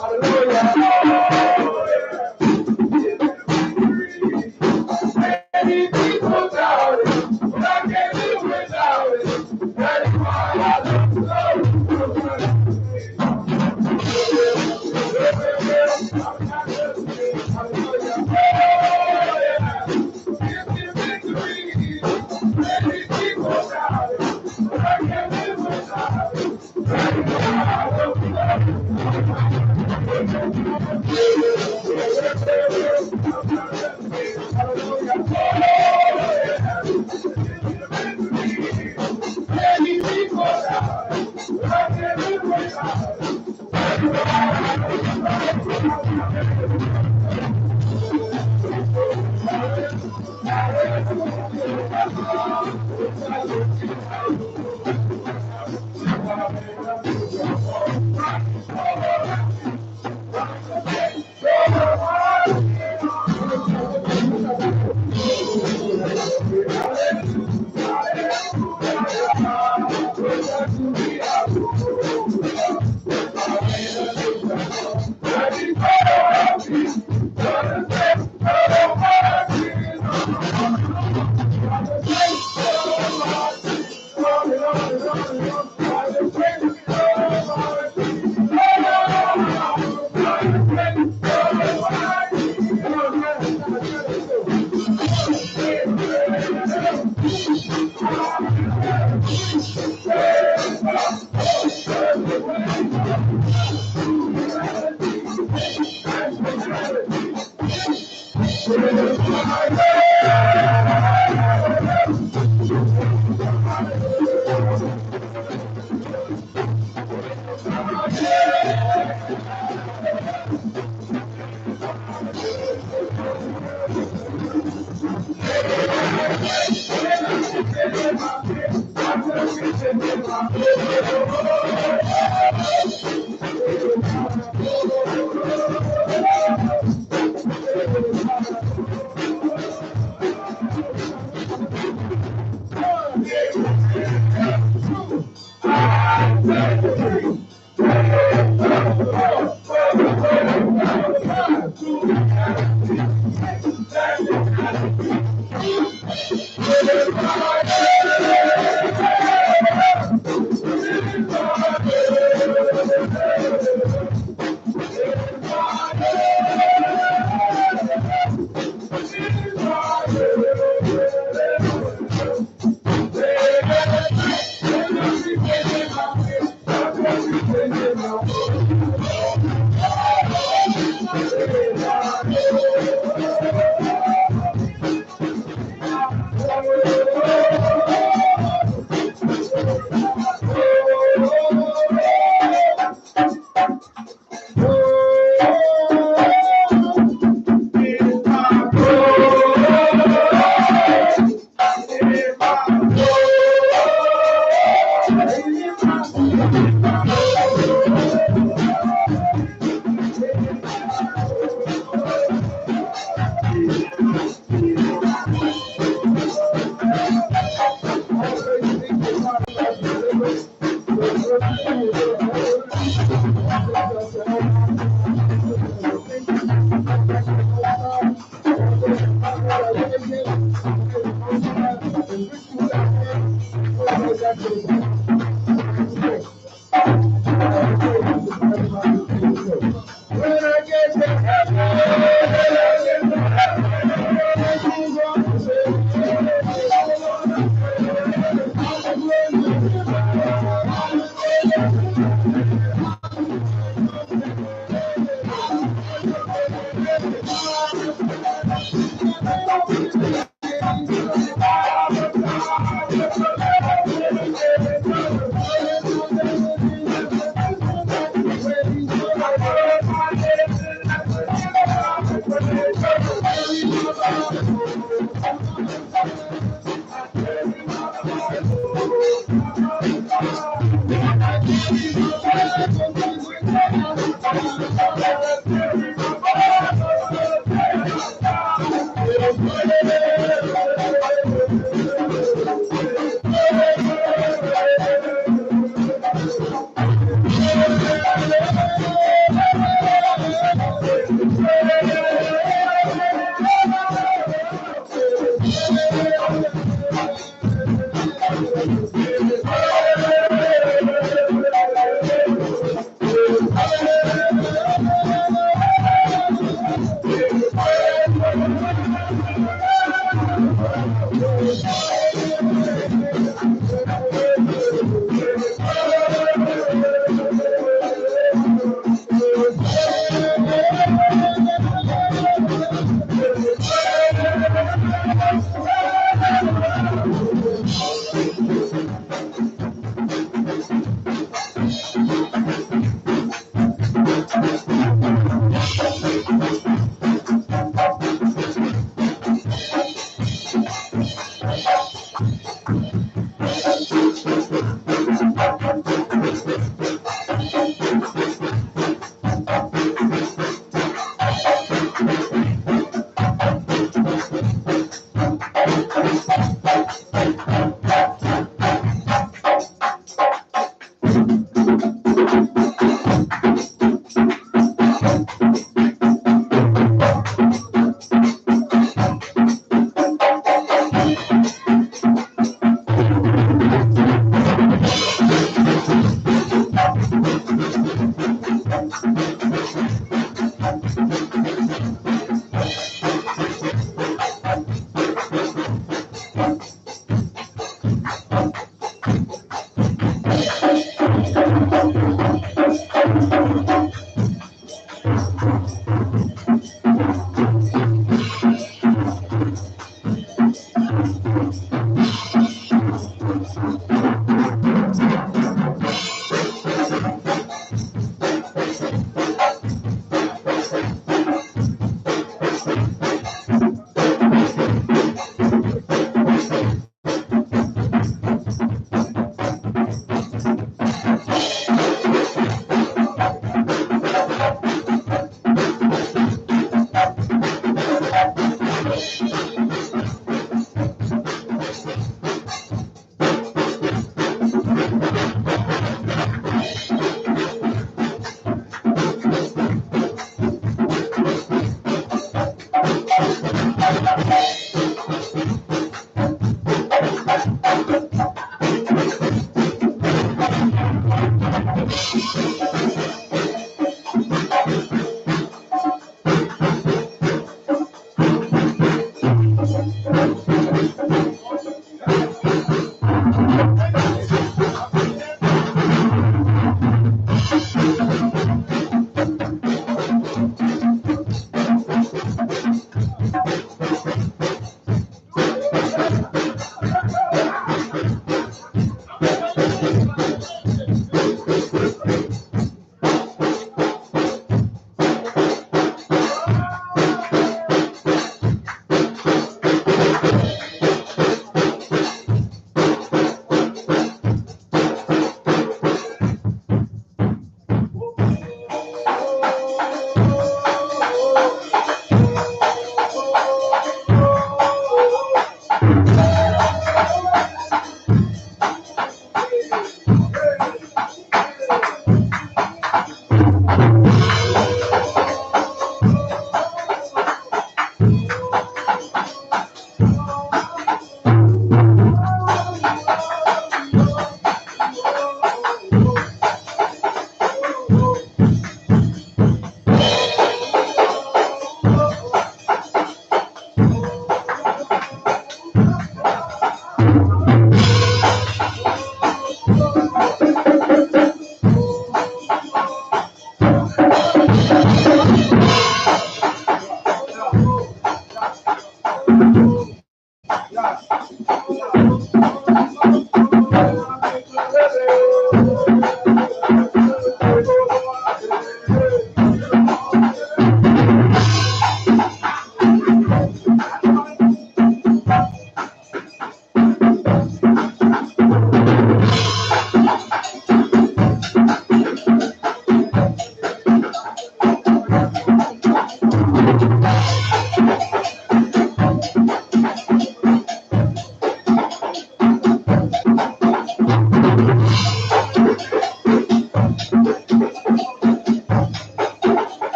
hallelujah.